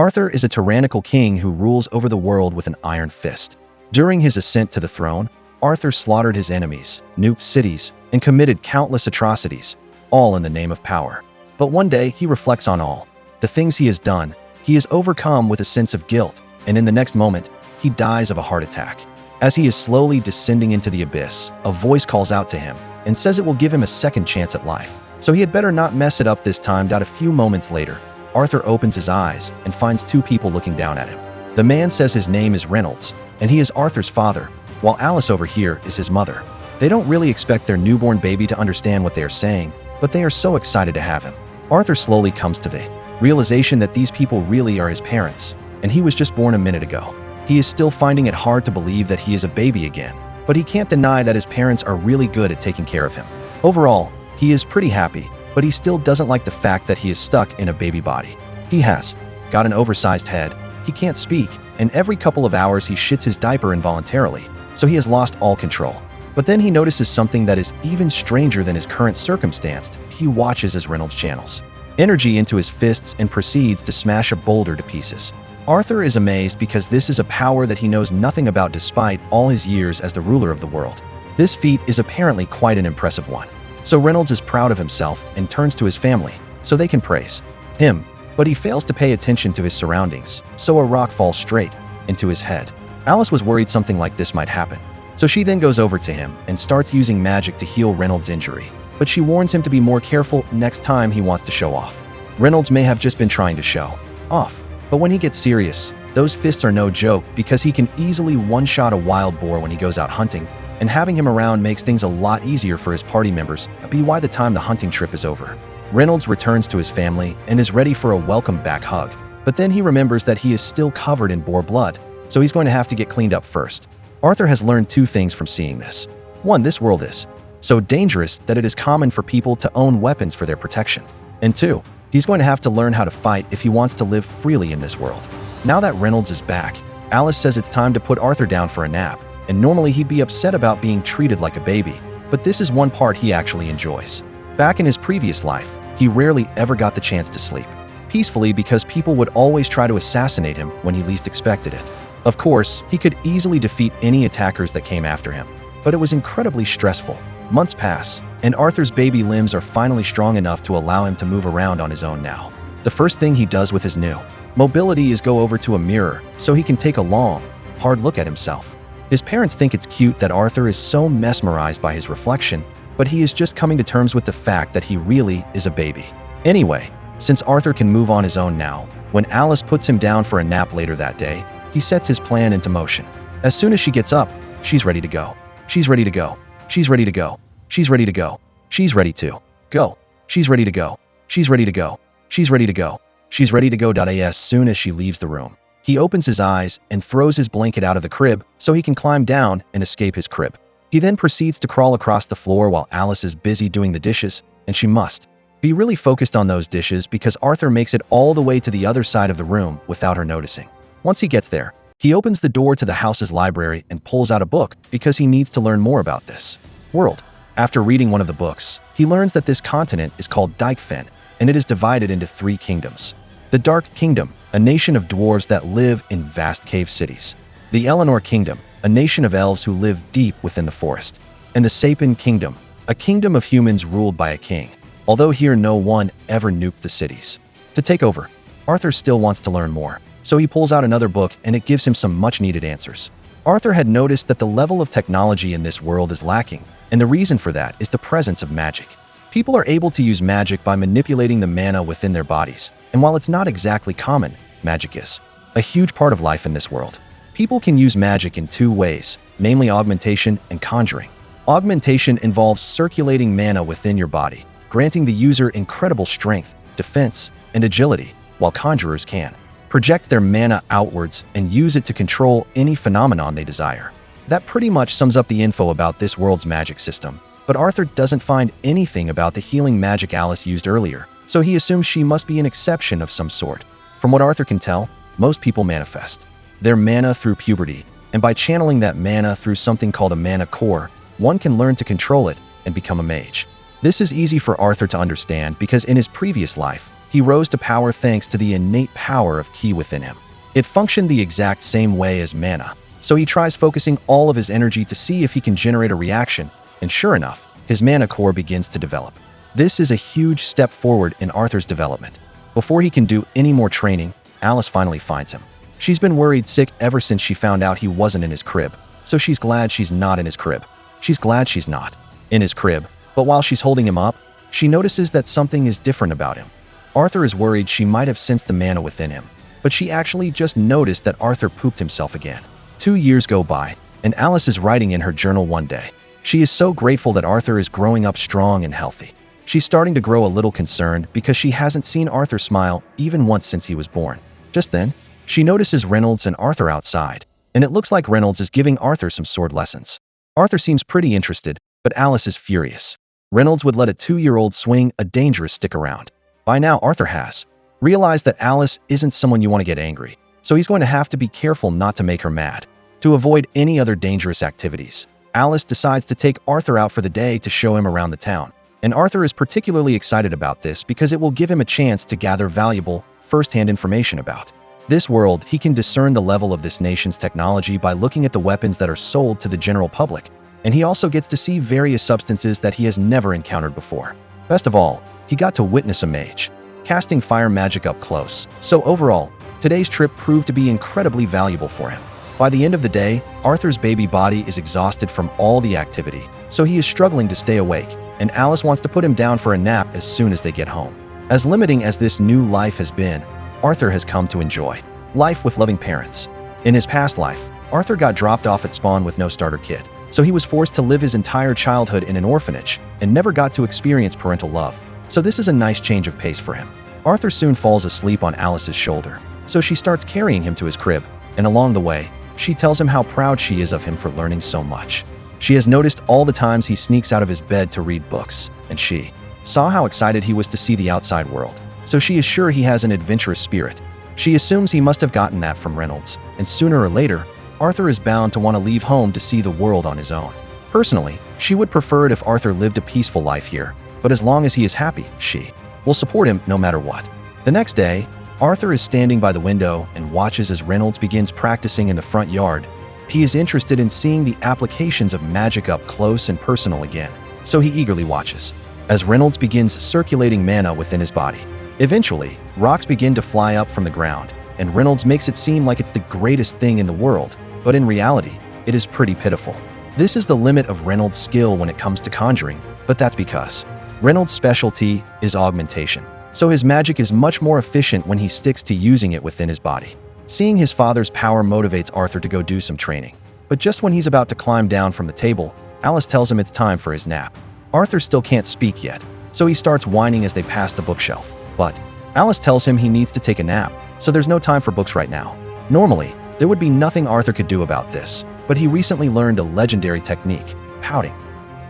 Arthur is a tyrannical king who rules over the world with an iron fist. During his ascent to the throne, Arthur slaughtered his enemies, nuked cities, and committed countless atrocities, all in the name of power. But one day, he reflects on all the things he has done. He is overcome with a sense of guilt, and in the next moment, he dies of a heart attack. As he is slowly descending into the abyss, a voice calls out to him and says it will give him a second chance at life. So he had better not mess it up this time. A few moments later, Arthur opens his eyes and finds two people looking down at him. The man says his name is Reynolds, and he is Arthur's father, while Alice over here is his mother. They don't really expect their newborn baby to understand what they are saying, but they are so excited to have him. Arthur slowly comes to the realization that these people really are his parents, and he was just born a minute ago. He is still finding it hard to believe that he is a baby again, but he can't deny that his parents are really good at taking care of him. Overall, he is pretty happy, but he still doesn't like the fact that he is stuck in a baby body. He has got an oversized head, he can't speak, and every couple of hours he shits his diaper involuntarily, so he has lost all control. But then he notices something that is even stranger than his current circumstance. He watches as Reynolds channels energy into his fists and proceeds to smash a boulder to pieces. Arthur is amazed because this is a power that he knows nothing about despite all his years as the ruler of the world. This feat is apparently quite an impressive one. So Reynolds is proud of himself and turns to his family so they can praise him, but he fails to pay attention to his surroundings, so a rock falls straight into his head. Alice was worried something like this might happen, so she then goes over to him and starts using magic to heal Reynolds' injury, but she warns him to be more careful next time he wants to show off. Reynolds may have just been trying to show off, but when he gets serious, those fists are no joke because he can easily one-shot a wild boar when he goes out hunting, and having him around makes things a lot easier for his party members by the time the hunting trip is over. Reynolds returns to his family and is ready for a welcome back hug, but then he remembers that he is still covered in boar blood, so he's going to have to get cleaned up first. Arthur has learned two things from seeing this. One, this world is so dangerous that it is common for people to own weapons for their protection. And two, he's going to have to learn how to fight if he wants to live freely in this world. Now that Reynolds is back, Alice says it's time to put Arthur down for a nap, and normally he'd be upset about being treated like a baby, but this is one part he actually enjoys. Back in his previous life, he rarely ever got the chance to sleep peacefully because people would always try to assassinate him when he least expected it. Of course, he could easily defeat any attackers that came after him, but it was incredibly stressful. Months pass, and Arthur's baby limbs are finally strong enough to allow him to move around on his own now. The first thing he does with his new mobility is go over to a mirror so he can take a long, hard look at himself. His parents think it's cute that Arthur is so mesmerized by his reflection, but he is just coming to terms with the fact that he really is a baby. Anyway, since Arthur can move on his own now, when Alice puts him down for a nap later that day, he sets his plan into motion. As soon as she gets up, she's ready to go. She's ready to go. She's ready to go. She's ready to go. She's ready to go. She's ready to go. She's ready to go. She's ready to go. She's ready to go. As soon as she leaves the room, he opens his eyes and throws his blanket out of the crib so he can climb down and escape his crib. He then proceeds to crawl across the floor while Alice is busy doing the dishes, and she must be really focused on those dishes because Arthur makes it all the way to the other side of the room without her noticing. Once he gets there, he opens the door to the house's library and pulls out a book because he needs to learn more about this world. After reading one of the books, he learns that this continent is called Dikefen, and it is divided into 3 kingdoms. The Dark Kingdom, a nation of dwarves that live in vast cave cities. The Eleanor Kingdom, a nation of elves who live deep within the forest. And the Sapin Kingdom, a kingdom of humans ruled by a king, although here no one ever nuked the cities. To take over, Arthur still wants to learn more, so he pulls out another book and it gives him some much-needed answers. Arthur had noticed that the level of technology in this world is lacking, and the reason for that is the presence of magic. People are able to use magic by manipulating the mana within their bodies, and while it's not exactly common, magic is a huge part of life in this world. People can use magic in 2 ways, namely augmentation and conjuring. Augmentation involves circulating mana within your body, granting the user incredible strength, defense, and agility, while conjurers can project their mana outwards and use it to control any phenomenon they desire. That pretty much sums up the info about this world's magic system, but Arthur doesn't find anything about the healing magic Alice used earlier, so he assumes she must be an exception of some sort. From what Arthur can tell, most people manifest their mana through puberty, and by channeling that mana through something called a mana core, one can learn to control it and become a mage. This is easy for Arthur to understand because in his previous life, He rose to power thanks to the innate power of ki within him. It functioned the exact same way as mana, so he tries focusing all of his energy to see if he can generate a reaction, and sure enough, his mana core begins to develop. This is a huge step forward in Arthur's development. Before he can do any more training, Alice finally finds him. She's been worried sick ever since she found out he wasn't in his crib, so she's glad she's not in his crib. She's glad she's not in his crib, but while she's holding him up, she notices that something is different about him. Arthur is worried she might have sensed the mana within him, but she actually just noticed that Arthur pooped himself again. 2 years go by, and Alice is writing in her journal one day. She is so grateful that Arthur is growing up strong and healthy. She's starting to grow a little concerned because she hasn't seen Arthur smile even once since he was born. Just then, she notices Reynolds and Arthur outside, and it looks like Reynolds is giving Arthur some sword lessons. Arthur seems pretty interested, but Alice is furious. Reynolds would let a 2-year-old swing a dangerous stick around. By now, Arthur has realized that Alice isn't someone you want to get angry, so he's going to have to be careful not to make her mad. To avoid any other dangerous activities, Alice decides to take Arthur out for the day to show him around the town. And Arthur is particularly excited about this because it will give him a chance to gather valuable, first-hand information about this world. He can discern the level of this nation's technology by looking at the weapons that are sold to the general public, and he also gets to see various substances that he has never encountered before. Best of all, he got to witness a mage casting fire magic up close. So overall, today's trip proved to be incredibly valuable for him. By the end of the day, Arthur's baby body is exhausted from all the activity, so he is struggling to stay awake, and Alice wants to put him down for a nap as soon as they get home. As limiting as this new life has been, Arthur has come to enjoy life with loving parents. In his past life, Arthur got dropped off at spawn with no starter kit, so he was forced to live his entire childhood in an orphanage and never got to experience parental love. So this is a nice change of pace for him. Arthur soon falls asleep on Alice's shoulder, so she starts carrying him to his crib, and along the way, she tells him how proud she is of him for learning so much. She has noticed all the times he sneaks out of his bed to read books, and she saw how excited he was to see the outside world, so she is sure he has an adventurous spirit. She assumes he must have gotten that from Reynolds, and sooner or later, Arthur is bound to want to leave home to see the world on his own. Personally, she would prefer it if Arthur lived a peaceful life here, but as long as he is happy, she will support him no matter what. The next day, Arthur is standing by the window and watches as Reynolds begins practicing in the front yard. He is interested in seeing the applications of magic up close and personal again, so he eagerly watches as Reynolds begins circulating mana within his body. Eventually, rocks begin to fly up from the ground, and Reynolds makes it seem like it's the greatest thing in the world, but in reality, it is pretty pitiful. This is the limit of Reynolds' skill when it comes to conjuring, but that's because Reynolds' specialty is augmentation, so his magic is much more efficient when he sticks to using it within his body. Seeing his father's power motivates Arthur to go do some training, but just when he's about to climb down from the table, Alice tells him it's time for his nap. Arthur still can't speak yet, so he starts whining as they pass the bookshelf, but Alice tells him he needs to take a nap, so there's no time for books right now. Normally, there would be nothing Arthur could do about this, but he recently learned a legendary technique, pouting.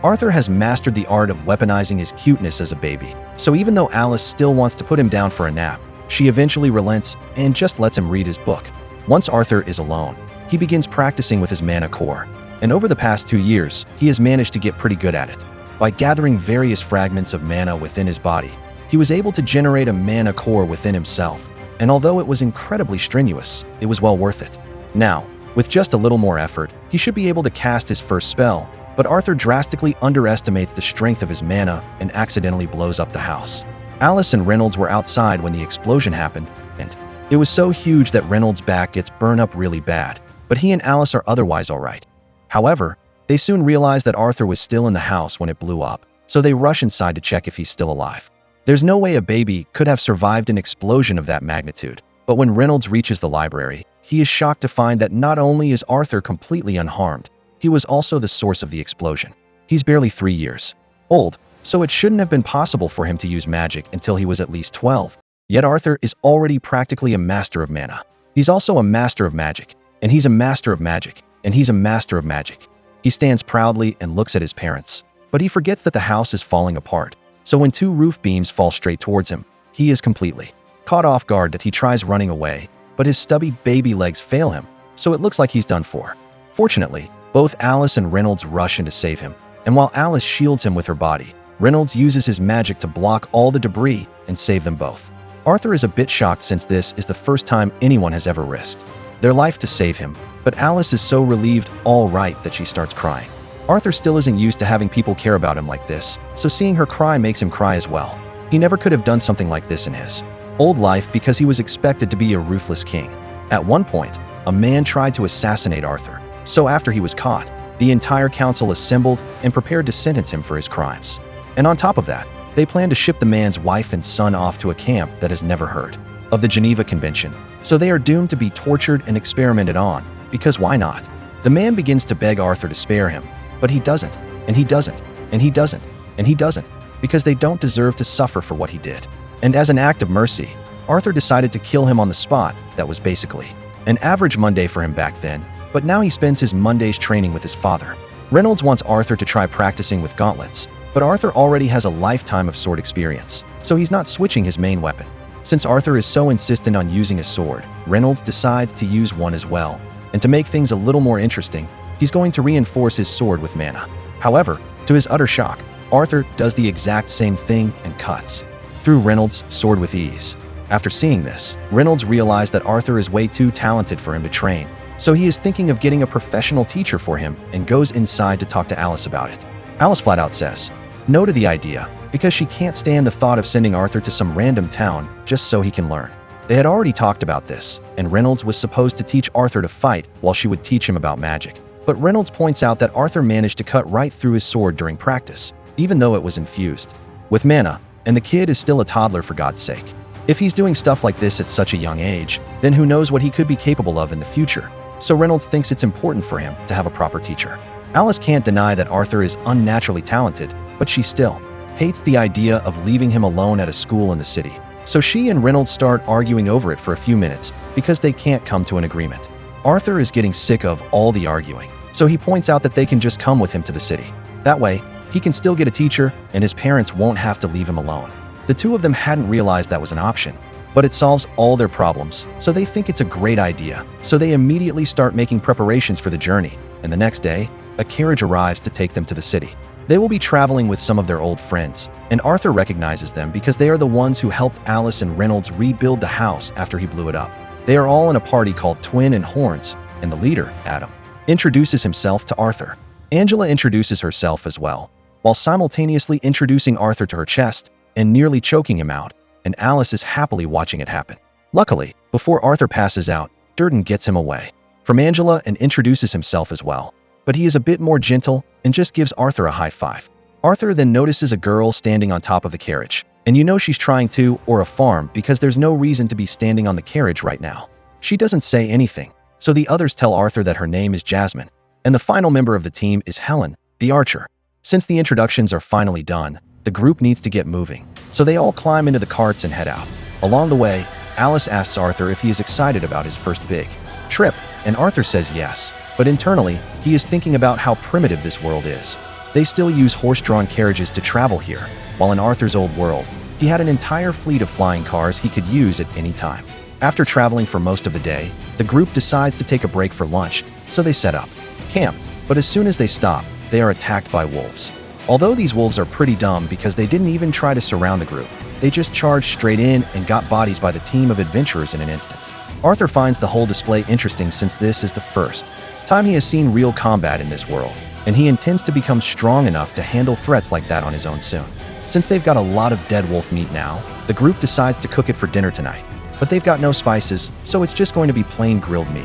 Arthur has mastered the art of weaponizing his cuteness as a baby, so even though Alice still wants to put him down for a nap, she eventually relents and just lets him read his book. Once Arthur is alone, he begins practicing with his mana core, and over the past 2 years, he has managed to get pretty good at it. By gathering various fragments of mana within his body, he was able to generate a mana core within himself, and although it was incredibly strenuous, it was well worth it. Now, with just a little more effort, he should be able to cast his first spell, but Arthur drastically underestimates the strength of his mana and accidentally blows up the house. Alice and Reynolds were outside when the explosion happened, and it was so huge that Reynolds' back gets burned up really bad, but he and Alice are otherwise alright. However, they soon realize that Arthur was still in the house when it blew up, so they rush inside to check if he's still alive. There's no way a baby could have survived an explosion of that magnitude, but when Reynolds reaches the library, he is shocked to find that not only is Arthur completely unharmed, he was also the source of the explosion. He's barely 3 years old, so it shouldn't have been possible for him to use magic until he was at least 12. Yet Arthur is already practically a master of mana. He's also a master of magic, and he's a master of magic, and he's a master of magic. He stands proudly and looks at his parents, but he forgets that the house is falling apart. So when 2 roof beams fall straight towards him, he is completely caught off guard that he tries running away, but his stubby baby legs fail him, so it looks like he's done for. Fortunately, both Alice and Reynolds rush in to save him, and while Alice shields him with her body, Reynolds uses his magic to block all the debris and save them both. Arthur is a bit shocked since this is the first time anyone has ever risked their life to save him, but Alice is so relieved, all right, that she starts crying. Arthur still isn't used to having people care about him like this, so seeing her cry makes him cry as well. He never could have done something like this in his old life because he was expected to be a ruthless king. At one point, a man tried to assassinate Arthur, so after he was caught, the entire council assembled and prepared to sentence him for his crimes. And on top of that, they plan to ship the man's wife and son off to a camp that has never heard of the Geneva Convention, so they are doomed to be tortured and experimented on, because why not? The man begins to beg Arthur to spare him, but he doesn't, and he doesn't, and he doesn't, and he doesn't, because they don't deserve to suffer for what he did. And as an act of mercy, Arthur decided to kill him on the spot. That was basically an average Monday for him back then, but now he spends his Mondays training with his father. Reynolds wants Arthur to try practicing with gauntlets, but Arthur already has a lifetime of sword experience, so he's not switching his main weapon. Since Arthur is so insistent on using a sword, Reynolds decides to use one as well. And to make things a little more interesting, he's going to reinforce his sword with mana. However, to his utter shock, Arthur does the exact same thing and cuts through Reynolds' sword with ease. After seeing this, Reynolds realized that Arthur is way too talented for him to train, so he is thinking of getting a professional teacher for him and goes inside to talk to Alice about it. Alice flat out says no to the idea because she can't stand the thought of sending Arthur to some random town just so he can learn. They had already talked about this, and Reynolds was supposed to teach Arthur to fight while she would teach him about magic. But Reynolds points out that Arthur managed to cut right through his sword during practice, even though it was infused with mana, and the kid is still a toddler for God's sake. If he's doing stuff like this at such a young age, then who knows what he could be capable of in the future. So Reynolds thinks it's important for him to have a proper teacher. Alice can't deny that Arthur is unnaturally talented, but she still hates the idea of leaving him alone at a school in the city. So she and Reynolds start arguing over it for a few minutes because they can't come to an agreement. Arthur is getting sick of all the arguing, so he points out that they can just come with him to the city. That way, he can still get a teacher and his parents won't have to leave him alone. The two of them hadn't realized that was an option, but it solves all their problems, so they think it's a great idea. So they immediately start making preparations for the journey, and the next day, a carriage arrives to take them to the city. They will be traveling with some of their old friends, and Arthur recognizes them because they are the ones who helped Alice and Reynolds rebuild the house after he blew it up. They are all in a party called Twin and Horns, and the leader, Adam, introduces himself to Arthur. Angela introduces herself as well, while simultaneously introducing Arthur to her chest and nearly choking him out, and Alice is happily watching it happen. Luckily, before Arthur passes out, Durden gets him away from Angela and introduces himself as well. But he is a bit more gentle and just gives Arthur a high five. Arthur then notices a girl standing on top of the carriage, and you know she's trying to, or a farm, because there's no reason to be standing on the carriage right now. She doesn't say anything, so the others tell Arthur that her name is Jasmine, and the final member of the team is Helen, the archer. Since the introductions are finally done, the group needs to get moving, so they all climb into the carts and head out. Along the way, Alice asks Arthur if he is excited about his first big trip, and Arthur says yes. But internally, he is thinking about how primitive this world is. They still use horse-drawn carriages to travel here, while in Arthur's old world, he had an entire fleet of flying cars he could use at any time. After traveling for most of the day, the group decides to take a break for lunch, so they set up camp. But as soon as they stop, they are attacked by wolves. Although these wolves are pretty dumb because they didn't even try to surround the group, they just charged straight in and got bodies by the team of adventurers in an instant. Arthur finds the whole display interesting since this is the first time he has seen real combat in this world, and he intends to become strong enough to handle threats like that on his own soon. Since they've got a lot of dead wolf meat now, the group decides to cook it for dinner tonight. But they've got no spices, so it's just going to be plain grilled meat.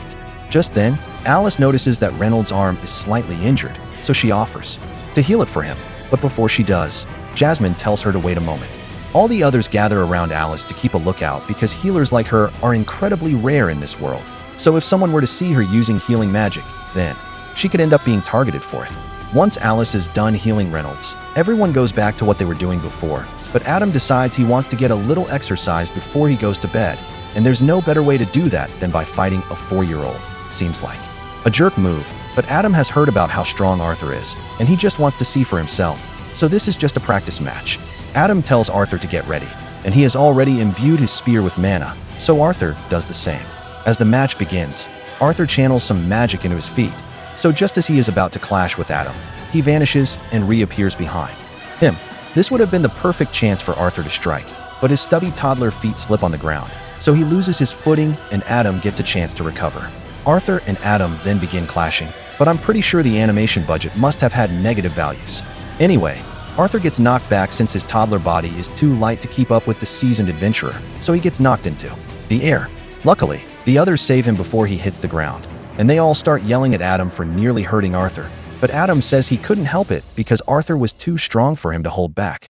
Just then, Alice notices that Reynolds' arm is slightly injured, so she offers to heal it for him. But before she does, Jasmine tells her to wait a moment. All the others gather around Alice to keep a lookout because healers like her are incredibly rare in this world. So if someone were to see her using healing magic, then she could end up being targeted for it. Once Alice is done healing Reynolds, everyone goes back to what they were doing before, but Adam decides he wants to get a little exercise before he goes to bed, and there's no better way to do that than by fighting a 4-year-old. Seems like a jerk move, but Adam has heard about how strong Arthur is, and he just wants to see for himself, so this is just a practice match. Adam tells Arthur to get ready, and he has already imbued his spear with mana, so Arthur does the same. As the match begins, Arthur channels some magic into his feet, so just as he is about to clash with Adam, he vanishes and reappears behind him. This would have been the perfect chance for Arthur to strike, but his stubby toddler feet slip on the ground, so he loses his footing and Adam gets a chance to recover. Arthur and Adam then begin clashing, but I'm pretty sure the animation budget must have had negative values. Anyway, Arthur gets knocked back since his toddler body is too light to keep up with the seasoned adventurer, so he gets knocked into the air. Luckily, the others save him before he hits the ground, and they all start yelling at Adam for nearly hurting Arthur, but Adam says he couldn't help it because Arthur was too strong for him to hold back.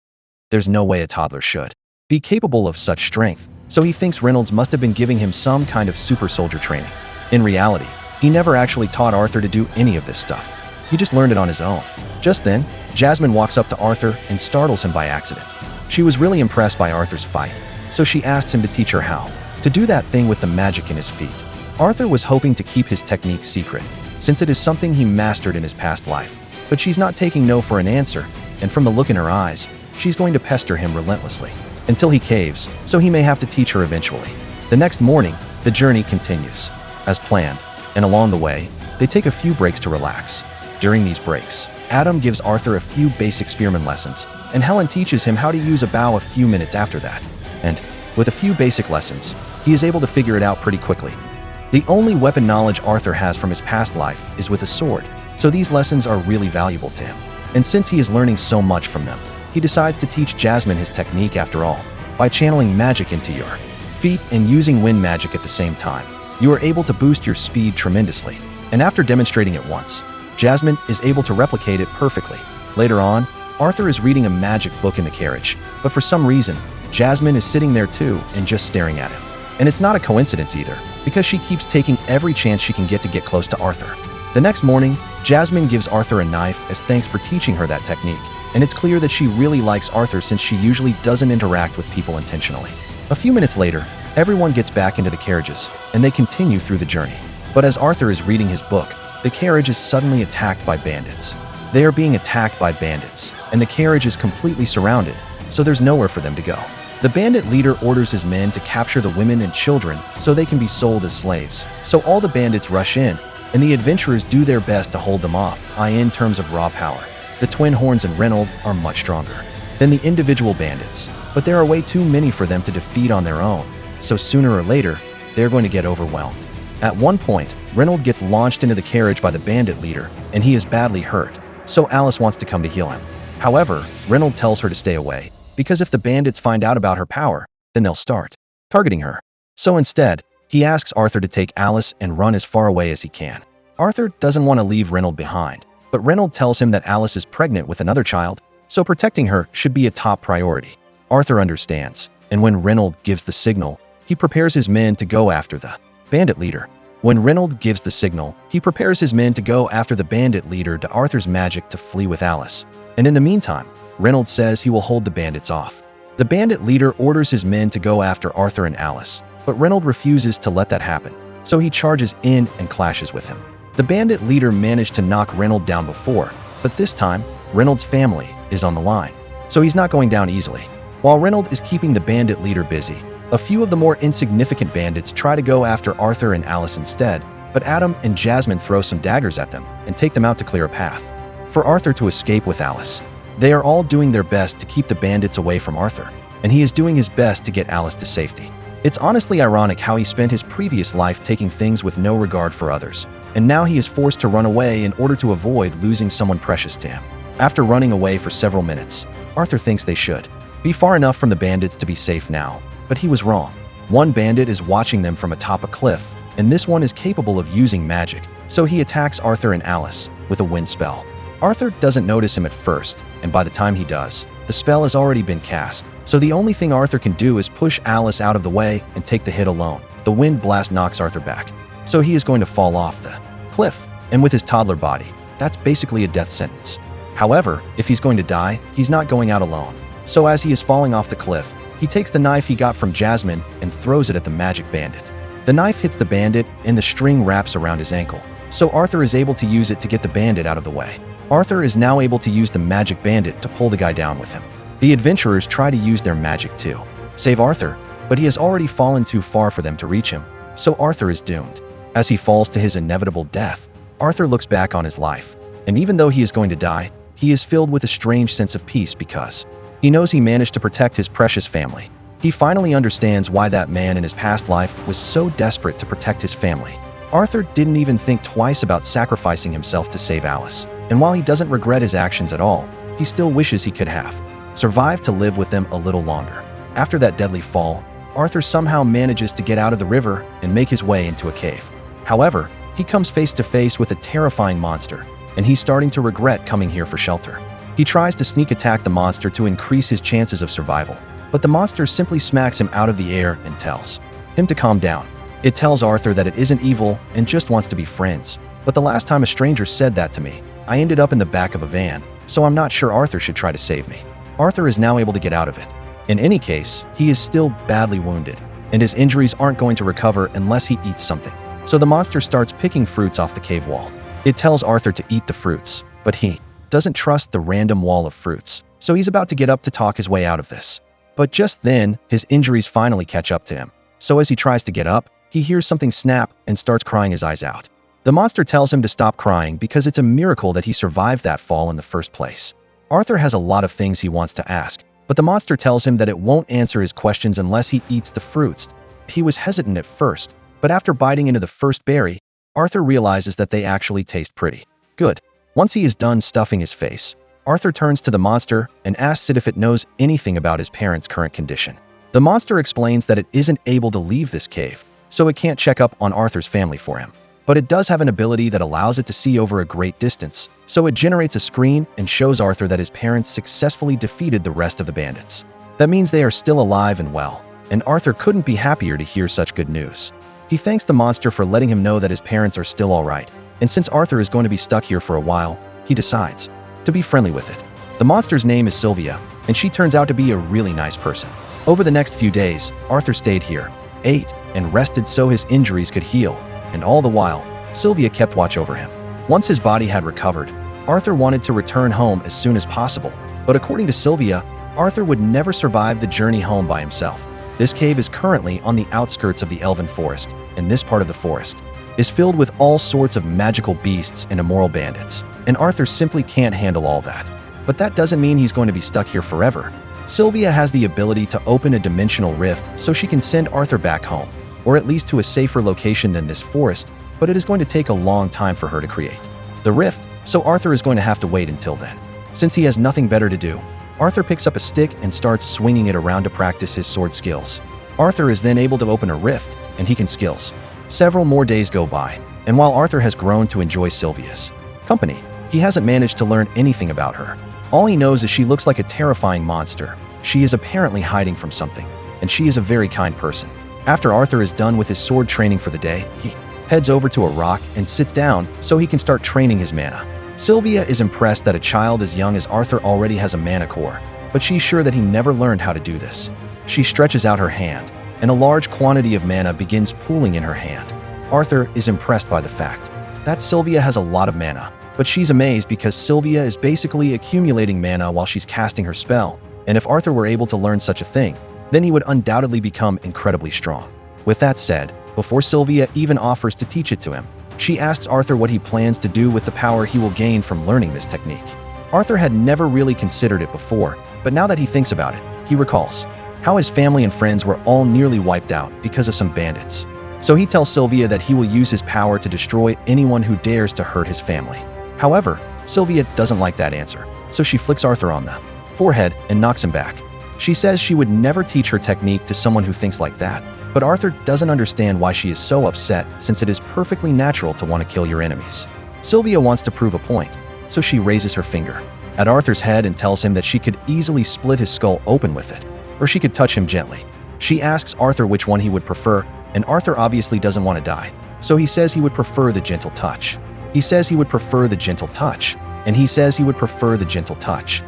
There's no way a toddler should be capable of such strength, so he thinks Reynolds must have been giving him some kind of super soldier training. In reality, he never actually taught Arthur to do any of this stuff. He just learned it on his own. Just then, Jasmine walks up to Arthur and startles him by accident. She was really impressed by Arthur's fight, so she asks him to teach her how to do that thing with the magic in his feet. Arthur was hoping to keep his technique secret, since it is something he mastered in his past life, but she's not taking no for an answer, and from the look in her eyes, she's going to pester him relentlessly until he caves, so he may have to teach her eventually. The next morning, the journey continues as planned, and along the way, they take a few breaks to relax. During these breaks, Adam gives Arthur a few basic spearman lessons, and Helen teaches him how to use a bow a few minutes after that. And, with a few basic lessons, he is able to figure it out pretty quickly. The only weapon knowledge Arthur has from his past life is with a sword, so these lessons are really valuable to him. And since he is learning so much from them, he decides to teach Jasmine his technique after all, by channeling magic into your feet and using wind magic at the same time. You are able to boost your speed tremendously, and after demonstrating it once, Jasmine is able to replicate it perfectly. Later on, Arthur is reading a magic book in the carriage, but for some reason, Jasmine is sitting there too and just staring at him. And it's not a coincidence either, because she keeps taking every chance she can get close to Arthur. The next morning, Jasmine gives Arthur a knife as thanks for teaching her that technique, and it's clear that she really likes Arthur since she usually doesn't interact with people intentionally. A few minutes later, everyone gets back into the carriages, and they continue through the journey. But as Arthur is reading his book, the carriage is suddenly attacked by bandits. They are being attacked by bandits, and the carriage is completely surrounded, so there's nowhere for them to go. The bandit leader orders his men to capture the women and children so they can be sold as slaves. So all the bandits rush in, and the adventurers do their best to hold them off, in terms of raw power. The twin horns and Reynolds are much stronger than the individual bandits, but there are way too many for them to defeat on their own, so sooner or later, they're going to get overwhelmed. At one point, Reynolds gets launched into the carriage by the bandit leader, and he is badly hurt, so Alice wants to come to heal him. However, Reynolds tells her to stay away, because if the bandits find out about her power, then they'll start targeting her. So instead, he asks Arthur to take Alice and run as far away as he can. Arthur doesn't want to leave Reynolds behind, but Reynolds tells him that Alice is pregnant with another child, so protecting her should be a top priority. Arthur understands, and when Reynolds gives the signal, he prepares his men to go after the bandit leader. When Reynolds gives the signal, he prepares his men to go after the bandit leader to Arthur's magic to flee with Alice. And in the meantime, Reynolds says he will hold the bandits off. The bandit leader orders his men to go after Arthur and Alice, but Reynolds refuses to let that happen, so he charges in and clashes with him. The bandit leader managed to knock Reynolds down before, but this time, Reynolds' family is on the line, so he's not going down easily. While Reynolds is keeping the bandit leader busy, a few of the more insignificant bandits try to go after Arthur and Alice instead, but Adam and Jasmine throw some daggers at them and take them out to clear a path for Arthur to escape with Alice. They are all doing their best to keep the bandits away from Arthur, and he is doing his best to get Alice to safety. It's honestly ironic how he spent his previous life taking things with no regard for others, and now he is forced to run away in order to avoid losing someone precious to him. After running away for several minutes, Arthur thinks they should be far enough from the bandits to be safe now, but he was wrong. One bandit is watching them from atop a cliff, and this one is capable of using magic, so he attacks Arthur and Alice with a wind spell. Arthur doesn't notice him at first, and by the time he does, the spell has already been cast, so the only thing Arthur can do is push Alice out of the way and take the hit alone. The wind blast knocks Arthur back, so he is going to fall off the cliff, and with his toddler body, that's basically a death sentence. However, if he's going to die, he's not going out alone. So as he is falling off the cliff, he takes the knife he got from Jasmine and throws it at the magic bandit. The knife hits the bandit and the string wraps around his ankle, so Arthur is able to use it to get the bandit out of the way. Arthur is now able to use the magic bandit to pull the guy down with him. The adventurers try to use their magic to save Arthur, but he has already fallen too far for them to reach him, so Arthur is doomed. As he falls to his inevitable death, Arthur looks back on his life, and even though he is going to die, he is filled with a strange sense of peace because he knows he managed to protect his precious family. He finally understands why that man in his past life was so desperate to protect his family. Arthur didn't even think twice about sacrificing himself to save Alice, and while he doesn't regret his actions at all, he still wishes he could have survived to live with them a little longer. After that deadly fall, Arthur somehow manages to get out of the river and make his way into a cave. However, he comes face to face with a terrifying monster, and he's starting to regret coming here for shelter. He tries to sneak attack the monster to increase his chances of survival, but the monster simply smacks him out of the air and tells him to calm down. It tells Arthur that it isn't evil and just wants to be friends. But the last time a stranger said that to me, I ended up in the back of a van, so I'm not sure Arthur should try to save me. Arthur is now able to get out of it. In any case, he is still badly wounded, and his injuries aren't going to recover unless he eats something. So the monster starts picking fruits off the cave wall. It tells Arthur to eat the fruits, but he doesn't trust the random wall of fruits, so he's about to get up to talk his way out of this. But just then, his injuries finally catch up to him. So as he tries to get up, he hears something snap and starts crying his eyes out. The monster tells him to stop crying because it's a miracle that he survived that fall in the first place. Arthur has a lot of things he wants to ask, but the monster tells him that it won't answer his questions unless he eats the fruits. He was hesitant at first, but after biting into the first berry, Arthur realizes that they actually taste pretty good. Once he is done stuffing his face, Arthur turns to the monster and asks it if it knows anything about his parents' current condition. The monster explains that it isn't able to leave this cave, so it can't check up on Arthur's family for him. But it does have an ability that allows it to see over a great distance, so it generates a screen and shows Arthur that his parents successfully defeated the rest of the bandits. That means they are still alive and well, and Arthur couldn't be happier to hear such good news. He thanks the monster for letting him know that his parents are still alright, and since Arthur is going to be stuck here for a while, he decides to be friendly with it. The monster's name is Sylvia, and she turns out to be a really nice person. Over the next few days, Arthur stayed here, ate, and rested so his injuries could heal, and all the while, Sylvia kept watch over him. Once his body had recovered, Arthur wanted to return home as soon as possible, but according to Sylvia, Arthur would never survive the journey home by himself. This cave is currently on the outskirts of the Elven Forest, and this part of the forest is filled with all sorts of magical beasts and immoral bandits, and Arthur simply can't handle all that. But that doesn't mean he's going to be stuck here forever. Sylvia has the ability to open a dimensional rift so she can send Arthur back home, or at least to a safer location than this forest, but it is going to take a long time for her to create the rift, so Arthur is going to have to wait until then. Since he has nothing better to do, Arthur picks up a stick and starts swinging it around to practice his sword skills. Arthur is then able to open a rift, and he can skills. Several more days go by, and while Arthur has grown to enjoy Sylvia's company, he hasn't managed to learn anything about her. All he knows is she looks like a terrifying monster. She is apparently hiding from something, and she is a very kind person. After Arthur is done with his sword training for the day, he heads over to a rock and sits down so he can start training his mana. Sylvia is impressed that a child as young as Arthur already has a mana core, but she's sure that he never learned how to do this. She stretches out her hand, and a large quantity of mana begins pooling in her hand. Arthur is impressed by the fact that Sylvia has a lot of mana, but she's amazed because Sylvia is basically accumulating mana while she's casting her spell, and if Arthur were able to learn such a thing, then he would undoubtedly become incredibly strong. With that said, before Sylvia even offers to teach it to him, she asks Arthur what he plans to do with the power he will gain from learning this technique. Arthur had never really considered it before, but now that he thinks about it, he recalls how his family and friends were all nearly wiped out because of some bandits. So he tells Sylvia that he will use his power to destroy anyone who dares to hurt his family. However, Sylvia doesn't like that answer, so she flicks Arthur on the forehead and knocks him back. She says she would never teach her technique to someone who thinks like that, but Arthur doesn't understand why she is so upset since it is perfectly natural to want to kill your enemies. Sylvia wants to prove a point, so she raises her finger at Arthur's head and tells him that she could easily split his skull open with it, or she could touch him gently. She asks Arthur which one he would prefer, and Arthur obviously doesn't want to die, so he says he would prefer the gentle touch. He says he would prefer the gentle touch, and he says he would prefer the gentle touch.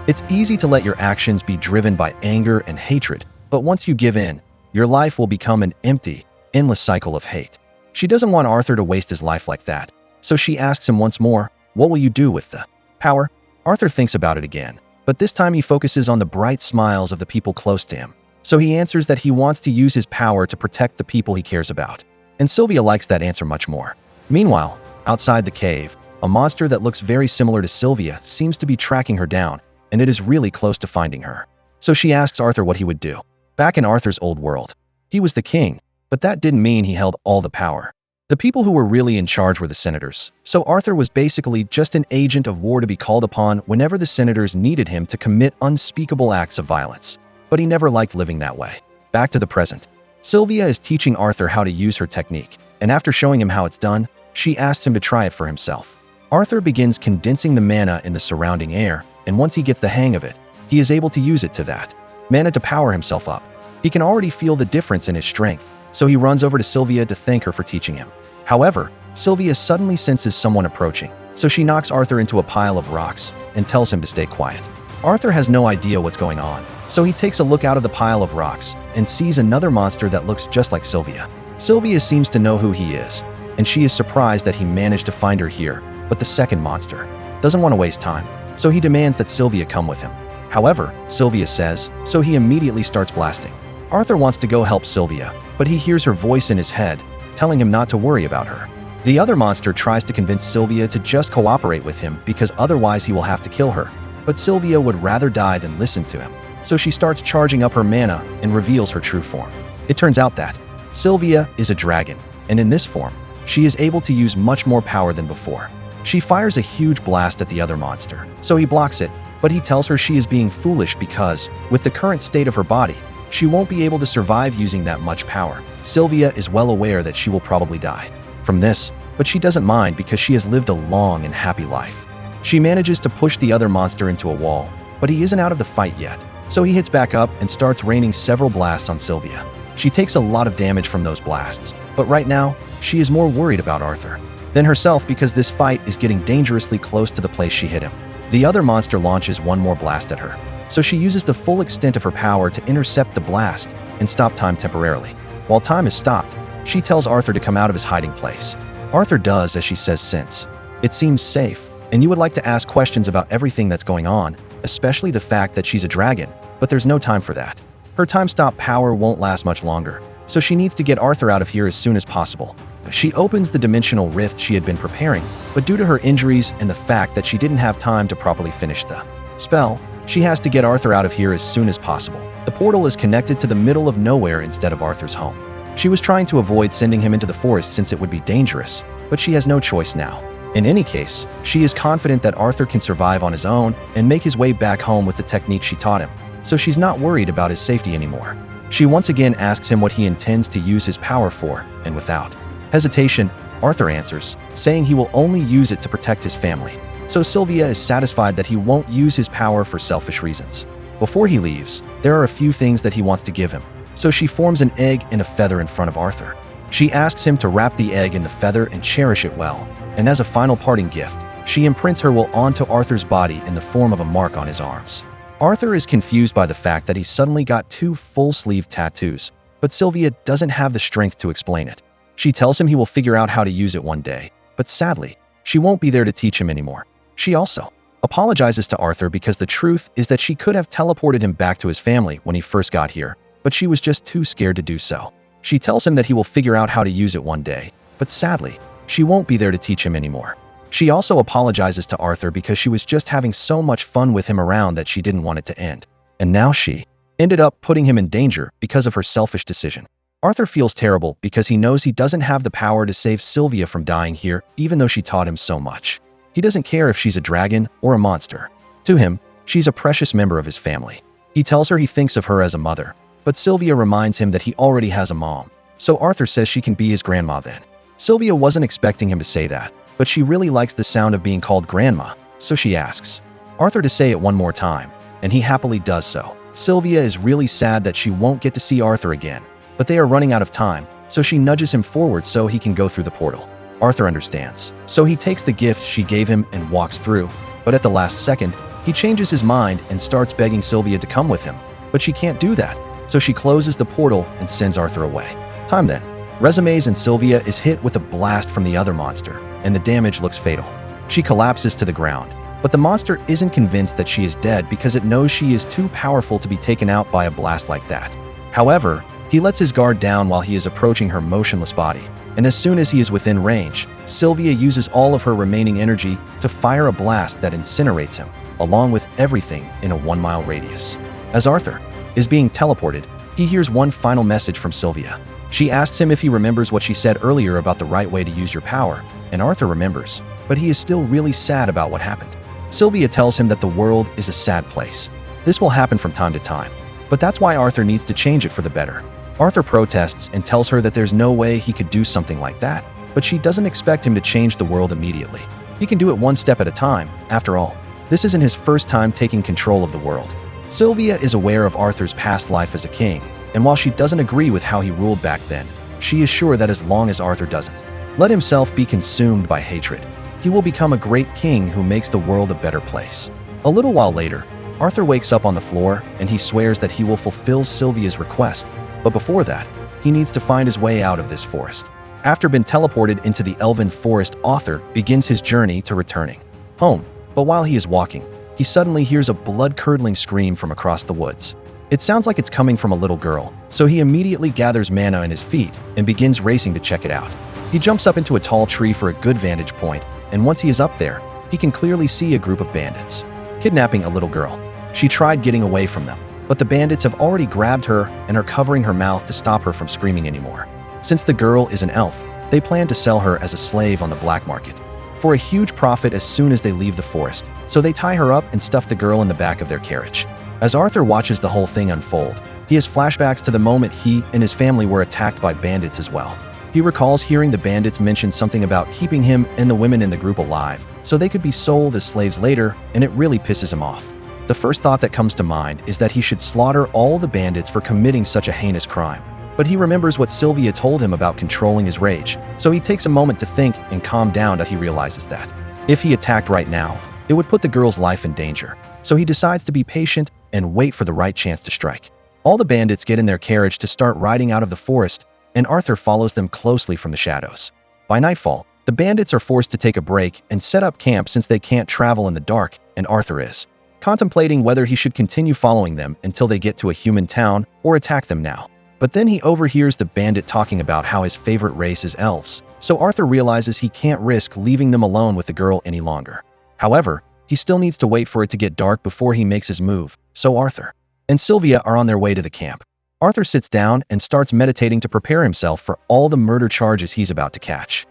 It's easy to let your actions be driven by anger and hatred, but once you give in, your life will become an empty, endless cycle of hate. She doesn't want Arthur to waste his life like that, so she asks him once more, what will you do with the power? Arthur thinks about it again, but this time he focuses on the bright smiles of the people close to him. So he answers that he wants to use his power to protect the people he cares about. And Sylvia likes that answer much more. Meanwhile, outside the cave, a monster that looks very similar to Sylvia seems to be tracking her down, and it is really close to finding her. So she asks Arthur what he would do. Back in Arthur's old world, he was the king, but that didn't mean he held all the power. The people who were really in charge were the senators, so Arthur was basically just an agent of war to be called upon whenever the senators needed him to commit unspeakable acts of violence. But he never liked living that way. Back to the present. Sylvia is teaching Arthur how to use her technique, and after showing him how it's done, she asks him to try it for himself. Arthur begins condensing the mana in the surrounding air, and once he gets the hang of it, he is able to use it to that mana to power himself up. He can already feel the difference in his strength, so he runs over to Sylvia to thank her for teaching him. However, Sylvia suddenly senses someone approaching, so she knocks Arthur into a pile of rocks and tells him to stay quiet. Arthur has no idea what's going on, so he takes a look out of the pile of rocks and sees another monster that looks just like Sylvia. Sylvia seems to know who he is, and she is surprised that he managed to find her here, but the second monster doesn't want to waste time, so he demands that Sylvia come with him. However, Sylvia says, so he immediately starts blasting. Arthur wants to go help Sylvia, but he hears her voice in his head, telling him not to worry about her. The other monster tries to convince Sylvia to just cooperate with him because otherwise he will have to kill her, but Sylvia would rather die than listen to him, so she starts charging up her mana and reveals her true form. It turns out that Sylvia is a dragon, and in this form, she is able to use much more power than before. She fires a huge blast at the other monster, so he blocks it, but he tells her she is being foolish because, with the current state of her body, she won't be able to survive using that much power. Sylvia is well aware that she will probably die from this, but she doesn't mind because she has lived a long and happy life. She manages to push the other monster into a wall, but he isn't out of the fight yet, so he hits back up and starts raining several blasts on Sylvia. She takes a lot of damage from those blasts, but right now, she is more worried about Arthur than herself because this fight is getting dangerously close to the place she hit him. The other monster launches one more blast at her, so she uses the full extent of her power to intercept the blast and stop time temporarily. While time is stopped, she tells Arthur to come out of his hiding place. Arthur does as she says since it seems safe, and you would like to ask questions about everything that's going on, especially the fact that she's a dragon, but there's no time for that. Her time stop power won't last much longer, so she needs to get Arthur out of here as soon as possible. She opens the dimensional rift she had been preparing, but due to her injuries and the fact that she didn't have time to properly finish the spell, she has to get Arthur out of here as soon as possible. The portal is connected to the middle of nowhere instead of Arthur's home. She was trying to avoid sending him into the forest since it would be dangerous, but she has no choice now. In any case, she is confident that Arthur can survive on his own and make his way back home with the technique she taught him, so she's not worried about his safety anymore. She once again asks him what he intends to use his power for, and without hesitation, Arthur answers, saying he will only use it to protect his family. So Sylvia is satisfied that he won't use his power for selfish reasons. Before he leaves, there are a few things that he wants to give him, so she forms an egg and a feather in front of Arthur. She asks him to wrap the egg in the feather and cherish it well, and as a final parting gift, she imprints her will onto Arthur's body in the form of a mark on his arms. Arthur is confused by the fact that he suddenly got 2 full-sleeve tattoos, but Sylvia doesn't have the strength to explain it. She tells him he will figure out how to use it one day, but sadly, she won't be there to teach him anymore. She also apologizes to Arthur because the truth is that she could have teleported him back to his family when he first got here, but she was just too scared to do so. She tells him that he will figure out how to use it one day, but sadly, she won't be there to teach him anymore. She also apologizes to Arthur because she was just having so much fun with him around that she didn't want it to end. And now she ended up putting him in danger because of her selfish decision. Arthur feels terrible because he knows he doesn't have the power to save Sylvia from dying here, even though she taught him so much. He doesn't care if she's a dragon or a monster. To him, she's a precious member of his family. He tells her he thinks of her as a mother, but Sylvia reminds him that he already has a mom, so Arthur says she can be his grandma then. Sylvia wasn't expecting him to say that, but she really likes the sound of being called grandma, so she asks Arthur to say it one more time, and he happily does so. Sylvia is really sad that she won't get to see Arthur again, but they are running out of time, so she nudges him forward so he can go through the portal. Arthur understands, so he takes the gift she gave him and walks through, but at the last second, he changes his mind and starts begging Sylvia to come with him, but she can't do that, so she closes the portal and sends Arthur away. Time then. Resumes and Sylvia is hit with a blast from the other monster, and the damage looks fatal. She collapses to the ground, but the monster isn't convinced that she is dead because it knows she is too powerful to be taken out by a blast like that. However, he lets his guard down while he is approaching her motionless body, and as soon as he is within range, Sylvia uses all of her remaining energy to fire a blast that incinerates him, along with everything in a 1-mile radius. As Arthur is being teleported, he hears one final message from Sylvia. She asks him if he remembers what she said earlier about the right way to use your power, and Arthur remembers, but he is still really sad about what happened. Sylvia tells him that the world is a sad place. This will happen from time to time, but that's why Arthur needs to change it for the better. Arthur protests and tells her that there's no way he could do something like that, but she doesn't expect him to change the world immediately. He can do it one step at a time, after all. This isn't his first time taking control of the world. Sylvia is aware of Arthur's past life as a king, and while she doesn't agree with how he ruled back then, she is sure that as long as Arthur doesn't let himself be consumed by hatred, he will become a great king who makes the world a better place. A little while later, Arthur wakes up on the floor and he swears that he will fulfill Sylvia's request, but before that, he needs to find his way out of this forest. After being teleported into the elven forest, Arthur begins his journey to returning home. But while he is walking, he suddenly hears a blood-curdling scream from across the woods. It sounds like it's coming from a little girl, so he immediately gathers mana in his feet and begins racing to check it out. He jumps up into a tall tree for a good vantage point, and once he is up there, he can clearly see a group of bandits kidnapping a little girl. She tried getting away from them, but the bandits have already grabbed her and are covering her mouth to stop her from screaming anymore. Since the girl is an elf, they plan to sell her as a slave on the black market for a huge profit as soon as they leave the forest, so they tie her up and stuff the girl in the back of their carriage. As Arthur watches the whole thing unfold, he has flashbacks to the moment he and his family were attacked by bandits as well. He recalls hearing the bandits mention something about keeping him and the women in the group alive, so they could be sold as slaves later, and it really pisses him off. The first thought that comes to mind is that he should slaughter all the bandits for committing such a heinous crime. But he remembers what Sylvia told him about controlling his rage, so he takes a moment to think and calm down as he realizes that if he attacked right now, it would put the girl's life in danger. So he decides to be patient and wait for the right chance to strike. All the bandits get in their carriage to start riding out of the forest, and Arthur follows them closely from the shadows. By nightfall, the bandits are forced to take a break and set up camp since they can't travel in the dark, and Arthur is contemplating whether he should continue following them until they get to a human town or attack them now. But then he overhears the bandit talking about how his favorite race is elves, so Arthur realizes he can't risk leaving them alone with the girl any longer. However, he still needs to wait for it to get dark before he makes his move, so Arthur and Sylvia are on their way to the camp. Arthur sits down and starts meditating to prepare himself for all the murder charges he's about to catch.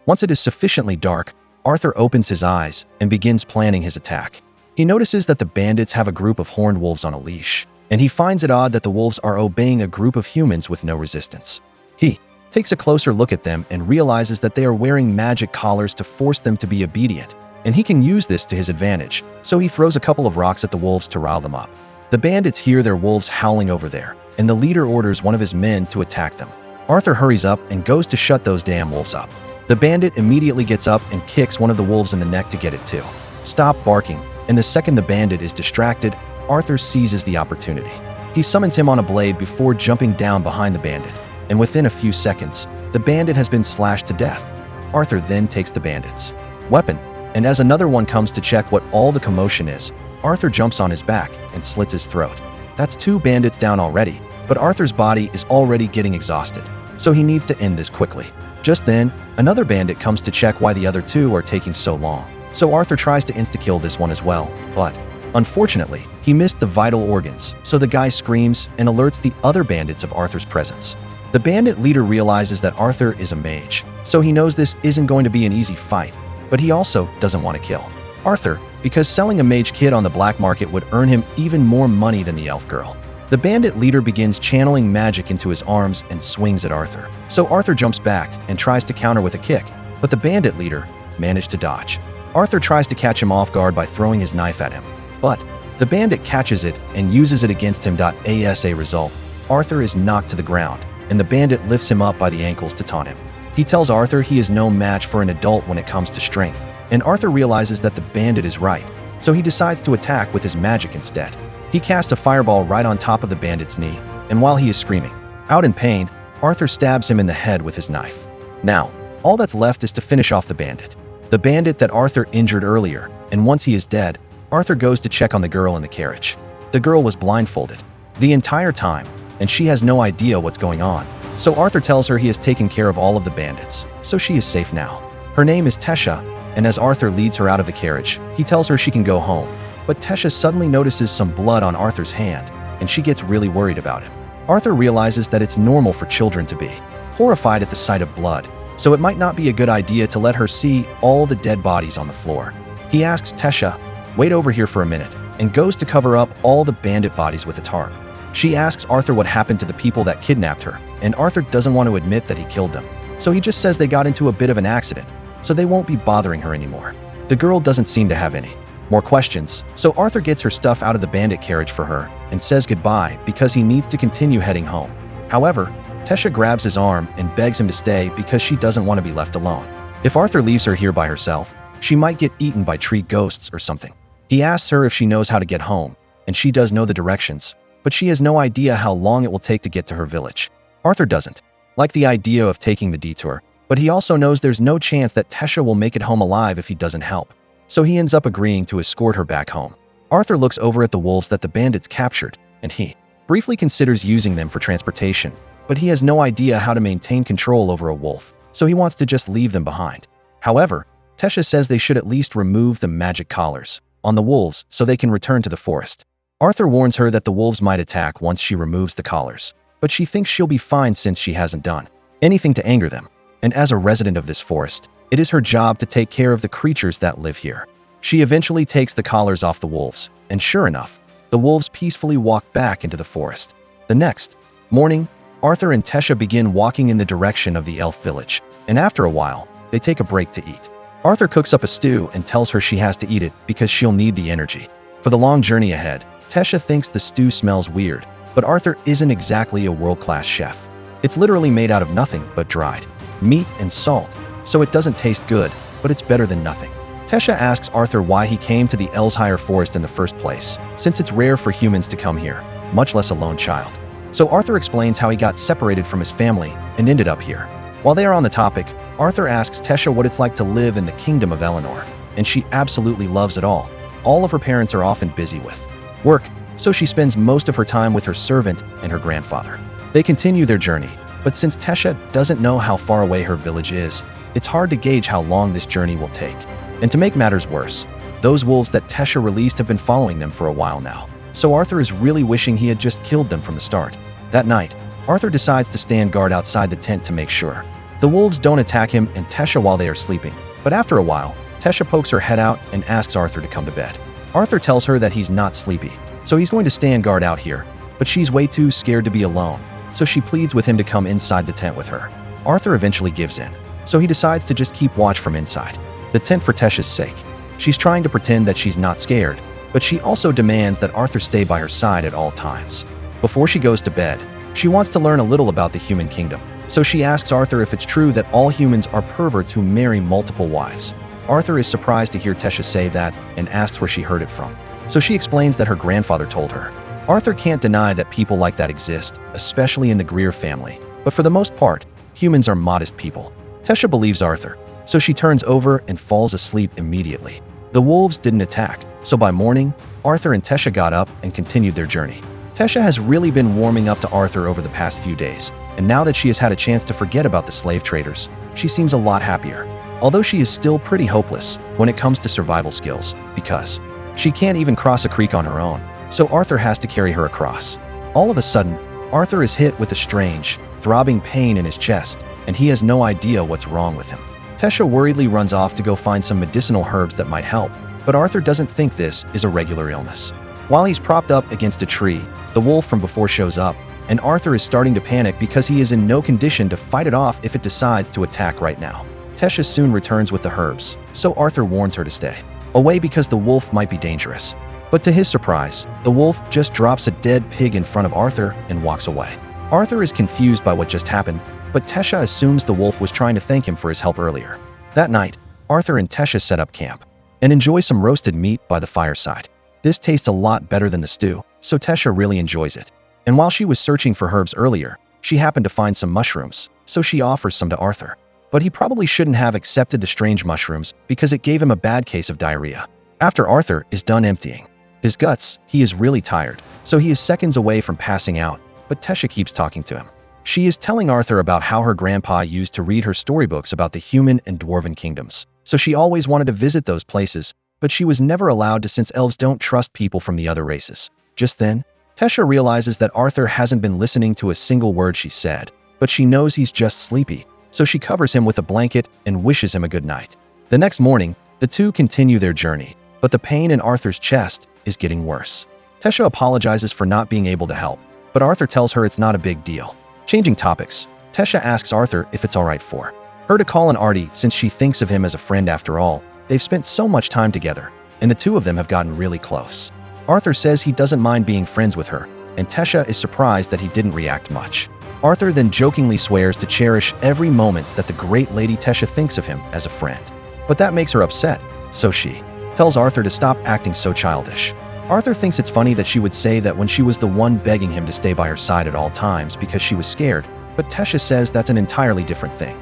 Once it is sufficiently dark, Arthur opens his eyes and begins planning his attack. He notices that the bandits have a group of horned wolves on a leash, and he finds it odd that the wolves are obeying a group of humans with no resistance. He takes a closer look at them and realizes that they are wearing magic collars to force them to be obedient, and he can use this to his advantage, so he throws a couple of rocks at the wolves to rile them up. The bandits hear their wolves howling over there, and the leader orders one of his men to attack them. Arthur hurries up and goes to shut those damn wolves up. The bandit immediately gets up and kicks one of the wolves in the neck to get it to stop barking, and the second the bandit is distracted, Arthur seizes the opportunity. He summons him on a blade before jumping down behind the bandit, and within a few seconds, the bandit has been slashed to death. Arthur then takes the bandit's weapon, and as another one comes to check what all the commotion is, Arthur jumps on his back and slits his throat. That's 2 bandits down already, but Arthur's body is already getting exhausted, so he needs to end this quickly. Just then, another bandit comes to check why the other 2 are taking so long, so Arthur tries to insta-kill this one as well, but unfortunately, he missed the vital organs, so the guy screams and alerts the other bandits of Arthur's presence. The bandit leader realizes that Arthur is a mage, so he knows this isn't going to be an easy fight, but he also doesn't want to kill Arthur, because selling a mage kit on the black market would earn him even more money than the elf girl. The bandit leader begins channeling magic into his arms and swings at Arthur, so Arthur jumps back and tries to counter with a kick, but the bandit leader managed to dodge. Arthur tries to catch him off guard by throwing his knife at him, but the bandit catches it and uses it against him. As a result, Arthur is knocked to the ground, and the bandit lifts him up by the ankles to taunt him. He tells Arthur he is no match for an adult when it comes to strength, and Arthur realizes that the bandit is right, so he decides to attack with his magic instead. He casts a fireball right on top of the bandit's knee, and while he is screaming out in pain, Arthur stabs him in the head with his knife. Now, all that's left is to finish off the bandit that Arthur injured earlier, and once he is dead, Arthur goes to check on the girl in the carriage. The girl was blindfolded the entire time, and she has no idea what's going on, so Arthur tells her he has taken care of all of the bandits, so she is safe now. Her name is Tesha, and as Arthur leads her out of the carriage, he tells her she can go home. But Tesha suddenly notices some blood on Arthur's hand, and she gets really worried about him. Arthur realizes that it's normal for children to be horrified at the sight of blood, so it might not be a good idea to let her see all the dead bodies on the floor. He asks Tesha, "Wait over here for a minute," and goes to cover up all the bandit bodies with a tarp. She asks Arthur what happened to the people that kidnapped her, and Arthur doesn't want to admit that he killed them. So he just says they got into a bit of an accident, so they won't be bothering her anymore. The girl doesn't seem to have any more questions, so Arthur gets her stuff out of the bandit carriage for her and says goodbye because he needs to continue heading home. However, Tesha grabs his arm and begs him to stay because she doesn't want to be left alone. If Arthur leaves her here by herself, she might get eaten by tree ghosts or something. He asks her if she knows how to get home, and she does know the directions, but she has no idea how long it will take to get to her village. Arthur doesn't like the idea of taking the detour, but he also knows there's no chance that Tesha will make it home alive if he doesn't help. So he ends up agreeing to escort her back home. Arthur looks over at the wolves that the bandits captured, and he briefly considers using them for transportation, but he has no idea how to maintain control over a wolf, so he wants to just leave them behind. However, Tesha says they should at least remove the magic collars on the wolves so they can return to the forest. Arthur warns her that the wolves might attack once she removes the collars, but she thinks she'll be fine since she hasn't done anything to anger them. And as a resident of this forest, it is her job to take care of the creatures that live here. She eventually takes the collars off the wolves, and sure enough, the wolves peacefully walk back into the forest. The next morning, Arthur and Tesha begin walking in the direction of the elf village, and after a while, they take a break to eat. Arthur cooks up a stew and tells her she has to eat it because she'll need the energy for the long journey ahead. Tesha thinks the stew smells weird, but Arthur isn't exactly a world-class chef. It's literally made out of nothing but dried meat and salt, so it doesn't taste good, but it's better than nothing. Tesha asks Arthur why he came to the Elshire Forest in the first place, since it's rare for humans to come here, much less a lone child. So Arthur explains how he got separated from his family and ended up here. While they are on the topic, Arthur asks Tesha what it's like to live in the kingdom of Eleanor, and she absolutely loves it all. All of her parents are often busy with work, so she spends most of her time with her servant and her grandfather. They continue their journey, but since Tesha doesn't know how far away her village is, it's hard to gauge how long this journey will take. And to make matters worse, those wolves that Tesha released have been following them for a while now, so Arthur is really wishing he had just killed them from the start. That night, Arthur decides to stand guard outside the tent to make sure the wolves don't attack him and Tesha while they are sleeping. But after a while, Tesha pokes her head out and asks Arthur to come to bed. Arthur tells her that he's not sleepy, so he's going to stand guard out here, but she's way too scared to be alone, so she pleads with him to come inside the tent with her. Arthur eventually gives in, so he decides to just keep watch from inside the tent for Tesha's sake. She's trying to pretend that she's not scared, but she also demands that Arthur stay by her side at all times. Before she goes to bed, she wants to learn a little about the human kingdom, so she asks Arthur if it's true that all humans are perverts who marry multiple wives. Arthur is surprised to hear Tesha say that and asks where she heard it from, so she explains that her grandfather told her. Arthur can't deny that people like that exist, especially in the Greer family, but for the most part, humans are modest people. Tesha believes Arthur, so she turns over and falls asleep immediately. The wolves didn't attack, so by morning, Arthur and Tesha got up and continued their journey. Tesha has really been warming up to Arthur over the past few days, and now that she has had a chance to forget about the slave traders, she seems a lot happier. Although she is still pretty hopeless when it comes to survival skills, because she can't even cross a creek on her own, so Arthur has to carry her across. All of a sudden, Arthur is hit with a strange, throbbing pain in his chest, and he has no idea what's wrong with him. Tesha worriedly runs off to go find some medicinal herbs that might help, but Arthur doesn't think this is a regular illness. While he's propped up against a tree, the wolf from before shows up, and Arthur is starting to panic because he is in no condition to fight it off if it decides to attack right now. Tesha soon returns with the herbs, so Arthur warns her to stay away because the wolf might be dangerous. But to his surprise, the wolf just drops a dead pig in front of Arthur and walks away. Arthur is confused by what just happened, but Tesha assumes the wolf was trying to thank him for his help earlier. That night, Arthur and Tesha set up camp and enjoy some roasted meat by the fireside. This tastes a lot better than the stew, so Tesha really enjoys it. And while she was searching for herbs earlier, she happened to find some mushrooms, so she offers some to Arthur. But he probably shouldn't have accepted the strange mushrooms because it gave him a bad case of diarrhea. After Arthur is done emptying his guts, he is really tired, so he is seconds away from passing out, but Tesha keeps talking to him. She is telling Arthur about how her grandpa used to read her storybooks about the human and dwarven kingdoms, so she always wanted to visit those places, but she was never allowed to since elves don't trust people from the other races. Just then, Tesha realizes that Arthur hasn't been listening to a single word she said, but she knows he's just sleepy, so she covers him with a blanket and wishes him a good night. The next morning, the two continue their journey, but the pain in Arthur's chest is getting worse. Tesha apologizes for not being able to help, but Arthur tells her it's not a big deal. Changing topics, Tesha asks Arthur if it's alright for her to call on Artie since she thinks of him as a friend after all. They've spent so much time together, and the two of them have gotten really close. Arthur says he doesn't mind being friends with her, and Tesha is surprised that he didn't react much. Arthur then jokingly swears to cherish every moment that the great Lady Tesha thinks of him as a friend. But that makes her upset, so she tells Arthur to stop acting so childish. Arthur thinks it's funny that she would say that when she was the one begging him to stay by her side at all times because she was scared, but Tesha says that's an entirely different thing.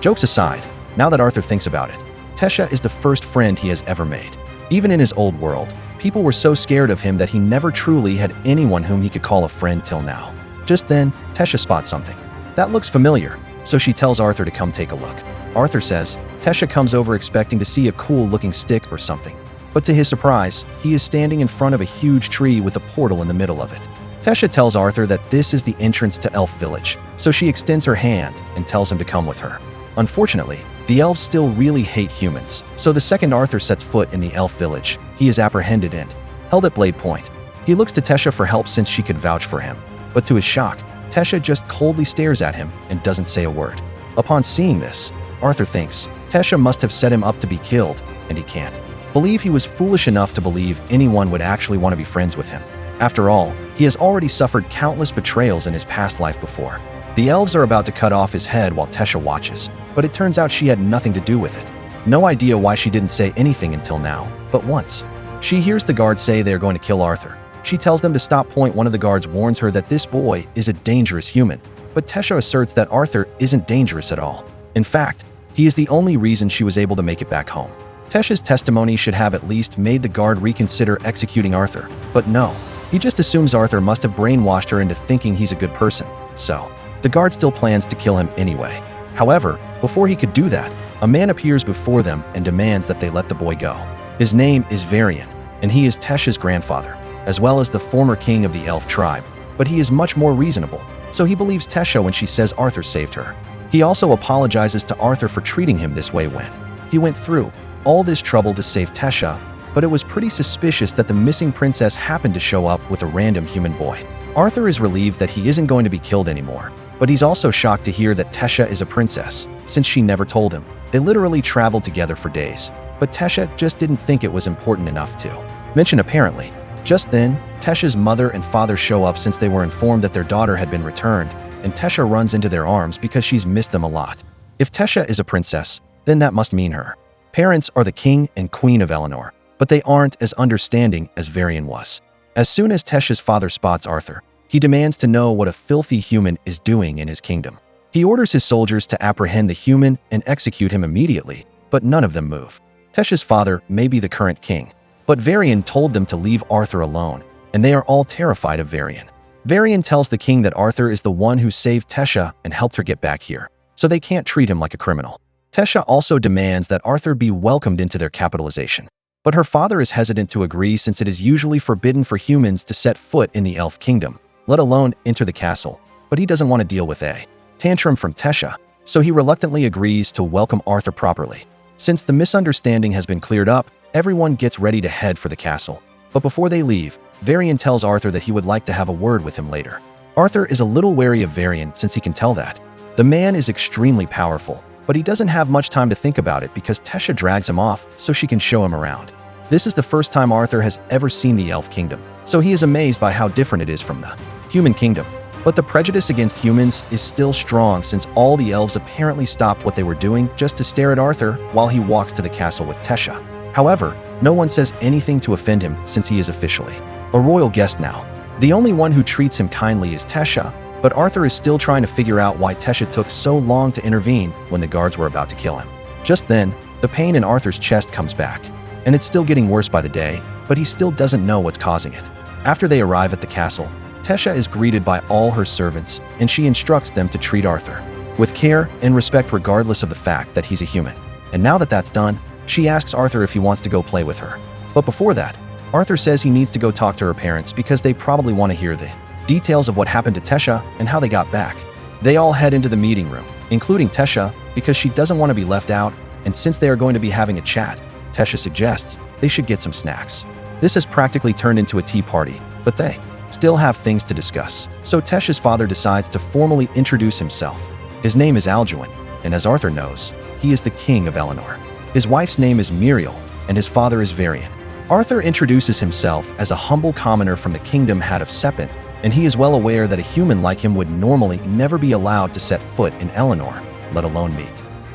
Jokes aside, now that Arthur thinks about it, Tesha is the first friend he has ever made. Even in his old world, people were so scared of him that he never truly had anyone whom he could call a friend till now. Just then, Tesha spots something that looks familiar, so she tells Arthur to come take a look. Arthur says Tesha comes over expecting to see a cool-looking stick or something, but to his surprise, he is standing in front of a huge tree with a portal in the middle of it. Tesha tells Arthur that this is the entrance to Elf Village, so she extends her hand and tells him to come with her. Unfortunately, the elves still really hate humans, so the second Arthur sets foot in the Elf Village, he is apprehended and held at blade point. He looks to Tesha for help since she could vouch for him, but to his shock, Tesha just coldly stares at him and doesn't say a word. Upon seeing this, Arthur thinks Tesha must have set him up to be killed, and he can't believe he was foolish enough to believe anyone would actually want to be friends with him. After all, he has already suffered countless betrayals in his past life before. The elves are about to cut off his head while Tesha watches, but it turns out she had nothing to do with it. No idea why she didn't say anything until now, but once she hears the guards say they are going to kill Arthur, she tells them to stop. One of the guards warns her that this boy is a dangerous human, but Tesha asserts that Arthur isn't dangerous at all. In fact, he is the only reason she was able to make it back home. Tesha's testimony should have at least made the guard reconsider executing Arthur, but no. He just assumes Arthur must have brainwashed her into thinking he's a good person, so the guard still plans to kill him anyway. However, before he could do that, a man appears before them and demands that they let the boy go. His name is Varian, and he is Tesha's grandfather, as well as the former king of the elf tribe, but he is much more reasonable, so he believes Tesha when she says Arthur saved her. He also apologizes to Arthur for treating him this way when he went through all this trouble to save Tesha, but it was pretty suspicious that the missing princess happened to show up with a random human boy. Arthur is relieved that he isn't going to be killed anymore, but he's also shocked to hear that Tesha is a princess, since she never told him. They literally traveled together for days, but Tesha just didn't think it was important enough to mention apparently. Just then, Tesha's mother and father show up since they were informed that their daughter had been returned, and Tesha runs into their arms because she's missed them a lot. If Tesha is a princess, then that must mean her parents are the king and queen of Eleanor, but they aren't as understanding as Varian was. As soon as Tesha's father spots Arthur, he demands to know what a filthy human is doing in his kingdom. He orders his soldiers to apprehend the human and execute him immediately, but none of them move. Tesha's father may be the current king, but Varian told them to leave Arthur alone, and they are all terrified of Varian. Varian tells the king that Arthur is the one who saved Tesha and helped her get back here, so they can't treat him like a criminal. Tesha also demands that Arthur be welcomed into their capitalization, but her father is hesitant to agree since it is usually forbidden for humans to set foot in the elf kingdom, let alone enter the castle, but he doesn't want to deal with a tantrum from Tesha, so he reluctantly agrees to welcome Arthur properly. Since the misunderstanding has been cleared up, everyone gets ready to head for the castle, but before they leave, Varian tells Arthur that he would like to have a word with him later. Arthur is a little wary of Varian since he can tell that the man is extremely powerful, but he doesn't have much time to think about it because Tesha drags him off so she can show him around. This is the first time Arthur has ever seen the elf kingdom, so he is amazed by how different it is from the human kingdom. But the prejudice against humans is still strong since all the elves apparently stopped what they were doing just to stare at Arthur while he walks to the castle with Tesha. However, no one says anything to offend him since he is officially a royal guest now. The only one who treats him kindly is Tesha, but Arthur is still trying to figure out why Tesha took so long to intervene when the guards were about to kill him. Just then, the pain in Arthur's chest comes back, and it's still getting worse by the day, but he still doesn't know what's causing it. After they arrive at the castle, Tesha is greeted by all her servants, and she instructs them to treat Arthur with care and respect regardless of the fact that he's a human. And now that that's done, she asks Arthur if he wants to go play with her. But before that, Arthur says he needs to go talk to her parents because they probably want to hear the details of what happened to Tesha and how they got back. They all head into the meeting room, including Tesha, because she doesn't want to be left out, and since they are going to be having a chat, Tesha suggests they should get some snacks. This has practically turned into a tea party, but they still have things to discuss. So Tesha's father decides to formally introduce himself. His name is Alduin, and as Arthur knows, he is the king of Eleanor. His wife's name is Muriel, and his father is Varian. Arthur introduces himself as a humble commoner from the kingdom hat of Sepin, and he is well aware that a human like him would normally never be allowed to set foot in Eleanor, let alone meet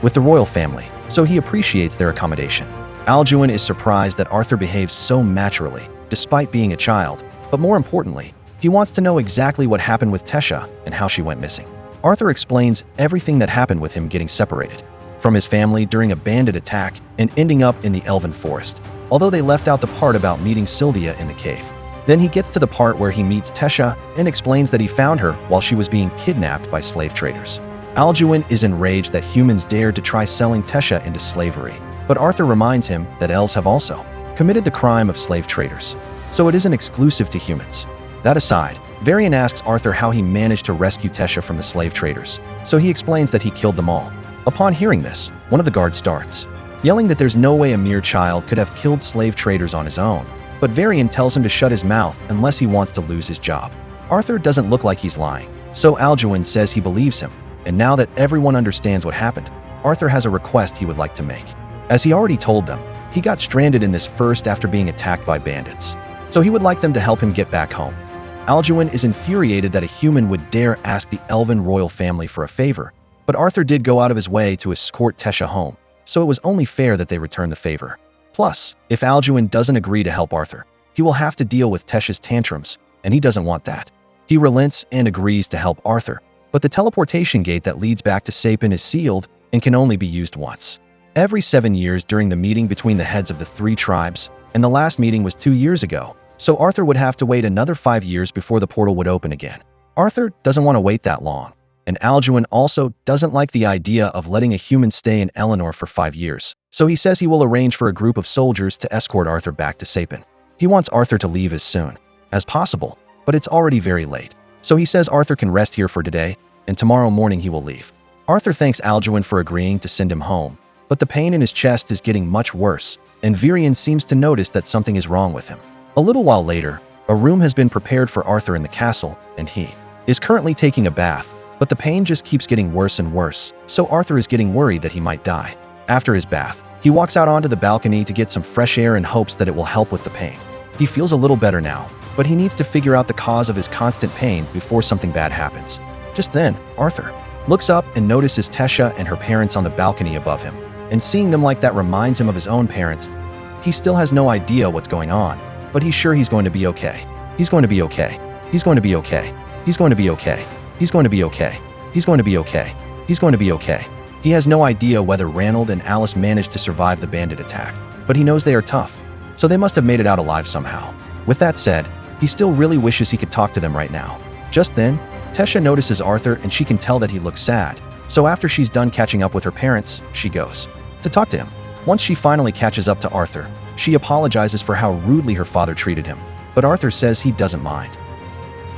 with the royal family, so he appreciates their accommodation. Alduin is surprised that Arthur behaves so maturely, despite being a child, but more importantly, he wants to know exactly what happened with Tesha and how she went missing. Arthur explains everything that happened with him getting separated from his family during a bandit attack and ending up in the Elven Forest, although they left out the part about meeting Sylvia in the cave. Then he gets to the part where he meets Tesha and explains that he found her while she was being kidnapped by slave traders. Alduin is enraged that humans dared to try selling Tesha into slavery, but Arthur reminds him that elves have also committed the crime of slave traders, so it isn't exclusive to humans. That aside, Varian asks Arthur how he managed to rescue Tesha from the slave traders, so he explains that he killed them all. Upon hearing this, one of the guards starts yelling that there's no way a mere child could have killed slave traders on his own, but Varian tells him to shut his mouth unless he wants to lose his job. Arthur doesn't look like he's lying, so Alduin says he believes him, and now that everyone understands what happened, Arthur has a request he would like to make. As he already told them, he got stranded in this first after being attacked by bandits, so he would like them to help him get back home. Alduin is infuriated that a human would dare ask the elven royal family for a favor, but Arthur did go out of his way to escort Tesha home, so it was only fair that they return the favor. Plus, if Alduin doesn't agree to help Arthur, he will have to deal with Tesha's tantrums, and he doesn't want that. He relents and agrees to help Arthur, but the teleportation gate that leads back to Sapin is sealed and can only be used once. Every 7 years during the meeting between the heads of the 3 tribes, and the last meeting was 2 years ago, so Arthur would have to wait another 5 years before the portal would open again. Arthur doesn't want to wait that long, and Alduin also doesn't like the idea of letting a human stay in Eleanor for 5 years, so he says he will arrange for a group of soldiers to escort Arthur back to Sapin. He wants Arthur to leave as soon as possible, but it's already very late, so he says Arthur can rest here for today, and tomorrow morning he will leave. Arthur thanks Alduin for agreeing to send him home, but the pain in his chest is getting much worse, and Varian seems to notice that something is wrong with him. A little while later, a room has been prepared for Arthur in the castle, and he is currently taking a bath, but the pain just keeps getting worse and worse, so Arthur is getting worried that he might die. After his bath, he walks out onto the balcony to get some fresh air and hopes that it will help with the pain. He feels a little better now, but he needs to figure out the cause of his constant pain before something bad happens. Just then, Arthur looks up and notices Tesha and her parents on the balcony above him, and seeing them like that reminds him of his own parents. He still has no idea what's going on, but he's sure he's going to be okay. He's going to be okay. He's going to be okay. He's going to be okay. He's going to be okay. He's going to be okay. He's going to be okay. He has no idea whether Ranald and Alice managed to survive the bandit attack, but he knows they are tough, so they must have made it out alive somehow. With that said, he still really wishes he could talk to them right now. Just then, Tesha notices Arthur and she can tell that he looks sad, so after she's done catching up with her parents, she goes to talk to him. Once she finally catches up to Arthur, she apologizes for how rudely her father treated him, but Arthur says he doesn't mind.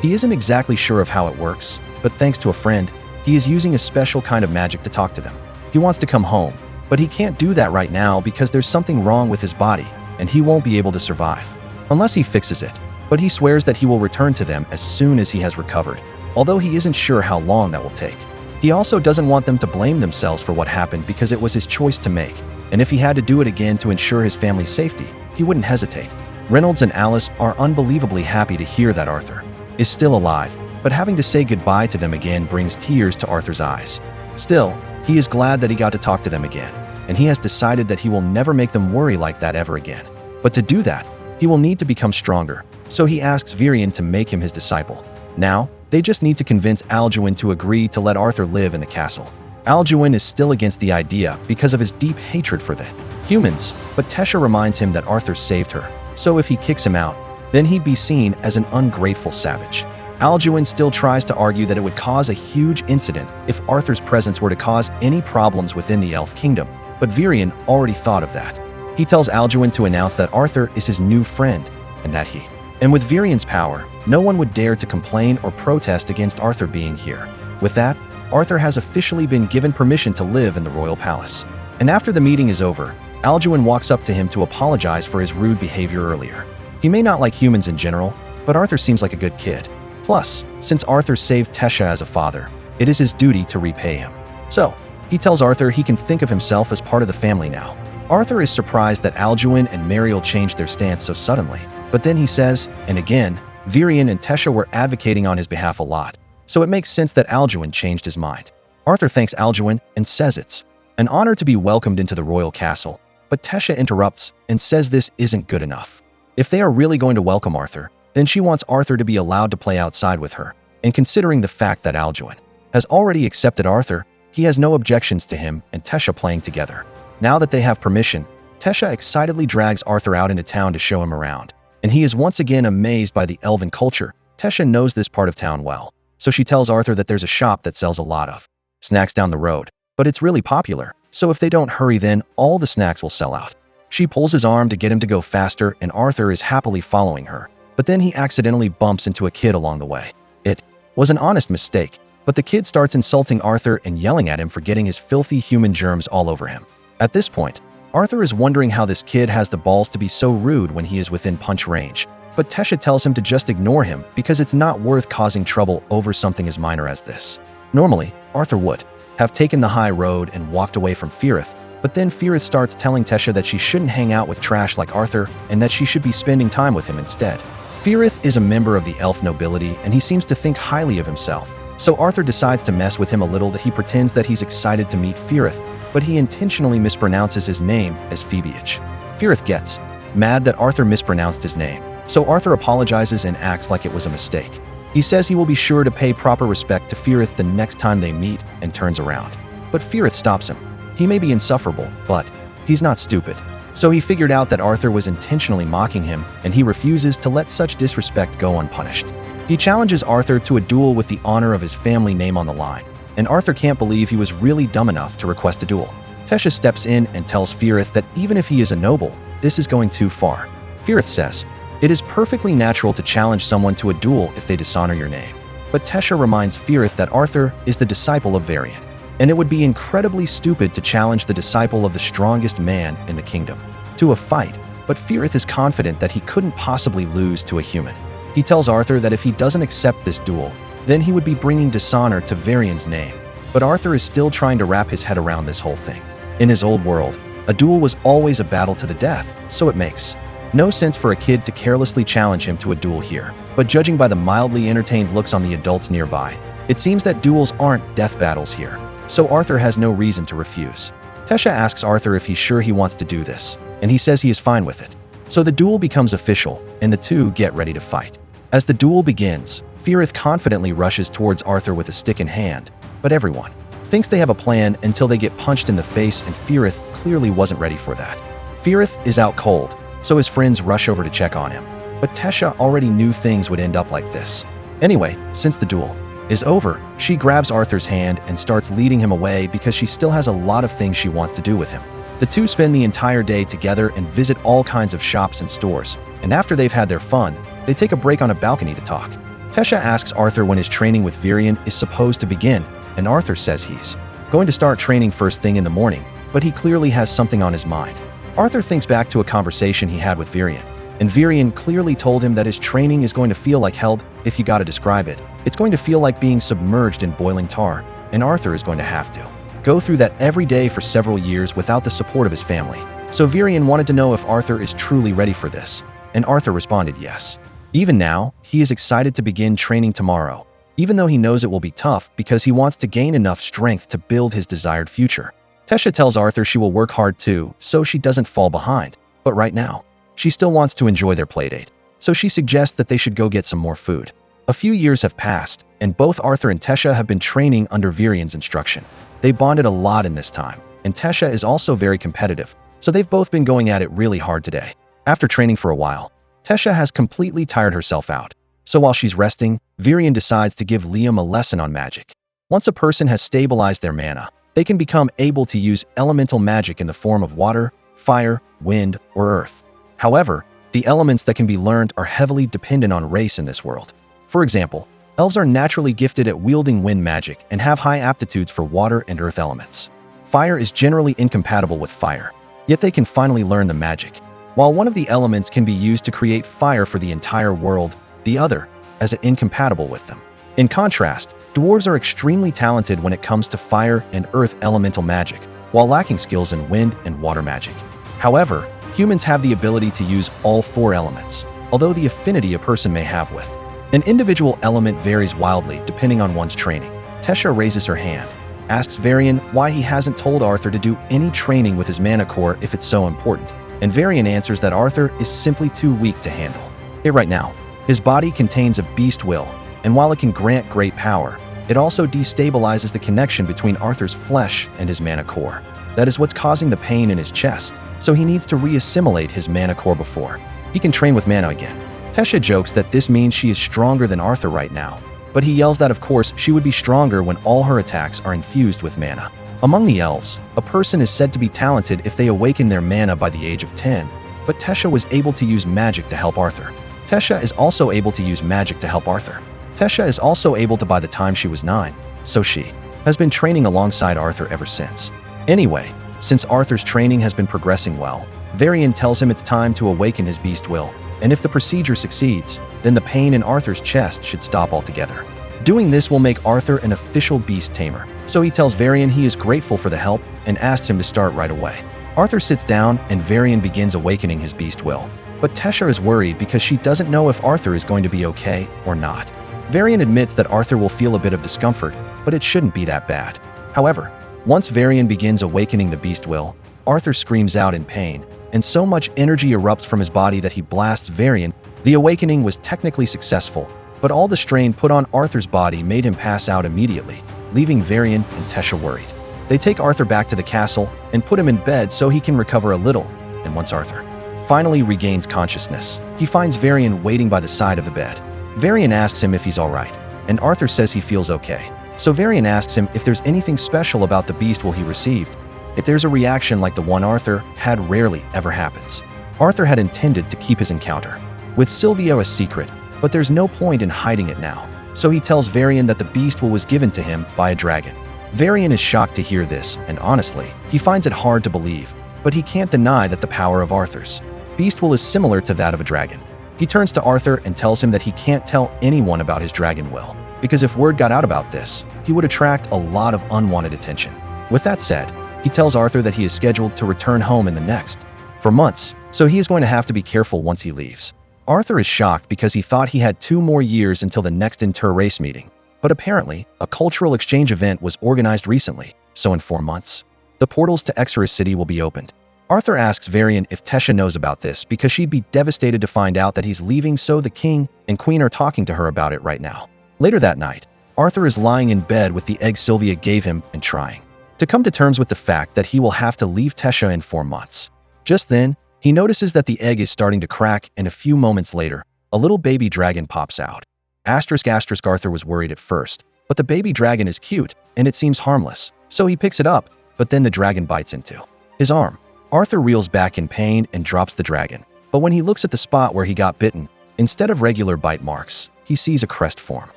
He isn't exactly sure of how it works, but thanks to a friend, he is using a special kind of magic to talk to them. He wants to come home, but he can't do that right now because there's something wrong with his body, and he won't be able to survive unless he fixes it. But he swears that he will return to them as soon as he has recovered, although he isn't sure how long that will take. He also doesn't want them to blame themselves for what happened because it was his choice to make, and if he had to do it again to ensure his family's safety, he wouldn't hesitate. Reynolds and Alice are unbelievably happy to hear that Arthur is still alive, but having to say goodbye to them again brings tears to Arthur's eyes. Still, he is glad that he got to talk to them again, and he has decided that he will never make them worry like that ever again. But to do that, he will need to become stronger, so he asks Varian to make him his disciple. Now, they just need to convince Alduin to agree to let Arthur live in the castle. Alduin is still against the idea because of his deep hatred for the humans, but Tesha reminds him that Arthur saved her, so if he kicks him out, then he'd be seen as an ungrateful savage. Alduin still tries to argue that it would cause a huge incident if Arthur's presence were to cause any problems within the Elf Kingdom, but Varian already thought of that. He tells Alduin to announce that Arthur is his new friend, and that he. And with Virian's power, no one would dare to complain or protest against Arthur being here. With that, Arthur has officially been given permission to live in the royal palace. And after the meeting is over, Alduin walks up to him to apologize for his rude behavior earlier. He may not like humans in general, but Arthur seems like a good kid. Plus, since Arthur saved Tesha as a father, it is his duty to repay him. So, he tells Arthur he can think of himself as part of the family now. Arthur is surprised that Alduin and Mariel changed their stance so suddenly, but then he says, and again, Virian and Tesha were advocating on his behalf a lot, so it makes sense that Alduin changed his mind. Arthur thanks Alduin and says it's an honor to be welcomed into the royal castle, but Tesha interrupts and says this isn't good enough. If they are really going to welcome Arthur, then she wants Arthur to be allowed to play outside with her, and considering the fact that Alduin has already accepted Arthur, he has no objections to him and Tesha playing together. Now that they have permission, Tesha excitedly drags Arthur out into town to show him around, and he is once again amazed by the elven culture. Tesha knows this part of town well, so she tells Arthur that there's a shop that sells a lot of snacks down the road, but it's really popular, so if they don't hurry then all the snacks will sell out. She pulls his arm to get him to go faster and Arthur is happily following her, but then he accidentally bumps into a kid along the way. It was an honest mistake, but the kid starts insulting Arthur and yelling at him for getting his filthy human germs all over him. At this point, Arthur is wondering how this kid has the balls to be so rude when he is within punch range, but Tesha tells him to just ignore him because it's not worth causing trouble over something as minor as this. Normally, Arthur would have taken the high road and walked away from Firith, but then Firith starts telling Tesha that she shouldn't hang out with trash like Arthur and that she should be spending time with him instead. Firith is a member of the elf nobility and he seems to think highly of himself, so Arthur decides to mess with him a little. That he pretends that he's excited to meet Firith, but he intentionally mispronounces his name as Phoebeach. Firith gets mad that Arthur mispronounced his name, so Arthur apologizes and acts like it was a mistake. He says he will be sure to pay proper respect to Firith the next time they meet and turns around. But Firith stops him. He may be insufferable, but he's not stupid. So he figured out that Arthur was intentionally mocking him, and he refuses to let such disrespect go unpunished. He challenges Arthur to a duel with the honor of his family name on the line, and Arthur can't believe he was really dumb enough to request a duel. Tesha steps in and tells Firith that even if he is a noble, this is going too far. Firith says, it is perfectly natural to challenge someone to a duel if they dishonor your name. But Tesha reminds Firith that Arthur is the disciple of Varian, and it would be incredibly stupid to challenge the disciple of the strongest man in the kingdom to a fight, but Firith is confident that he couldn't possibly lose to a human. He tells Arthur that if he doesn't accept this duel, then he would be bringing dishonor to Varian's name. But Arthur is still trying to wrap his head around this whole thing. In his old world, a duel was always a battle to the death, so it makes no sense for a kid to carelessly challenge him to a duel here. But judging by the mildly entertained looks on the adults nearby, it seems that duels aren't death battles here, so Arthur has no reason to refuse. Tesha asks Arthur if he's sure he wants to do this, and he says he is fine with it. So the duel becomes official, and the two get ready to fight. As the duel begins, Firith confidently rushes towards Arthur with a stick in hand, but everyone thinks they have a plan until they get punched in the face, and Firith clearly wasn't ready for that. Firith is out cold, so his friends rush over to check on him, but Tesha already knew things would end up like this. Anyway, since the duel is over, she grabs Arthur's hand and starts leading him away because she still has a lot of things she wants to do with him. The two spend the entire day together and visit all kinds of shops and stores, and after they've had their fun, they take a break on a balcony to talk. Tesha asks Arthur when his training with Varian is supposed to begin, and Arthur says he's going to start training first thing in the morning, but he clearly has something on his mind. Arthur thinks back to a conversation he had with Varian, and Varian clearly told him that his training is going to feel like hell. If you gotta describe it, it's going to feel like being submerged in boiling tar, and Arthur is going to have to go through that every day for several years without the support of his family. So Varian wanted to know if Arthur is truly ready for this, and Arthur responded yes. Even now, he is excited to begin training tomorrow, even though he knows it will be tough because he wants to gain enough strength to build his desired future. Tesha tells Arthur she will work hard too, so she doesn't fall behind, but right now, she still wants to enjoy their playdate, so she suggests that they should go get some more food. A few years have passed, and both Arthur and Tesha have been training under Varian's instruction. They bonded a lot in this time, and Tesha is also very competitive, so they've both been going at it really hard today. After training for a while, Tesha has completely tired herself out, so while she's resting, Varian decides to give Liam a lesson on magic. Once a person has stabilized their mana, they can become able to use elemental magic in the form of water, fire, wind, or earth. However, The elements that can be learned are heavily dependent on race in this world. For example, elves are naturally gifted at wielding wind magic and have high aptitudes for water and earth elements. Fire is generally incompatible with fire, yet they can finally learn the magic. While one of the elements can be used to create fire for the entire world, the other as it incompatible with them. In contrast, dwarves are extremely talented when it comes to fire and earth elemental magic, while lacking skills in wind and water magic. However, humans have the ability to use all four elements, although the affinity a person may have with an individual element varies wildly depending on one's training. Tesha raises her hand, asks Varian why he hasn't told Arthur to do any training with his mana core if it's so important, and Varian answers that Arthur is simply too weak to handle it right now. His body contains a beast will, and while it can grant great power, it also destabilizes the connection between Arthur's flesh and his mana core. That is what's causing the pain in his chest, so he needs to reassimilate his mana core before he can train with mana again. Tesha jokes that this means she is stronger than Arthur right now, but he yells that of course she would be stronger when all her attacks are infused with mana. Among the elves, a person is said to be talented if they awaken their mana by the age of 10, but Tesha was able to use magic to help Arthur. Tesha is also able to use magic to help Arthur. Tesha is also able to by the time she was 9, so she has been training alongside Arthur ever since. Anyway, since Arthur's training has been progressing well, Varian tells him it's time to awaken his beast will, and if the procedure succeeds, then the pain in Arthur's chest should stop altogether. Doing this will make Arthur an official beast tamer, so he tells Varian he is grateful for the help and asks him to start right away. Arthur sits down and Varian begins awakening his beast will, but Tesha is worried because she doesn't know if Arthur is going to be okay or not. Varian admits that Arthur will feel a bit of discomfort, but it shouldn't be that bad. However, once Varian begins awakening the beast will, Arthur screams out in pain, and so much energy erupts from his body that he blasts Varian. The awakening was technically successful, but all the strain put on Arthur's body made him pass out immediately, leaving Varian and Tesha worried. They take Arthur back to the castle and put him in bed so he can recover a little, and once Arthur finally regains consciousness, he finds Varian waiting by the side of the bed. Varian asks him if he's alright, and Arthur says he feels okay. So Varian asks him if there's anything special about the beast will he received. If there's a reaction like the one Arthur had rarely ever happens. Arthur had intended to keep his encounter with Silvio a secret, but there's no point in hiding it now. So he tells Varian that the beast will was given to him by a dragon. Varian is shocked to hear this, and honestly, he finds it hard to believe, but he can't deny that the power of Arthur's beast will is similar to that of a dragon. He turns to Arthur and tells him that he can't tell anyone about his dragon will, because if word got out about this, he would attract a lot of unwanted attention. With that said, he tells Arthur that he is scheduled to return home in the next 4 months, so he is going to have to be careful once he leaves. Arthur is shocked because he thought he had 2 more years until the next inter-race meeting, but apparently, a cultural exchange event was organized recently, so in 4 months, the portals to Exeris City will be opened. Arthur asks Varian if Tesha knows about this because she'd be devastated to find out that he's leaving, so the king and queen are talking to her about it right now. Later that night, Arthur is lying in bed with the egg Sylvia gave him and trying to come to terms with the fact that he will have to leave Tesha in 4 months. Just then, he notices that the egg is starting to crack, and a few moments later, a little baby dragon pops out. Arthur was worried at first, but the baby dragon is cute and it seems harmless, so he picks it up, but then the dragon bites into his arm. Arthur reels back in pain and drops the dragon, but when he looks at the spot where he got bitten, instead of regular bite marks, he sees a crest form.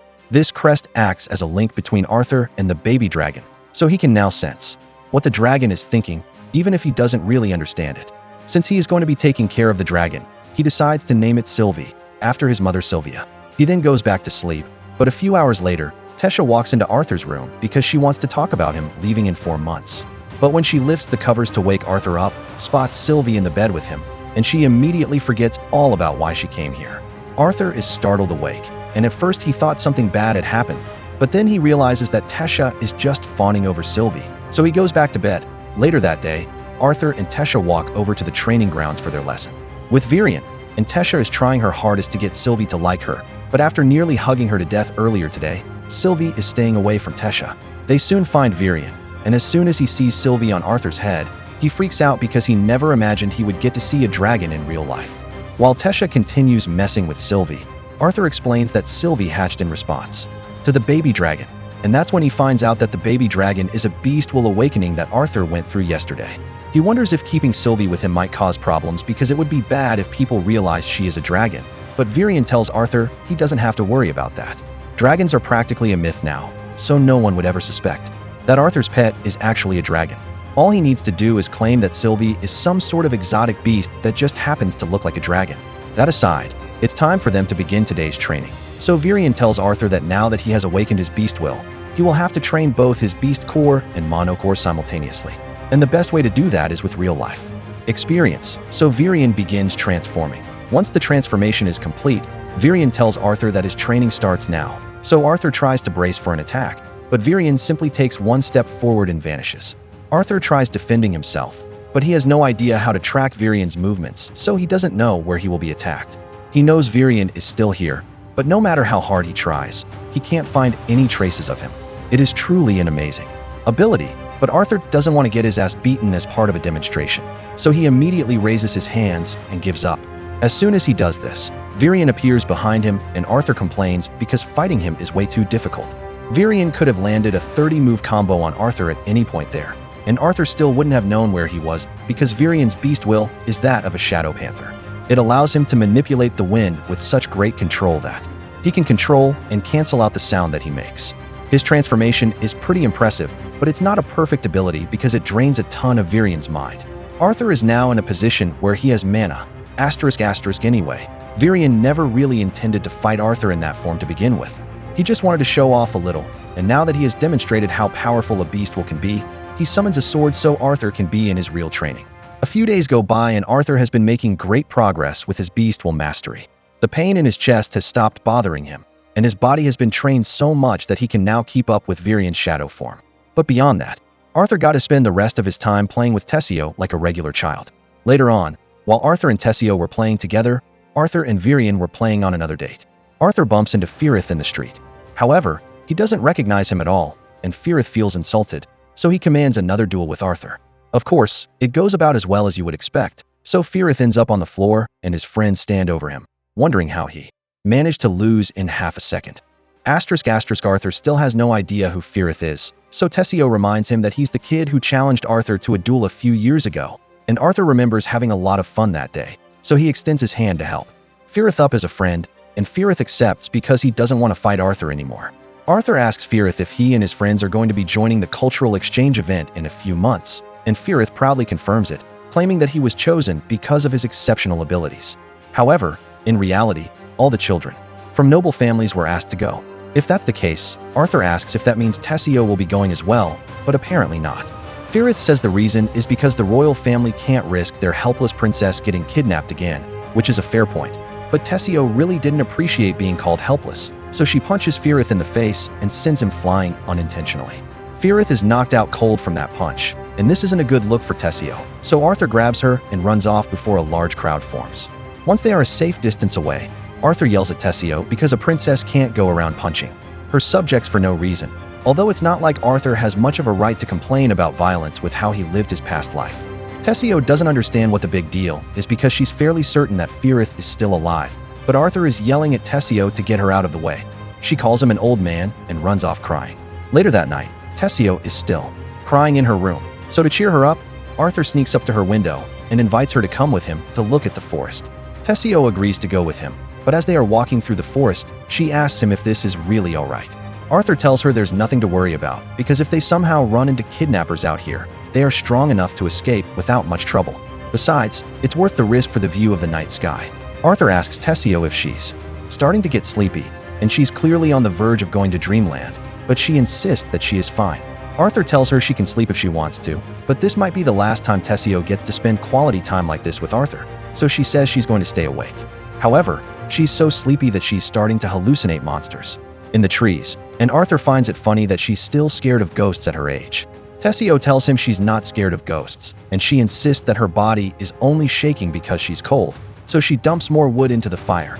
This crest acts as a link between Arthur and the baby dragon, so he can now sense what the dragon is thinking, even if he doesn't really understand it. Since he is going to be taking care of the dragon, he decides to name it Sylvie, after his mother Sylvia. He then goes back to sleep, but a few hours later, Tesha walks into Arthur's room because she wants to talk about him leaving in 4 months. But when she lifts the covers to wake Arthur up, spots Sylvie in the bed with him, and she immediately forgets all about why she came here. Arthur is startled awake, and at first he thought something bad had happened, but then he realizes that Tesha is just fawning over Sylvie, so he goes back to bed. Later that day, Arthur and Tesha walk over to the training grounds for their lesson with Varian, and Tesha is trying her hardest to get Sylvie to like her, but after nearly hugging her to death earlier today, Sylvie is staying away from Tesha. They soon find Varian, and as soon as he sees Sylvie on Arthur's head, he freaks out because he never imagined he would get to see a dragon in real life. While Tesha continues messing with Sylvie, Arthur explains that Sylvie hatched in response to the baby dragon, and that's when he finds out that the baby dragon is a beast will awakening that Arthur went through yesterday. He wonders if keeping Sylvie with him might cause problems because it would be bad if people realize she is a dragon. But Virion tells Arthur he doesn't have to worry about that. Dragons are practically a myth now, so no one would ever suspect that Arthur's pet is actually a dragon. All he needs to do is claim that Sylvie is some sort of exotic beast that just happens to look like a dragon. That aside, it's time for them to begin today's training. So Virion tells Arthur that now that he has awakened his beast will, he will have to train both his beast core and mono core simultaneously. And the best way to do that is with real life experience. So Virion begins transforming. Once the transformation is complete, Virion tells Arthur that his training starts now. So Arthur tries to brace for an attack, but Virion simply takes one step forward and vanishes. Arthur tries defending himself, but he has no idea how to track Virion's movements, so he doesn't know where he will be attacked. He knows Virion is still here, but no matter how hard he tries, he can't find any traces of him. It is truly an amazing ability, but Arthur doesn't want to get his ass beaten as part of a demonstration, so he immediately raises his hands and gives up. As soon as he does this, Virion appears behind him and Arthur complains because fighting him is way too difficult. Virion could have landed a 30-move combo on Arthur at any point there, and Arthur still wouldn't have known where he was because Virion's beast will is that of a shadow panther. It allows him to manipulate the wind with such great control that he can control and cancel out the sound that he makes. His transformation is pretty impressive, but it's not a perfect ability because it drains a ton of Virion's mind. Arthur is now in a position where he has mana, **** anyway. Virion never really intended to fight Arthur in that form to begin with. He just wanted to show off a little, and now that he has demonstrated how powerful a beast will can be, he summons a sword so Arthur can be in his real training. A few days go by and Arthur has been making great progress with his beast will mastery. The pain in his chest has stopped bothering him, and his body has been trained so much that he can now keep up with Virion's shadow form. But beyond that, Arthur got to spend the rest of his time playing with Tessio like a regular child. Later on, while Arthur and Tessio were playing together, Arthur and Virion were playing on another date. Arthur bumps into Firith in the street. However, he doesn't recognize him at all, and Firith feels insulted, so he commands another duel with Arthur. Of course, it goes about as well as you would expect, so Firith ends up on the floor and his friends stand over him, wondering how he managed to lose in half a second. Arthur still has no idea who Firith is, so Tessio reminds him that he's the kid who challenged Arthur to a duel a few years ago, and Arthur remembers having a lot of fun that day, so he extends his hand to help Firith up as a friend, and Firith accepts because he doesn't want to fight Arthur anymore. Arthur asks Firith if he and his friends are going to be joining the cultural exchange event in a few months, and Firith proudly confirms it, claiming that he was chosen because of his exceptional abilities. However, in reality, all the children from noble families were asked to go. If that's the case, Arthur asks if that means Tessio will be going as well, but apparently not. Firith says the reason is because the royal family can't risk their helpless princess getting kidnapped again, which is a fair point. But Tessio really didn't appreciate being called helpless, so she punches Firith in the face and sends him flying unintentionally. Firith is knocked out cold from that punch, and this isn't a good look for Tessio, so Arthur grabs her and runs off before a large crowd forms. Once they are a safe distance away, Arthur yells at Tessio because a princess can't go around punching her subjects for no reason, although it's not like Arthur has much of a right to complain about violence with how he lived his past life. Tessio doesn't understand what the big deal is because she's fairly certain that Firith is still alive, but Arthur is yelling at Tessio to get her out of the way. She calls him an old man and runs off crying. Later that night, Tessio is still crying in her room, so to cheer her up, Arthur sneaks up to her window and invites her to come with him to look at the forest. Tessio agrees to go with him, but as they are walking through the forest, she asks him if this is really alright. Arthur tells her there's nothing to worry about, because if they somehow run into kidnappers out here, they are strong enough to escape without much trouble. Besides, it's worth the risk for the view of the night sky. Arthur asks Tessio if she's starting to get sleepy, and she's clearly on the verge of going to dreamland, but she insists that she is fine. Arthur tells her she can sleep if she wants to, but this might be the last time Tessio gets to spend quality time like this with Arthur, so she says she's going to stay awake. However, she's so sleepy that she's starting to hallucinate monsters in the trees, and Arthur finds it funny that she's still scared of ghosts at her age. Tessio tells him she's not scared of ghosts, and she insists that her body is only shaking because she's cold, so she dumps more wood into the fire.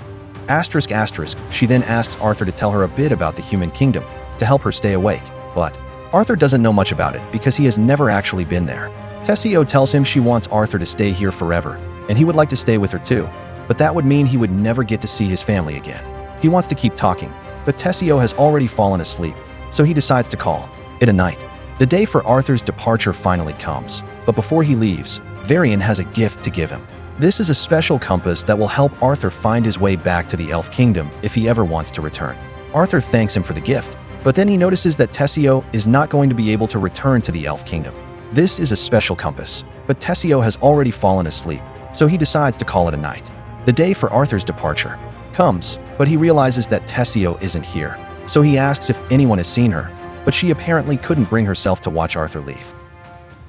She then asks Arthur to tell her a bit about the human kingdom to help her stay awake, but Arthur doesn't know much about it because he has never actually been there. Tessio tells him she wants Arthur to stay here forever, and he would like to stay with her too, but that would mean he would never get to see his family again. He wants to keep talking, but Tessio has already fallen asleep, so he decides to call it a night. The day for Arthur's departure finally comes, But before he leaves, Varian has a gift to give him. This is a special compass that will help Arthur find his way back to the Elf Kingdom if he ever wants to return. Arthur thanks him for the gift, but then he notices that Tessio is not going to be able to return to the Elf Kingdom. This is a special compass, but Tessio has already fallen asleep, so he decides to call it a night. The day for Arthur's departure comes, but he realizes that Tessio isn't here, so he asks if anyone has seen her, but she apparently couldn't bring herself to watch Arthur leave.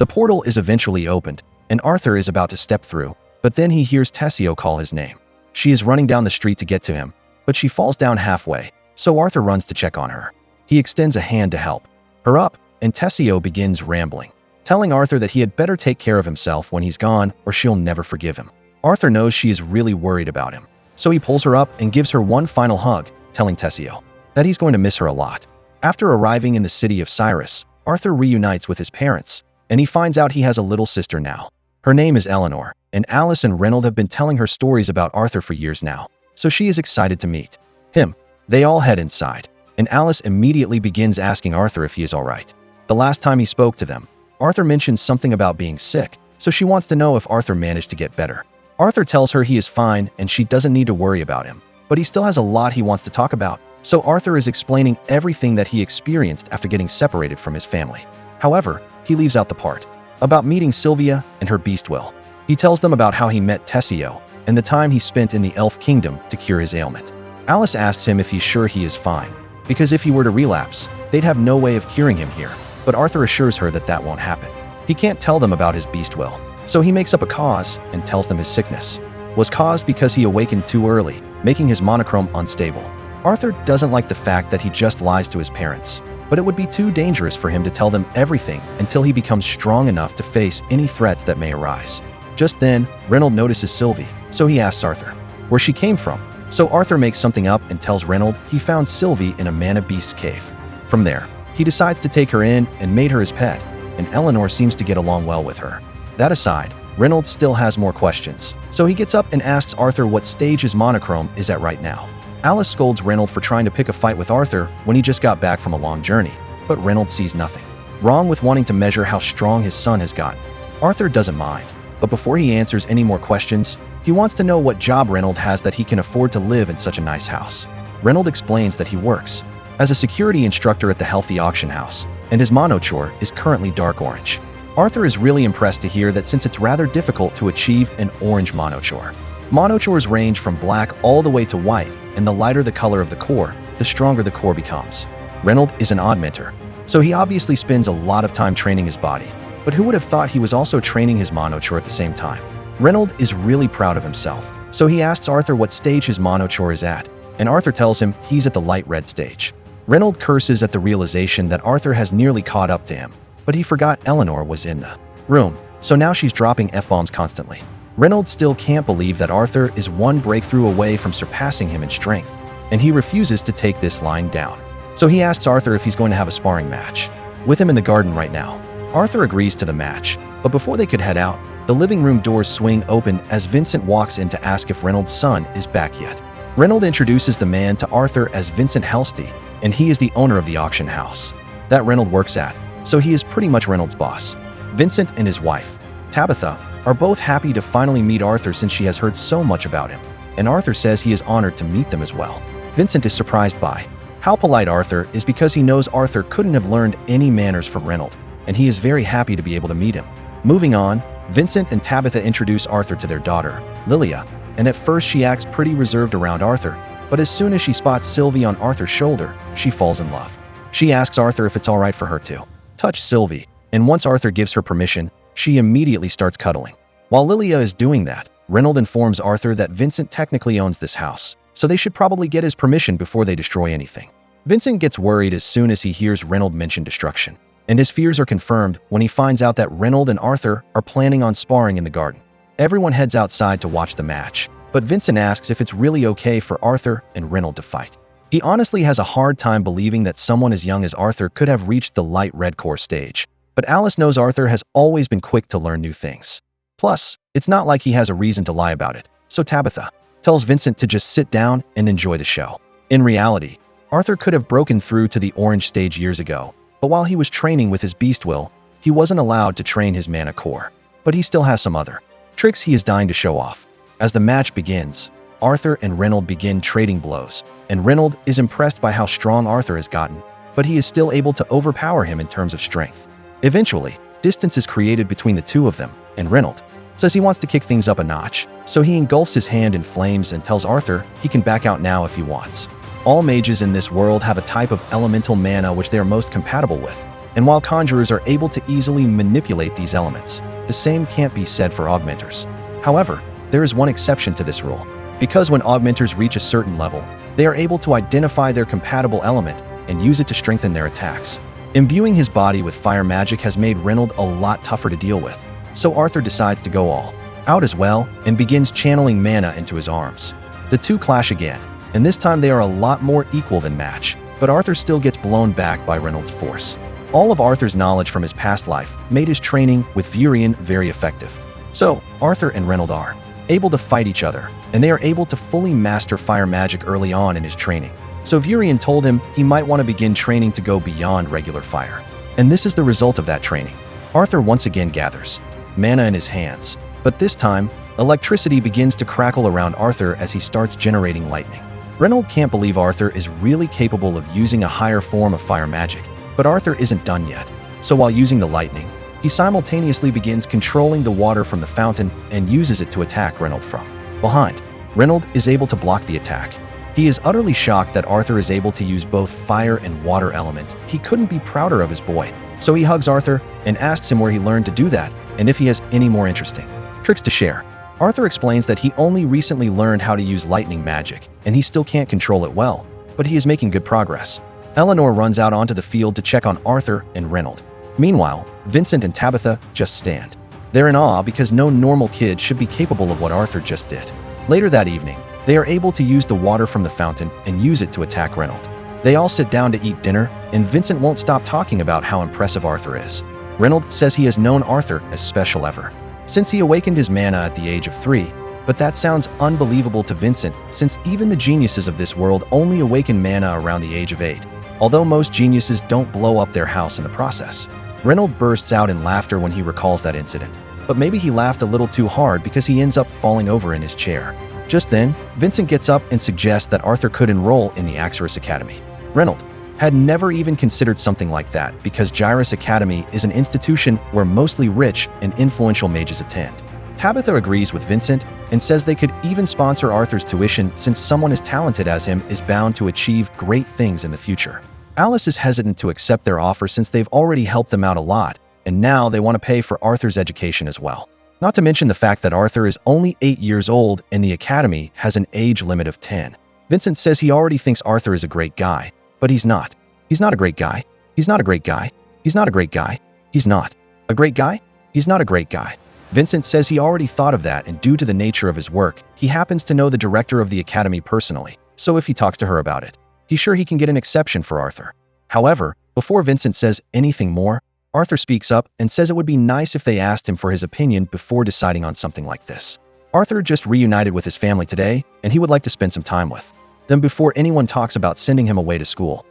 The portal is eventually opened, and Arthur is about to step through, but then he hears Tessio call his name. She is running down the street to get to him, but she falls down halfway, so Arthur runs to check on her. He extends a hand to help her up, and Tessio begins rambling, telling Arthur that he had better take care of himself when he's gone or she'll never forgive him. Arthur knows she is really worried about him, so he pulls her up and gives her one final hug, telling Tessio that he's going to miss her a lot. After arriving in the city of Cyrus, Arthur reunites with his parents, and he finds out he has a little sister now. Her name is Eleanor, and Alice and Reynold have been telling her stories about Arthur for years now, so she is excited to meet him. They all head inside, and Alice immediately begins asking Arthur if he is all right. The last time he spoke to them, Arthur mentions something about being sick, so she wants to know if Arthur managed to get better. Arthur tells her he is fine and she doesn't need to worry about him, but he still has a lot he wants to talk about, so Arthur is explaining everything that he experienced after getting separated from his family. However, he leaves out the part about meeting Sylvia and her beast will. He tells them about how he met Tessio and the time he spent in the Elf Kingdom to cure his ailment. Alice asks him if he's sure he is fine, because if he were to relapse, they'd have no way of curing him here, but Arthur assures her that that won't happen. He can't tell them about his beast will, so he makes up a cause and tells them his sickness was caused because he awakened too early, making his monochrome unstable. Arthur doesn't like the fact that he just lies to his parents, but it would be too dangerous for him to tell them everything until he becomes strong enough to face any threats that may arise. Just then, Reynold notices Sylvie, so he asks Arthur where she came from. So Arthur makes something up and tells Reynold he found Sylvie in a mana beast's cave. From there, he decides to take her in and made her his pet, and Eleanor seems to get along well with her. That aside, Reynold still has more questions, so he gets up and asks Arthur what stage his monochrome is at right now. Alice scolds Reynold for trying to pick a fight with Arthur when he just got back from a long journey, but Reynold sees nothing wrong with wanting to measure how strong his son has gotten. Arthur doesn't mind, but before he answers any more questions, he wants to know what job Reynold has that he can afford to live in such a nice house. Reynold explains that he works as a security instructor at the Healthy Auction House, and his monochore is currently dark orange. Arthur is really impressed to hear that since it's rather difficult to achieve an orange monochore. Monochores range from black all the way to white, and the lighter the color of the core, the stronger the core becomes. Reynold is an augmenter, so he obviously spends a lot of time training his body, but who would have thought he was also training his monochore at the same time? Reynold is really proud of himself, so he asks Arthur what stage his monochore is at, and Arthur tells him he's at the light red stage. Reynold curses at the realization that Arthur has nearly caught up to him, but he forgot Eleanor was in the room, so now she's dropping F-bombs constantly. Reynold still can't believe that Arthur is one breakthrough away from surpassing him in strength, and he refuses to take this line down. So he asks Arthur if he's going to have a sparring match with him in the garden right now. Arthur agrees to the match, but before they could head out, the living room doors swing open as Vincent walks in to ask if Reynold's son is back yet. Reynold introduces the man to Arthur as Vincent Helsty, and he is the owner of the auction house that Reynold works at, so he is pretty much Reynold's boss. Vincent and his wife, Tabitha, are both happy to finally meet Arthur since she has heard so much about him, and Arthur says he is honored to meet them as well. Vincent is surprised by how polite Arthur is because he knows Arthur couldn't have learned any manners from Reynold, and he is very happy to be able to meet him. Moving on, Vincent and Tabitha introduce Arthur to their daughter, Lilia, and at first she acts pretty reserved around Arthur, but as soon as she spots Sylvie on Arthur's shoulder, she falls in love. She asks Arthur if it's alright for her to touch Sylvie, and once Arthur gives her permission, she immediately starts cuddling. While Lilia is doing that, Reynold informs Arthur that Vincent technically owns this house, so they should probably get his permission before they destroy anything. Vincent gets worried as soon as he hears Reynold mention destruction, and his fears are confirmed when he finds out that Reynold and Arthur are planning on sparring in the garden. Everyone heads outside to watch the match, but Vincent asks if it's really okay for Arthur and Reynold to fight. He honestly has a hard time believing that someone as young as Arthur could have reached the light red core stage, but Alice knows Arthur has always been quick to learn new things. Plus, it's not like he has a reason to lie about it, so Tabitha tells Vincent to just sit down and enjoy the show. In reality, Arthur could have broken through to the orange stage years ago, but while he was training with his beast will, he wasn't allowed to train his mana core. but he still has some other tricks he is dying to show off. As the match begins, Arthur and Reynold begin trading blows, and Reynold is impressed by how strong Arthur has gotten, but he is still able to overpower him in terms of strength. Eventually, distance is created between the two of them, and Reynold says he wants to kick things up a notch, so he engulfs his hand in flames and tells Arthur he can back out now if he wants. All mages in this world have a type of elemental mana which they are most compatible with, and while conjurers are able to easily manipulate these elements, the same can't be said for augmenters. However, there is one exception to this rule, because when augmenters reach a certain level, they are able to identify their compatible element and use it to strengthen their attacks. Imbuing his body with fire magic has made Reynold a lot tougher to deal with, so Arthur decides to go all out as well and begins channeling mana into his arms. The two clash again, and this time they are a lot more equal than match, but Arthur still gets blown back by Reynold's force. All of Arthur's knowledge from his past life made his training with Virion very effective. So, Arthur and Reynold are able to fight each other, and they are able to fully master fire magic early on in his training. So Virion told him he might want to begin training to go beyond regular fire. And this is the result of that training. Arthur once again gathers mana in his hands, but this time, electricity begins to crackle around Arthur as he starts generating lightning. Reynold can't believe Arthur is really capable of using a higher form of fire magic, but Arthur isn't done yet. So while using the lightning, he simultaneously begins controlling the water from the fountain and uses it to attack Reynold from behind. Reynold is able to block the attack. He is utterly shocked that Arthur is able to use both fire and water elements. He couldn't be prouder of his boy. So he hugs Arthur and asks him where he learned to do that and if he has any more interesting tricks to share. Arthur explains that he only recently learned how to use lightning magic and he still can't control it well, but he is making good progress. Eleanor runs out onto the field to check on Arthur and Reynold. Meanwhile, Vincent and Tabitha just stand. They're in awe because no normal kid should be capable of what Arthur just did. Later that evening, they are able to use the water from the fountain and use it to attack Reynold. They all sit down to eat dinner, and Vincent won't stop talking about how impressive Arthur is. Reynold says he has known Arthur as special ever since he awakened his mana at the age of 3, but that sounds unbelievable to Vincent since even the geniuses of this world only awaken mana around the age of 8, although most geniuses don't blow up their house in the process. Reynold bursts out in laughter when he recalls that incident, but maybe he laughed a little too hard because he ends up falling over in his chair. Just then, Vincent gets up and suggests that Arthur could enroll in the Axorus Academy. Reynold had never even considered something like that because Gyrus Academy is an institution where mostly rich and influential mages attend. Tabitha agrees with Vincent and says they could even sponsor Arthur's tuition since someone as talented as him is bound to achieve great things in the future. Alice is hesitant to accept their offer since they've already helped them out a lot, and now they want to pay for Arthur's education as well. Not to mention the fact that Arthur is only 8 years old and the academy has an age limit of 10. Vincent says he already thinks Arthur is a great guy, but he's not. He's not a great guy. He's not a great guy. He's not a great guy. He's not a great guy. He's not a great guy. Vincent says he already thought of that, and due to the nature of his work, he happens to know the director of the academy personally, so if he talks to her about it, he's sure he can get an exception for Arthur. However, before Vincent says anything more, Arthur speaks up and says it would be nice if they asked him for his opinion before deciding on something like this. Arthur just reunited with his family today, and he would like to spend some time with them before anyone talks about sending him away to school.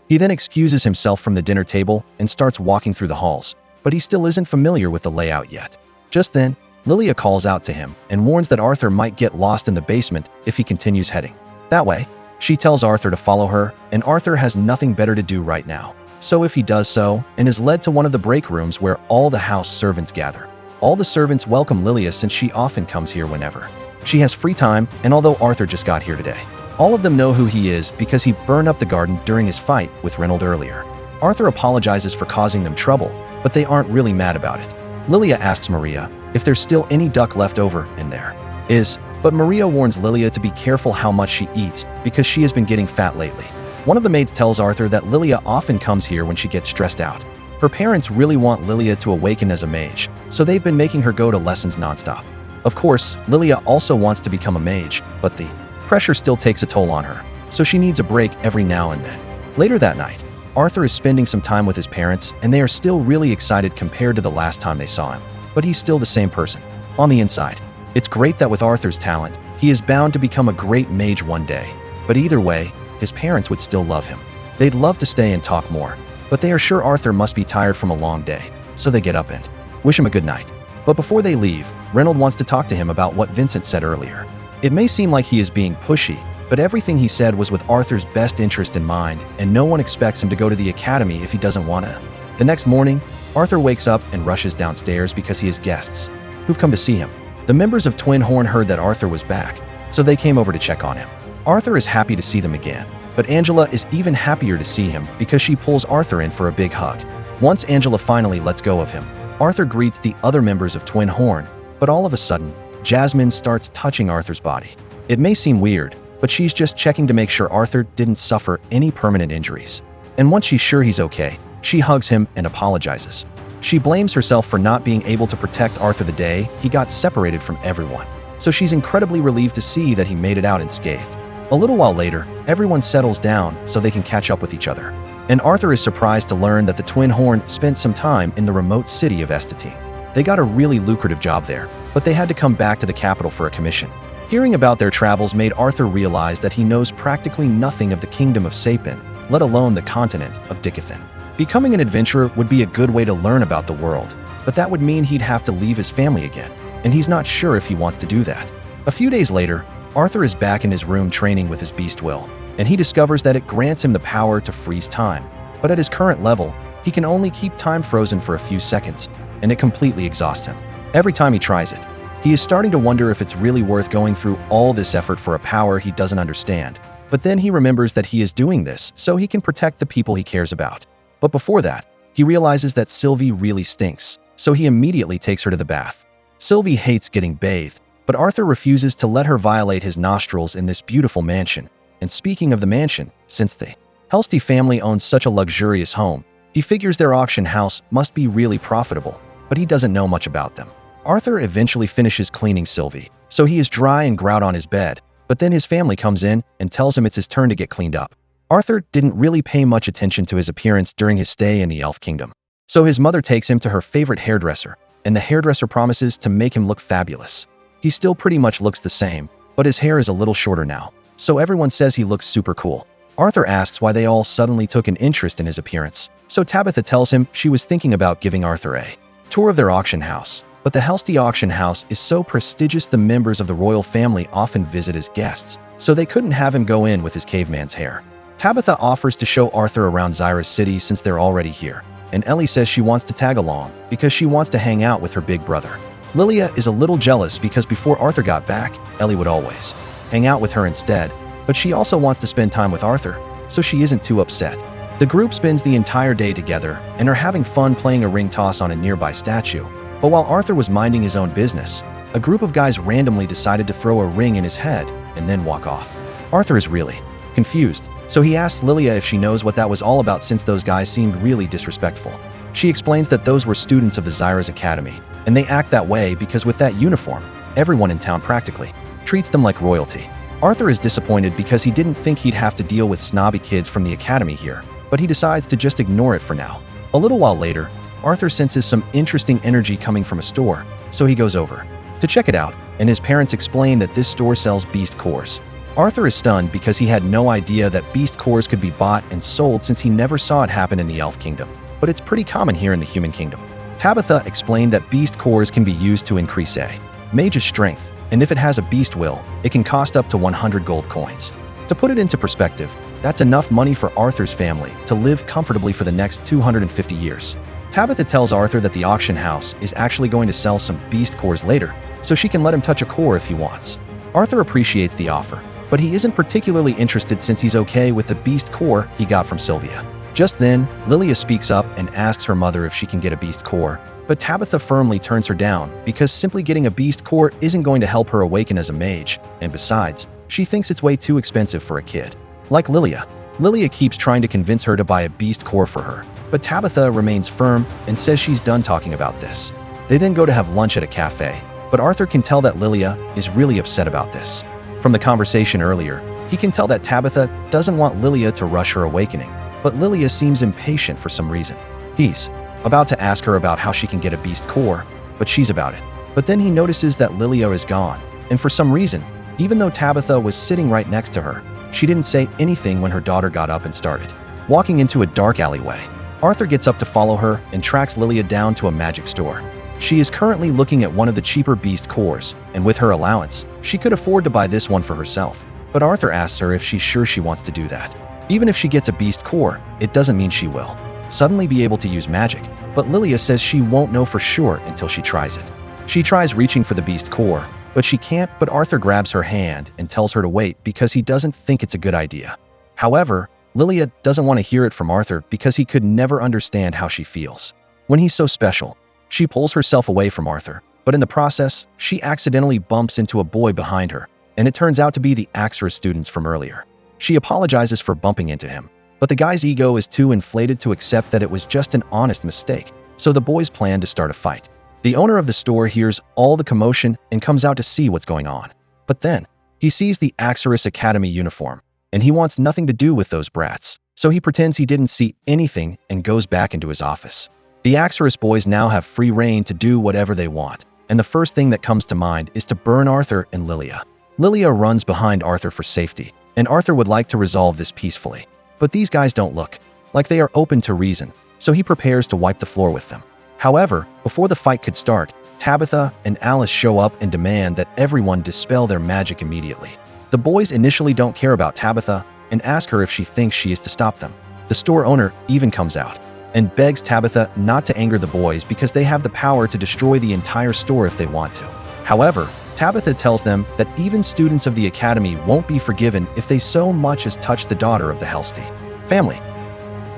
He then excuses himself from the dinner table and starts walking through the halls, but he still isn't familiar with the layout yet. Just then, Lilia calls out to him and warns that Arthur might get lost in the basement if he continues heading that way. She tells Arthur to follow her, and Arthur has nothing better to do right now. So if he does so, and is led to one of the break rooms where all the house servants gather. All the servants welcome Lilia since she often comes here whenever she has free time, and although Arthur just got here today, all of them know who he is because he burned up the garden during his fight with Reynold earlier. Arthur apologizes for causing them trouble, but they aren't really mad about it. Lilia asks Maria if there's still any duck left over, and there is, but Maria warns Lilia to be careful how much she eats because she has been getting fat lately. One of the maids tells Arthur that Lilia often comes here when she gets stressed out. Her parents really want Lilia to awaken as a mage, so they've been making her go to lessons nonstop. Of course, Lilia also wants to become a mage, but the pressure still takes a toll on her, so she needs a break every now and then. Later that night, Arthur is spending some time with his parents, and they are still really excited compared to the last time they saw him, but he's still the same person. On the inside, it's great that with Arthur's talent, he is bound to become a great mage one day, but either way, his parents would still love him. They'd love to stay and talk more, but they are sure Arthur must be tired from a long day, so they get up and wish him a good night. But before they leave, Reynolds wants to talk to him about what Vincent said earlier. It may seem like he is being pushy, but everything he said was with Arthur's best interest in mind, and no one expects him to go to the academy if he doesn't want to. The next morning, Arthur wakes up and rushes downstairs because he has guests who've come to see him. The members of Twin Horn heard that Arthur was back, so they came over to check on him. Arthur is happy to see them again, but Angela is even happier to see him because she pulls Arthur in for a big hug. Once Angela finally lets go of him, Arthur greets the other members of Twin Horn, but all of a sudden, Jasmine starts touching Arthur's body. It may seem weird, but she's just checking to make sure Arthur didn't suffer any permanent injuries. And once she's sure he's okay, she hugs him and apologizes. She blames herself for not being able to protect Arthur the day he got separated from everyone. So she's incredibly relieved to see that he made it out unscathed. A little while later, everyone settles down so they can catch up with each other. And Arthur is surprised to learn that the Twin Horn spent some time in the remote city of Estetin. They got a really lucrative job there, but they had to come back to the capital for a commission. Hearing about their travels made Arthur realize that he knows practically nothing of the kingdom of Sapin, let alone the continent of Dicathin. Becoming an adventurer would be a good way to learn about the world, but that would mean he'd have to leave his family again, and he's not sure if he wants to do that. A few days later, Arthur is back in his room training with his beast will, and he discovers that it grants him the power to freeze time. But at his current level, he can only keep time frozen for a few seconds, and it completely exhausts him. Every time he tries it, he is starting to wonder if it's really worth going through all this effort for a power he doesn't understand. But then he remembers that he is doing this so he can protect the people he cares about. But before that, he realizes that Sylvie really stinks, so he immediately takes her to the bath. Sylvie hates getting bathed, but Arthur refuses to let her violate his nostrils in this beautiful mansion. And speaking of the mansion, since the Helsty family owns such a luxurious home, he figures their auction house must be really profitable, but he doesn't know much about them. Arthur eventually finishes cleaning Sylvie, so he is dry and grout on his bed, but then his family comes in and tells him it's his turn to get cleaned up. Arthur didn't really pay much attention to his appearance during his stay in the Elf Kingdom, so his mother takes him to her favorite hairdresser, and the hairdresser promises to make him look fabulous. He still pretty much looks the same, but his hair is a little shorter now, so everyone says he looks super cool. Arthur asks why they all suddenly took an interest in his appearance, so Tabitha tells him she was thinking about giving Arthur a tour of their auction house. But the Helsty auction house is so prestigious the members of the royal family often visit as guests, so they couldn't have him go in with his caveman's hair. Tabitha offers to show Arthur around Zyra's city since they're already here, and Ellie says she wants to tag along because she wants to hang out with her big brother. Lilia is a little jealous because before Arthur got back, Ellie would always hang out with her instead, but she also wants to spend time with Arthur, so she isn't too upset. The group spends the entire day together and are having fun playing a ring toss on a nearby statue. But while Arthur was minding his own business, a group of guys randomly decided to throw a ring in his head and then walk off. Arthur is really confused, so he asks Lilia if she knows what that was all about since those guys seemed really disrespectful. She explains that those were students of the Zyra's Academy, and they act that way because with that uniform, everyone in town practically treats them like royalty. Arthur is disappointed because he didn't think he'd have to deal with snobby kids from the academy here, but he decides to just ignore it for now. A little while later, Arthur senses some interesting energy coming from a store, so he goes over to check it out, and his parents explain that this store sells beast cores. Arthur is stunned because he had no idea that beast cores could be bought and sold since he never saw it happen in the Elf Kingdom, but it's pretty common here in the Human Kingdom. Tabitha explained that beast cores can be used to increase a mage's strength, and if it has a beast will, it can cost up to 100 gold coins. To put it into perspective, that's enough money for Arthur's family to live comfortably for the next 250 years. Tabitha tells Arthur that the auction house is actually going to sell some beast cores later, so she can let him touch a core if he wants. Arthur appreciates the offer, but he isn't particularly interested since he's okay with the beast core he got from Sylvia. Just then, Lilia speaks up and asks her mother if she can get a beast core, but Tabitha firmly turns her down because simply getting a beast core isn't going to help her awaken as a mage, and besides, she thinks it's way too expensive for a kid. Like Lilia keeps trying to convince her to buy a beast core for her, but Tabitha remains firm and says she's done talking about this. They then go to have lunch at a cafe, but Arthur can tell that Lilia is really upset about this. From the conversation earlier, he can tell that Tabitha doesn't want Lilia to rush her awakening, but Lilia seems impatient for some reason. He's about to ask her about how she can get a beast core, but she's about it. But then he notices that Lilia is gone, and for some reason, even though Tabitha was sitting right next to her, she didn't say anything when her daughter got up and started walking into a dark alleyway. Arthur gets up to follow her and tracks Lilia down to a magic store. She is currently looking at one of the cheaper beast cores, and with her allowance, she could afford to buy this one for herself. But Arthur asks her if she's sure she wants to do that. Even if she gets a beast core, it doesn't mean she will suddenly be able to use magic, but Lilia says she won't know for sure until she tries it. She tries reaching for the beast core, but she can't, but Arthur grabs her hand and tells her to wait because he doesn't think it's a good idea. However, Lilia doesn't want to hear it from Arthur because he could never understand how she feels. When he's so special, she pulls herself away from Arthur, but in the process, she accidentally bumps into a boy behind her, and it turns out to be the Axorus students from earlier. She apologizes for bumping into him, but the guy's ego is too inflated to accept that it was just an honest mistake, so the boys plan to start a fight. The owner of the store hears all the commotion and comes out to see what's going on. But then, he sees the Axorus Academy uniform, and he wants nothing to do with those brats, so he pretends he didn't see anything and goes back into his office. The Axorus boys now have free reign to do whatever they want, and the first thing that comes to mind is to burn Arthur and Lilia. Lilia runs behind Arthur for safety, and Arthur would like to resolve this peacefully. But these guys don't look like they are open to reason, so he prepares to wipe the floor with them. However, before the fight could start, Tabitha and Alice show up and demand that everyone dispel their magic immediately. The boys initially don't care about Tabitha and ask her if she thinks she is to stop them. The store owner even comes out and begs Tabitha not to anger the boys because they have the power to destroy the entire store if they want to. However, Tabitha tells them that even students of the academy won't be forgiven if they so much as touch the daughter of the Helsty family.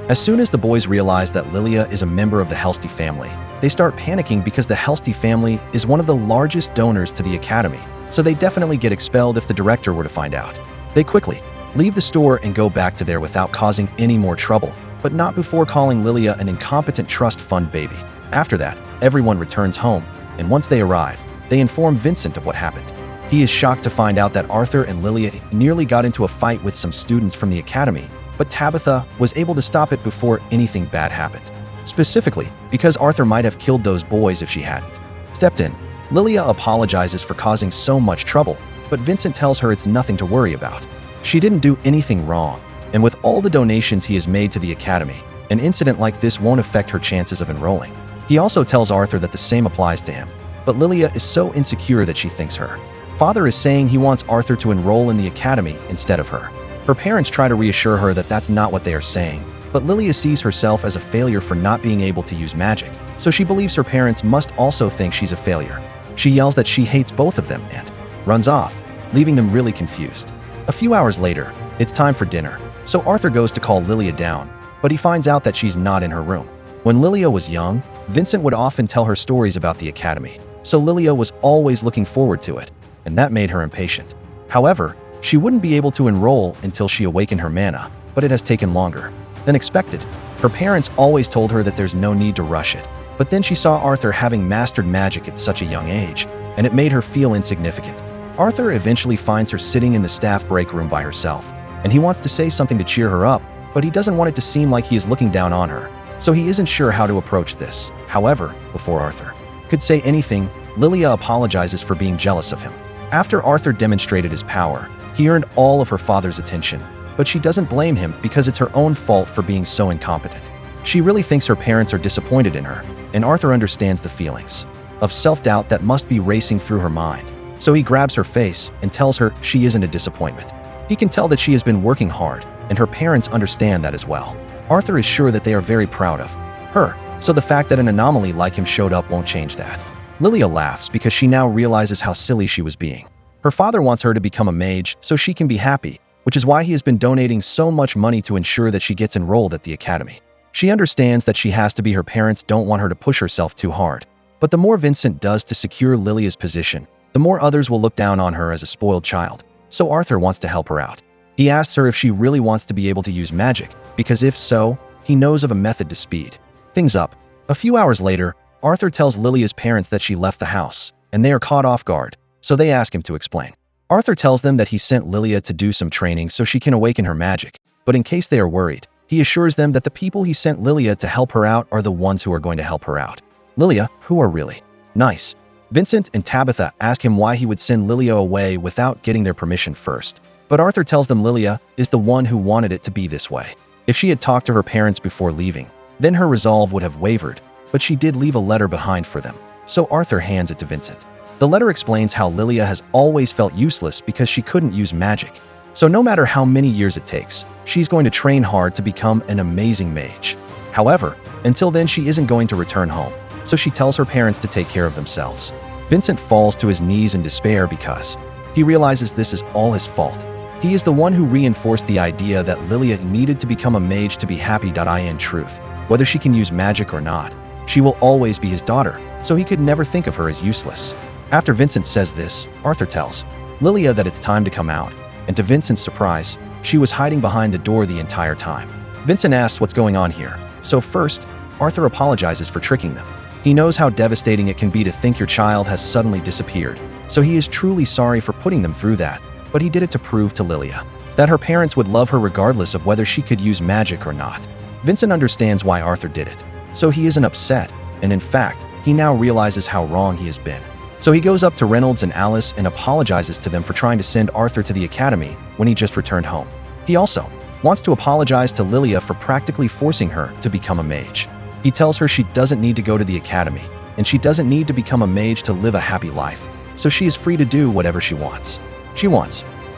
As soon as the boys realize that Lilia is a member of the Helsty family, they start panicking because the Helsty family is one of the largest donors to the academy, so they definitely get expelled if the director were to find out. They quickly leave the store and go back to there without causing any more trouble, but not before calling Lilia an incompetent trust fund baby. After that, everyone returns home, and once they arrive, they inform Vincent of what happened. He is shocked to find out that Arthur and Lilia nearly got into a fight with some students from the academy, but Tabitha was able to stop it before anything bad happened. Specifically, because Arthur might have killed those boys if she hadn't stepped in. Lilia apologizes for causing so much trouble, but Vincent tells her it's nothing to worry about. She didn't do anything wrong, and with all the donations he has made to the academy, an incident like this won't affect her chances of enrolling. He also tells Arthur that the same applies to him, but Lilia is so insecure that she thinks her father is saying he wants Arthur to enroll in the academy instead of her. Her parents try to reassure her that that's not what they are saying, but Lilia sees herself as a failure for not being able to use magic, so she believes her parents must also think she's a failure. She yells that she hates both of them and runs off, leaving them really confused. A few hours later, it's time for dinner, so Arthur goes to call Lilia down, but he finds out that she's not in her room. When Lilia was young, Vincent would often tell her stories about the academy, so Lilia was always looking forward to it, and that made her impatient. However, she wouldn't be able to enroll until she awakened her mana, but it has taken longer than expected. Her parents always told her that there's no need to rush it, but then she saw Arthur having mastered magic at such a young age, and it made her feel insignificant. Arthur eventually finds her sitting in the staff break room by herself, and he wants to say something to cheer her up, but he doesn't want it to seem like he is looking down on her, so he isn't sure how to approach this. However, before Arthur could say anything, Lilia apologizes for being jealous of him. After Arthur demonstrated his power, he earned all of her father's attention, but she doesn't blame him because it's her own fault for being so incompetent. She really thinks her parents are disappointed in her, and Arthur understands the feelings of self-doubt that must be racing through her mind. So he grabs her face and tells her she isn't a disappointment. He can tell that she has been working hard, and her parents understand that as well. Arthur is sure that they are very proud of her, so the fact that an anomaly like him showed up won't change that. Lilia laughs because she now realizes how silly she was being. Her father wants her to become a mage so she can be happy, which is why he has been donating so much money to ensure that she gets enrolled at the academy. She understands that she has to be her parents don't want her to push herself too hard. But the more Vincent does to secure Lilia's position, the more others will look down on her as a spoiled child. So Arthur wants to help her out. He asks her if she really wants to be able to use magic, because if so, he knows of a method to speed things up. A few hours later, Arthur tells Lilia's parents that she left the house, and they are caught off guard, so they ask him to explain. Arthur tells them that he sent Lilia to do some training so she can awaken her magic, but in case they are worried, he assures them that the people he sent Lilia to help her out are the ones who are going to help her out. Lilia, who are really nice. Vincent and Tabitha ask him why he would send Lilia away without getting their permission first, but Arthur tells them Lilia is the one who wanted it to be this way. If she had talked to her parents before leaving, then her resolve would have wavered, but she did leave a letter behind for them. so Arthur hands it to Vincent. The letter explains how Lilia has always felt useless because she couldn't use magic. So no matter how many years it takes, she's going to train hard to become an amazing mage. However, until then she isn't going to return home, so she tells her parents to take care of themselves. Vincent falls to his knees in despair because he realizes this is all his fault. He is the one who reinforced the idea that Lilia needed to become a mage to be happy. In truth, whether she can use magic or not, she will always be his daughter, so he could never think of her as useless. After Vincent says this, Arthur tells Lilia that it's time to come out, and to Vincent's surprise, she was hiding behind the door the entire time. Vincent asks what's going on here, so first, Arthur apologizes for tricking them. He knows how devastating it can be to think your child has suddenly disappeared, so he is truly sorry for putting them through that, but he did it to prove to Lilia that her parents would love her regardless of whether she could use magic or not. Vincent understands why Arthur did it, so he isn't upset, and in fact, he now realizes how wrong he has been. So he goes up to Reynolds and Alice and apologizes to them for trying to send Arthur to the academy when he just returned home. He also wants to apologize to Lilia for practically forcing her to become a mage. He tells her she doesn't need to go to the academy, and she doesn't need to become a mage to live a happy life, so she is free to do whatever she wants.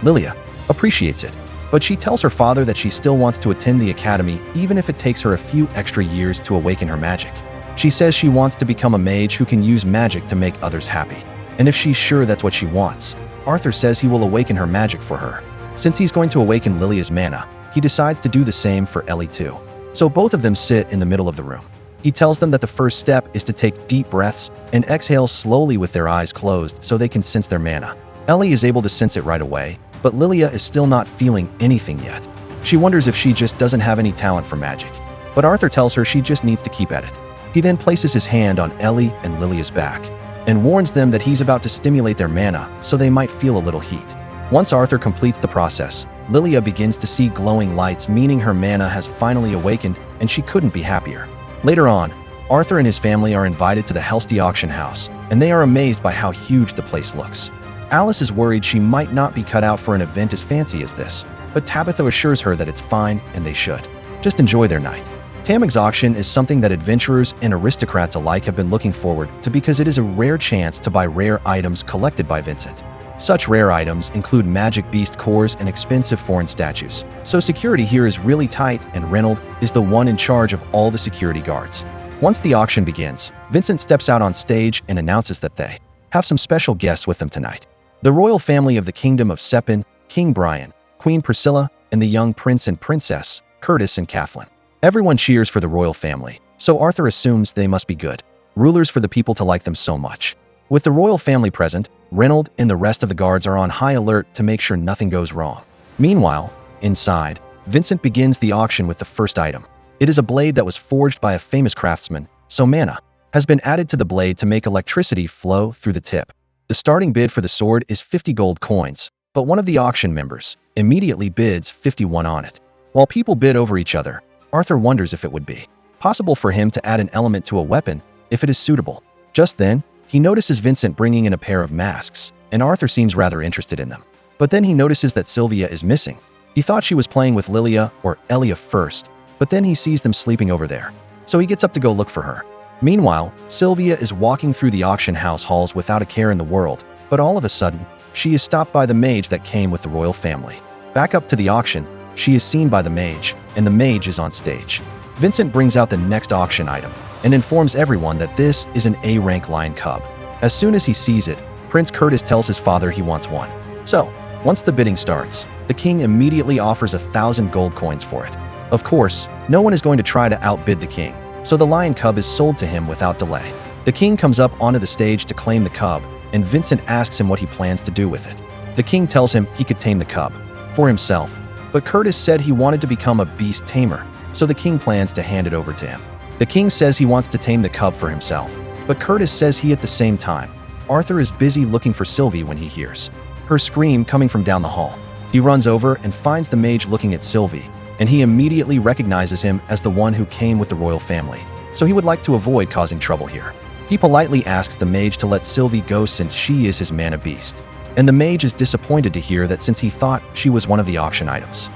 Lilia appreciates it, but she tells her father that she still wants to attend the academy even if it takes her a few extra years to awaken her magic. She says she wants to become a mage who can use magic to make others happy, and if she's sure that's what she wants, Arthur says he will awaken her magic for her. Since he's going to awaken Lilia's mana, he decides to do the same for Ellie too. So both of them sit in the middle of the room. He tells them that the first step is to take deep breaths and exhale slowly with their eyes closed so they can sense their mana. Ellie is able to sense it right away, but Lilia is still not feeling anything yet. She wonders if she just doesn't have any talent for magic, but Arthur tells her she just needs to keep at it. He then places his hand on Ellie and Lilia's back and warns them that he's about to stimulate their mana so they might feel a little heat. Once Arthur completes the process, Lilia begins to see glowing lights, meaning her mana has finally awakened, and she couldn't be happier. Later on, Arthur and his family are invited to the Helsty auction house, and they are amazed by how huge the place looks. Alice is worried she might not be cut out for an event as fancy as this, but Tabitha assures her that it's fine and they should just enjoy their night. Tamag's auction is something that adventurers and aristocrats alike have been looking forward to because it is a rare chance to buy rare items collected by Vincent. Such rare items include magic beast cores and expensive foreign statues, so security here is really tight, and Reynolds is the one in charge of all the security guards. Once the auction begins, Vincent steps out on stage and announces that they have some special guests with them tonight. The royal family of the Kingdom of Sepin, King Brian, Queen Priscilla, and the young prince and princess, Curtis and Kathleen. Everyone cheers for the royal family, so Arthur assumes they must be good rulers for the people to like them so much. With the royal family present, Reynolds and the rest of the guards are on high alert to make sure nothing goes wrong. Meanwhile, inside, Vincent begins the auction with the first item. It is a blade that was forged by a famous craftsman, so mana has been added to the blade to make electricity flow through the tip. The starting bid for the sword is 50 gold coins, but one of the auction members immediately bids 51 on it. While people bid over each other, Arthur wonders if it would be possible for him to add an element to a weapon if it is suitable. Just then, he notices Vincent bringing in a pair of masks, and Arthur seems rather interested in them. But then he notices that Sylvia is missing. He thought she was playing with Lilia or Elia first, but then he sees them sleeping over there. So he gets up to go look for her. Meanwhile, Sylvia is walking through the auction house halls without a care in the world, but all of a sudden, she is stopped by the mage that came with the royal family. Back up to the auction, she is seen by the mage, and the mage is on stage. Vincent brings out the next auction item and informs everyone that this is an A-rank lion cub. As soon as he sees it, Prince Curtis tells his father he wants one. So, once the bidding starts, the king immediately offers 1,000 gold coins for it. Of course, no one is going to try to outbid the king, so the lion cub is sold to him without delay. The king comes up onto the stage to claim the cub, and Vincent asks him what he plans to do with it. The king tells him he could tame the cub for himself, but Curtis said he wanted to become a beast tamer, so the king plans to hand it over to him. The king says he wants to tame the cub for himself, but Curtis says he at the same time. Arthur is busy looking for Sylvie when he hears her scream coming from down the hall. He runs over and finds the mage looking at Sylvie, and he immediately recognizes him as the one who came with the royal family, so he would like to avoid causing trouble here. He politely asks the mage to let Sylvie go since she is his mana beast, and the mage is disappointed to hear that since he thought she was one of the auction items.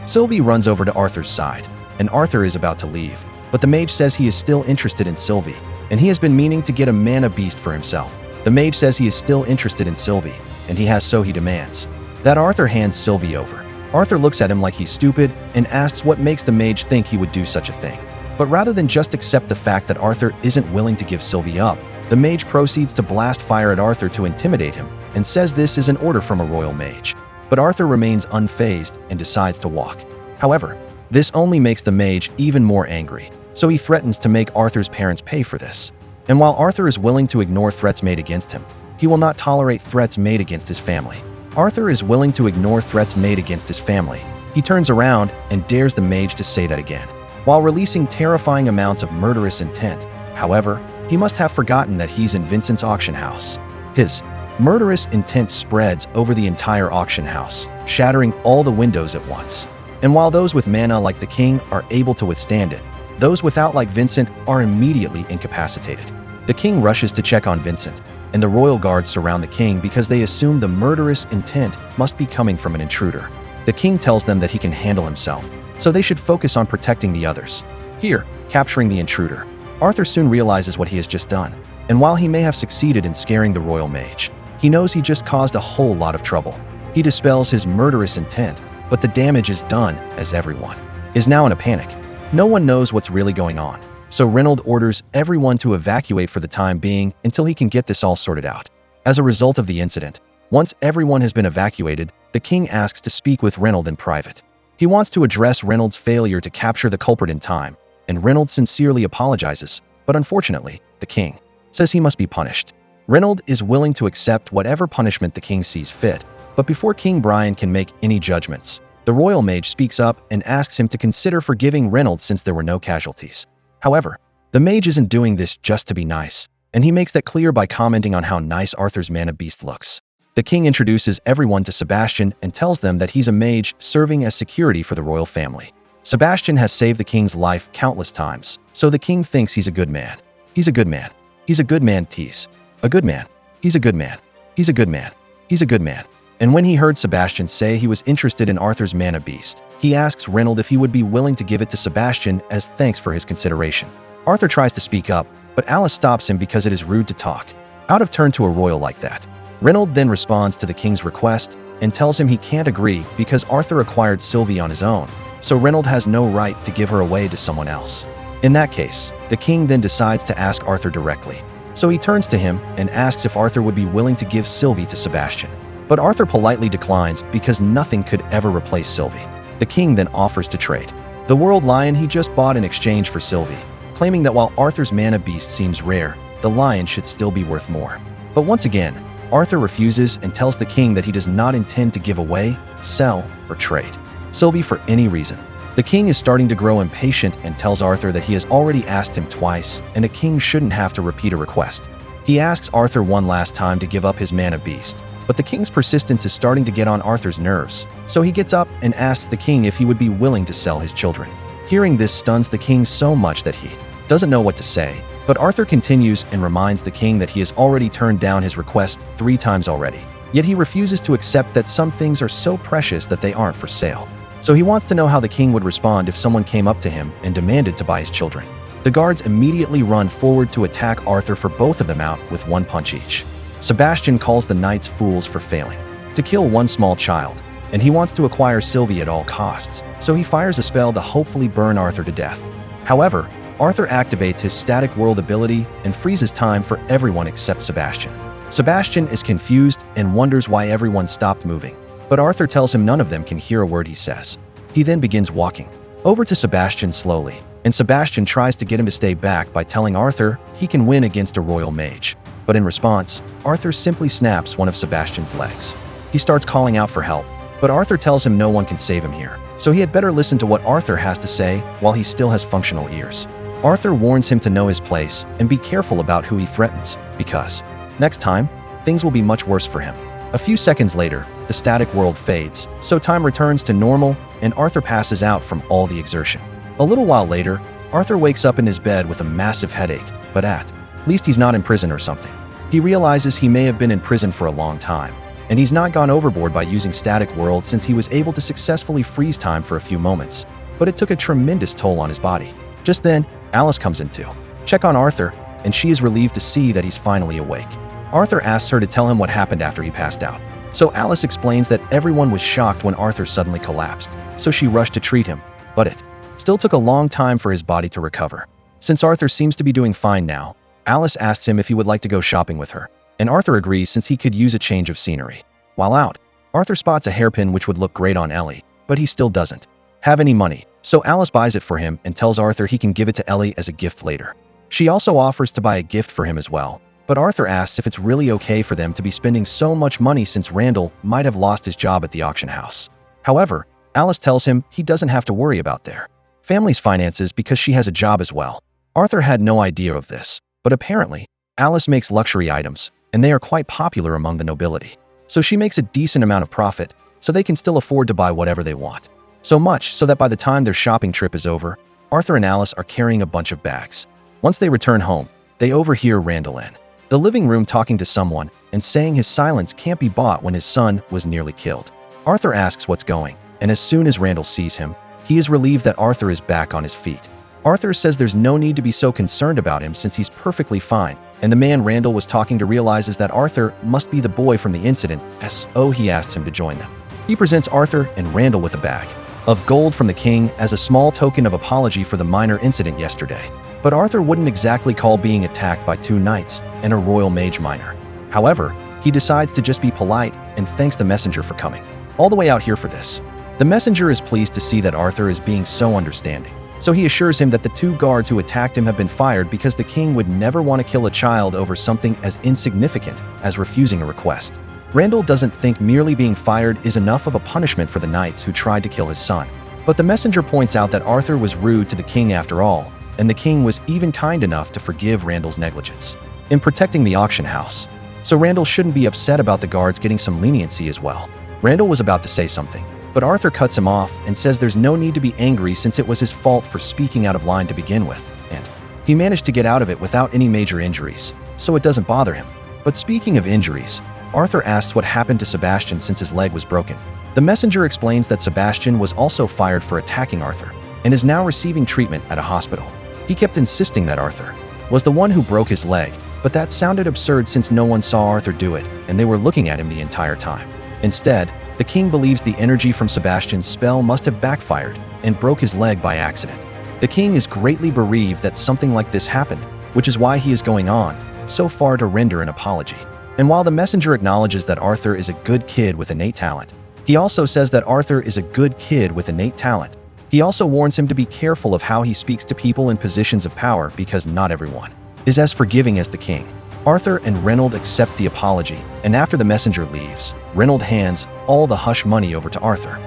Sylvie runs over to Arthur's side, and Arthur is about to leave, but the mage says he is still interested in Sylvie, and he has been meaning to get a mana beast for himself. The mage says he is still interested in Sylvie, and he has, so he demands that Arthur hands Sylvie over. Arthur looks at him like he's stupid and asks what makes the mage think he would do such a thing. But rather than just accept the fact that Arthur isn't willing to give Sylvie up, the mage proceeds to blast fire at Arthur to intimidate him and says this is an order from a royal mage. But Arthur remains unfazed and decides to walk. However, this only makes the mage even more angry, so he threatens to make Arthur's parents pay for this. And while Arthur is willing to ignore threats made against him, he will not tolerate threats made against his family. Arthur is willing to ignore threats made against his family. He turns around and dares the mage to say that again, while releasing terrifying amounts of murderous intent. However, he must have forgotten that he's in Vincent's auction house. His murderous intent spreads over the entire auction house, shattering all the windows at once. And while those with mana like the king are able to withstand it, those without like Vincent are immediately incapacitated. The king rushes to check on Vincent, and the royal guards surround the king because they assume the murderous intent must be coming from an intruder. The king tells them that he can handle himself, so they should focus on protecting the others. Here, capturing the intruder, Arthur soon realizes what he has just done, and while he may have succeeded in scaring the royal mage, he knows he just caused a whole lot of trouble. He dispels his murderous intent, but the damage is done as everyone is now in a panic. No one knows what's really going on, so Reynold orders everyone to evacuate for the time being until he can get this all sorted out. As a result of the incident, once everyone has been evacuated, the king asks to speak with Reynold in private. He wants to address Reynold's failure to capture the culprit in time, and Reynold sincerely apologizes, but unfortunately, the king says he must be punished. Reynold is willing to accept whatever punishment the king sees fit, but before King Brian can make any judgments, the royal mage speaks up and asks him to consider forgiving Reynold since there were no casualties. However, the mage isn't doing this just to be nice, and he makes that clear by commenting on how nice Arthur's mana beast looks. The king introduces everyone to Sebastian and tells them that he's a mage serving as security for the royal family. Sebastian has saved the king's life countless times, so the king thinks he's a good man. He's a good man. He's a good man, tease. A good man. He's a good man. He's a good man. He's a good man. And when he heard Sebastian say he was interested in Arthur's mana beast, he asks Reynold if he would be willing to give it to Sebastian as thanks for his consideration. Arthur tries to speak up, but Alice stops him because it is rude to talk out of turn to a royal like that. Reynold then responds to the king's request and tells him he can't agree because Arthur acquired Sylvie on his own, so Reynold has no right to give her away to someone else. In that case, the king then decides to ask Arthur directly. So he turns to him and asks if Arthur would be willing to give Sylvie to Sebastian. But Arthur politely declines because nothing could ever replace Sylvie. The king then offers to trade the world lion he just bought in exchange for Sylvie, claiming that while Arthur's mana beast seems rare, the lion should still be worth more. But once again, Arthur refuses and tells the king that he does not intend to give away, sell, or trade Sylvie for any reason. The king is starting to grow impatient and tells Arthur that he has already asked him twice and a king shouldn't have to repeat a request. He asks Arthur one last time to give up his mana beast, but the king's persistence is starting to get on Arthur's nerves, so he gets up and asks the king if he would be willing to sell his children. Hearing this stuns the king so much that he doesn't know what to say, but Arthur continues and reminds the king that he has already turned down his request 3 times already. Yet he refuses to accept that some things are so precious that they aren't for sale. So he wants to know how the king would respond if someone came up to him and demanded to buy his children. The guards immediately run forward to attack Arthur for both of them out with 1 punch each. Sebastian calls the knights fools for failing to kill 1 small child, and he wants to acquire Sylvie at all costs, so he fires a spell to hopefully burn Arthur to death. However, Arthur activates his static world ability and freezes time for everyone except Sebastian. Sebastian is confused and wonders why everyone stopped moving, but Arthur tells him none of them can hear a word he says. He then begins walking over to Sebastian slowly, and Sebastian tries to get him to stay back by telling Arthur he can win against a royal mage. But in response, Arthur simply snaps one of Sebastian's legs. He starts calling out for help, but Arthur tells him no one can save him here, so he had better listen to what Arthur has to say while he still has functional ears. Arthur warns him to know his place and be careful about who he threatens, because next time, things will be much worse for him. A few seconds later, the static world fades, so time returns to normal and Arthur passes out from all the exertion. A little while later, Arthur wakes up in his bed with a massive headache, but at least he's not in prison or something. He realizes he may have been in prison for a long time, and he's not gone overboard by using static world since he was able to successfully freeze time for a few moments, but it took a tremendous toll on his body. Just then, Alice comes in to check on Arthur, and she is relieved to see that he's finally awake. Arthur asks her to tell him what happened after he passed out. So Alice explains that everyone was shocked when Arthur suddenly collapsed, so she rushed to treat him, but it still took a long time for his body to recover. Since Arthur seems to be doing fine now, Alice asks him if he would like to go shopping with her, and Arthur agrees since he could use a change of scenery. While out, Arthur spots a hairpin which would look great on Ellie, but he still doesn't have any money, so Alice buys it for him and tells Arthur he can give it to Ellie as a gift later. She also offers to buy a gift for him as well, but Arthur asks if it's really okay for them to be spending so much money since Randall might have lost his job at the auction house. However, Alice tells him he doesn't have to worry about their family's finances because she has a job as well. Arthur had no idea of this, but apparently, Alice makes luxury items, and they are quite popular among the nobility. So she makes a decent amount of profit, so they can still afford to buy whatever they want. So much so that by the time their shopping trip is over, Arthur and Alice are carrying a bunch of bags. Once they return home, they overhear Randall in the living room talking to someone and saying his silence can't be bought when his son was nearly killed. Arthur asks what's going, and as soon as Randall sees him, he is relieved that Arthur is back on his feet. Arthur says there's no need to be so concerned about him since he's perfectly fine, and the man Randall was talking to realizes that Arthur must be the boy from the incident, so he asks him to join them. He presents Arthur and Randall with a bag of gold from the king as a small token of apology for the minor incident yesterday. But Arthur wouldn't exactly call being attacked by two knights and a royal mage minor. However, he decides to just be polite and thanks the messenger for coming all the way out here for this. The messenger is pleased to see that Arthur is being so understanding, so he assures him that the two guards who attacked him have been fired because the king would never want to kill a child over something as insignificant as refusing a request. Randall doesn't think merely being fired is enough of a punishment for the knights who tried to kill his son, but the messenger points out that Arthur was rude to the king after all, and the king was even kind enough to forgive Randall's negligence in protecting the auction house. So Randall shouldn't be upset about the guards getting some leniency as well. Randall was about to say something, but Arthur cuts him off and says there's no need to be angry since it was his fault for speaking out of line to begin with, and he managed to get out of it without any major injuries, so it doesn't bother him. But speaking of injuries, Arthur asks what happened to Sebastian since his leg was broken. The messenger explains that Sebastian was also fired for attacking Arthur and is now receiving treatment at a hospital. He kept insisting that Arthur was the one who broke his leg, but that sounded absurd since no one saw Arthur do it and they were looking at him the entire time. Instead, the king believes the energy from Sebastian's spell must have backfired and broke his leg by accident. The king is greatly bereaved that something like this happened, which is why he is going on so far to render an apology. And while the messenger acknowledges that Arthur is a good kid with innate talent, he also says that Arthur is a good kid with innate talent. He also warns him to be careful of how he speaks to people in positions of power because not everyone is as forgiving as the king. Arthur and Reynold accept the apology, and after the messenger leaves, Reynold hands all the hush money over to Arthur.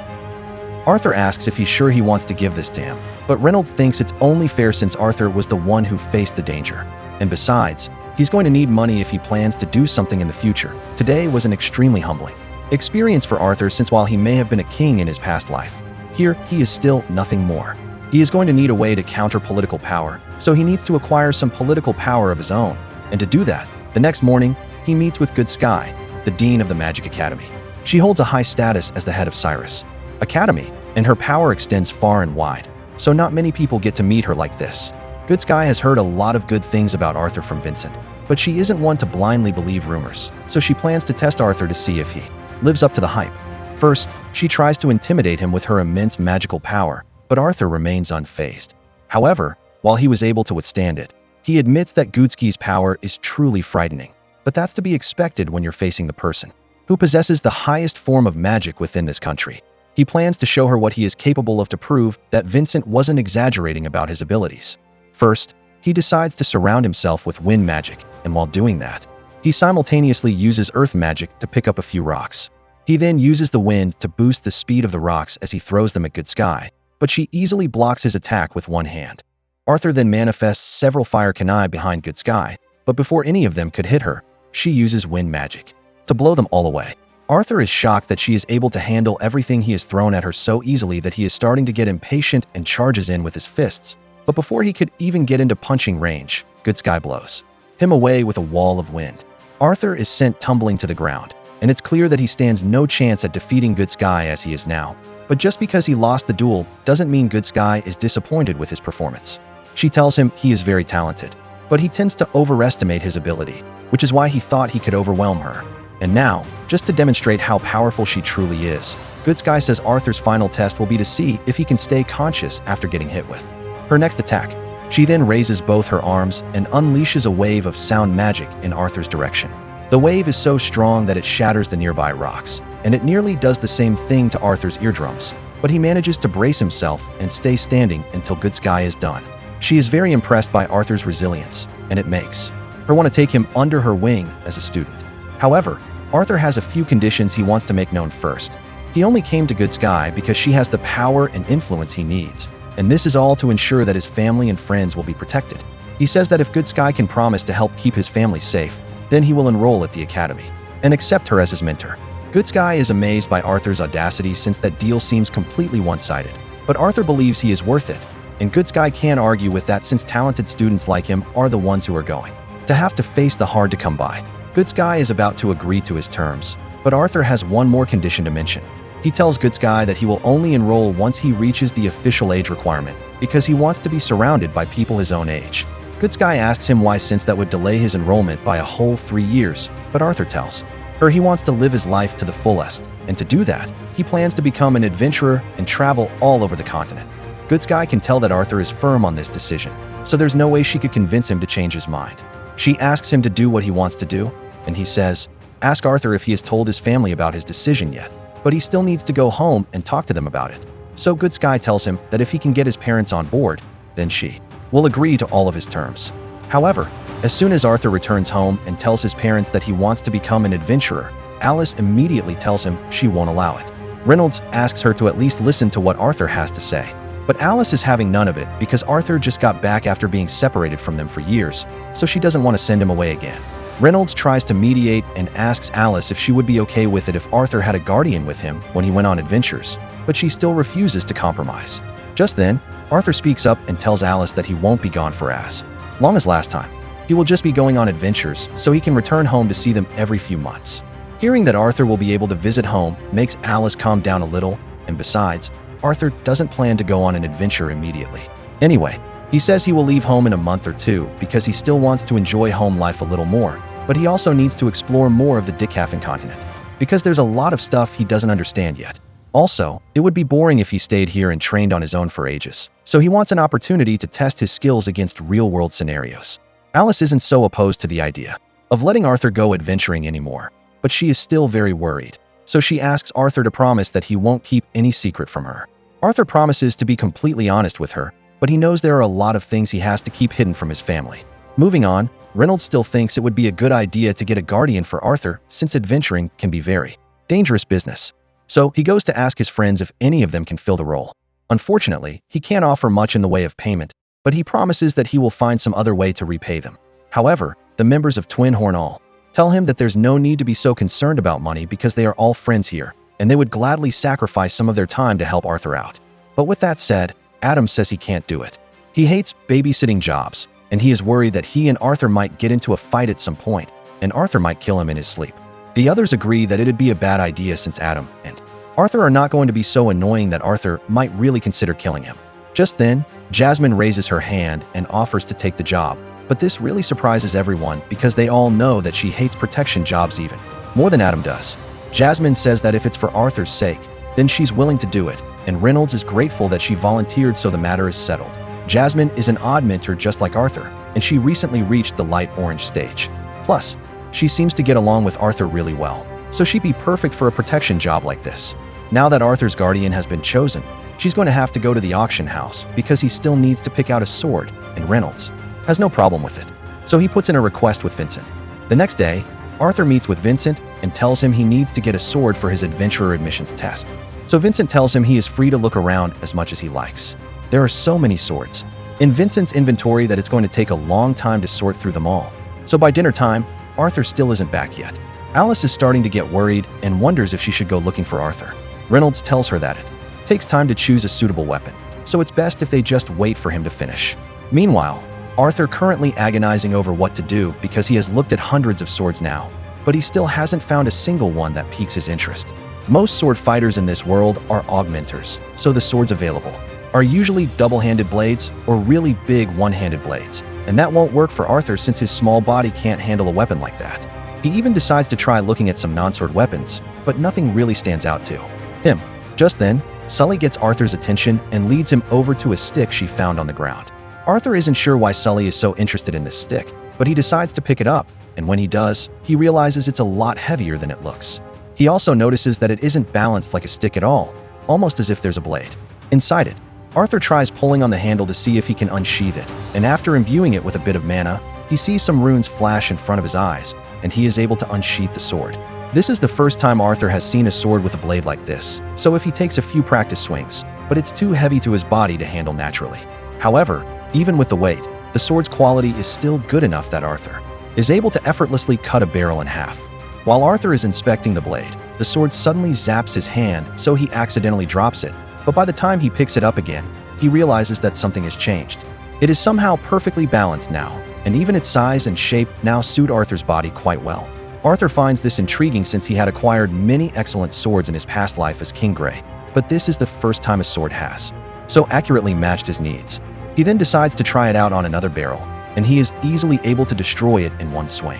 Arthur asks if he's sure he wants to give this to him, but Reynold thinks it's only fair since Arthur was the one who faced the danger. And besides, he's going to need money if he plans to do something in the future. Today was an extremely humbling experience for Arthur since while he may have been a king in his past life, here he is still nothing more. He is going to need a way to counter political power, so he needs to acquire some political power of his own. And to do that, the next morning, he meets with Good Sky, the dean of the Magic Academy. She holds a high status as the head of Cyrus Academy, and her power extends far and wide, so not many people get to meet her like this. Good Sky has heard a lot of good things about Arthur from Vincent, but she isn't one to blindly believe rumors, so she plans to test Arthur to see if he lives up to the hype. First, she tries to intimidate him with her immense magical power, but Arthur remains unfazed. However, while he was able to withstand it, he admits that Goodsky's power is truly frightening, but that's to be expected when you're facing the person who possesses the highest form of magic within this country. He plans to show her what he is capable of to prove that Vincent wasn't exaggerating about his abilities. First, he decides to surround himself with wind magic, and while doing that, he simultaneously uses earth magic to pick up a few rocks. He then uses the wind to boost the speed of the rocks as he throws them at Good Sky, but she easily blocks his attack with one hand. Arthur then manifests several fire kunai behind Good Sky, but before any of them could hit her, she uses wind magic to blow them all away. Arthur is shocked that she is able to handle everything he has thrown at her so easily that he is starting to get impatient and charges in with his fists. But before he could even get into punching range, Good Sky blows him away with a wall of wind. Arthur is sent tumbling to the ground, and it's clear that he stands no chance at defeating Good Sky as he is now. But just because he lost the duel doesn't mean Good Sky is disappointed with his performance. She tells him he is very talented, but he tends to overestimate his ability, which is why he thought he could overwhelm her. And now, just to demonstrate how powerful she truly is, Good Sky says Arthur's final test will be to see if he can stay conscious after getting hit with her next attack. She then raises both her arms and unleashes a wave of sound magic in Arthur's direction. The wave is so strong that it shatters the nearby rocks, and it nearly does the same thing to Arthur's eardrums, but he manages to brace himself and stay standing until Good Sky is done. She is very impressed by Arthur's resilience, and it makes her want to take him under her wing as a student. However, Arthur has a few conditions he wants to make known first. He only came to Good Sky because she has the power and influence he needs, and this is all to ensure that his family and friends will be protected. He says that if Good Sky can promise to help keep his family safe, then he will enroll at the academy and accept her as his mentor. Good Sky is amazed by Arthur's audacity since that deal seems completely one-sided, but Arthur believes he is worth it, and Good Sky can't argue with that since talented students like him are the ones who are going to have to face the hard to come by. Good Sky is about to agree to his terms, but Arthur has one more condition to mention. He tells Good Sky that he will only enroll once he reaches the official age requirement, because he wants to be surrounded by people his own age. Good Sky asks him why, since that would delay his enrollment by a whole 3 years, but Arthur tells her he wants to live his life to the fullest, and to do that, he plans to become an adventurer and travel all over the continent. Good Sky can tell that Arthur is firm on this decision, so there's no way she could convince him to change his mind. She asks him to do what he wants to do, and he says, ask Arthur if he has told his family about his decision yet, but he still needs to go home and talk to them about it. So Good Sky tells him that if he can get his parents on board, then she will agree to all of his terms. However, as soon as Arthur returns home and tells his parents that he wants to become an adventurer, Alice immediately tells him she won't allow it. Reynolds asks her to at least listen to what Arthur has to say, but Alice is having none of it because Arthur just got back after being separated from them for years, so she doesn't want to send him away again. Reynolds tries to mediate and asks Alice if she would be okay with it if Arthur had a guardian with him when he went on adventures, but she still refuses to compromise. Just then, Arthur speaks up and tells Alice that he won't be gone for as long as last time. He will just be going on adventures so he can return home to see them every few months. Hearing that Arthur will be able to visit home makes Alice calm down a little, and besides, Arthur doesn't plan to go on an adventure immediately. Anyway, he says he will leave home in a month or two because he still wants to enjoy home life a little more, but he also needs to explore more of the Decafin continent, because there's a lot of stuff he doesn't understand yet. Also, it would be boring if he stayed here and trained on his own for ages, so he wants an opportunity to test his skills against real-world scenarios. Alice isn't so opposed to the idea of letting Arthur go adventuring anymore, but she is still very worried, so she asks Arthur to promise that he won't keep any secret from her. Arthur promises to be completely honest with her, but he knows there are a lot of things he has to keep hidden from his family. Moving on, Reynolds still thinks it would be a good idea to get a guardian for Arthur since adventuring can be very dangerous business. So he goes to ask his friends if any of them can fill the role. Unfortunately, he can't offer much in the way of payment, but he promises that he will find some other way to repay them. However, the members of Twin Horn All tell him that there's no need to be so concerned about money because they are all friends here, and they would gladly sacrifice some of their time to help Arthur out. But with that said, Adam says he can't do it. He hates babysitting jobs, and he is worried that he and Arthur might get into a fight at some point, and Arthur might kill him in his sleep. The others agree that it'd be a bad idea since Adam and Arthur are not going to be so annoying that Arthur might really consider killing him. Just then, Jasmine raises her hand and offers to take the job, but this really surprises everyone because they all know that she hates protection jobs even more than Adam does. Jasmine says that if it's for Arthur's sake, then she's willing to do it, and Reynolds is grateful that she volunteered so the matter is settled. Jasmine is an odd mentor just like Arthur, and she recently reached the light orange stage. Plus, she seems to get along with Arthur really well, so she'd be perfect for a protection job like this. Now that Arthur's guardian has been chosen, she's going to have to go to the auction house because he still needs to pick out a sword, and Reynolds has no problem with it. So he puts in a request with Vincent. The next day, Arthur meets with Vincent and tells him he needs to get a sword for his adventurer admissions test. So Vincent tells him he is free to look around as much as he likes. There are so many swords in Vincent's inventory that it's going to take a long time to sort through them all. So by dinner time, Arthur still isn't back yet. Alice is starting to get worried and wonders if she should go looking for Arthur. Reynolds tells her that it takes time to choose a suitable weapon, so it's best if they just wait for him to finish. Meanwhile, Arthur currently agonizing over what to do because he has looked at hundreds of swords now, but he still hasn't found a single one that piques his interest. Most sword fighters in this world are augmenters, so the swords available are usually double-handed blades or really big one-handed blades. and that won't work for Arthur since his small body can't handle a weapon like that. He even decides to try looking at some non-sword weapons, but nothing really stands out to him. Just then, Sully gets Arthur's attention and leads him over to a stick she found on the ground. Arthur isn't sure why Sully is so interested in this stick, but he decides to pick it up, and when he does, he realizes it's a lot heavier than it looks. He also notices that it isn't balanced like a stick at all, almost as if there's a blade inside it. Arthur tries pulling on the handle to see if he can unsheath it, and after imbuing it with a bit of mana, he sees some runes flash in front of his eyes, and he is able to unsheath the sword. This is the first time Arthur has seen a sword with a blade like this, so if he takes a few practice swings, but it's too heavy to his body to handle naturally. However, even with the weight, the sword's quality is still good enough that Arthur is able to effortlessly cut a barrel in half. While Arthur is inspecting the blade, the sword suddenly zaps his hand, so he accidentally drops it, but by the time he picks it up again, he realizes that something has changed. It is somehow perfectly balanced now, and even its size and shape now suit Arthur's body quite well. Arthur finds this intriguing since he had acquired many excellent swords in his past life as King Grey, but this is the first time a sword has so accurately matched his needs. He then decides to try it out on another barrel, and he is easily able to destroy it in one swing.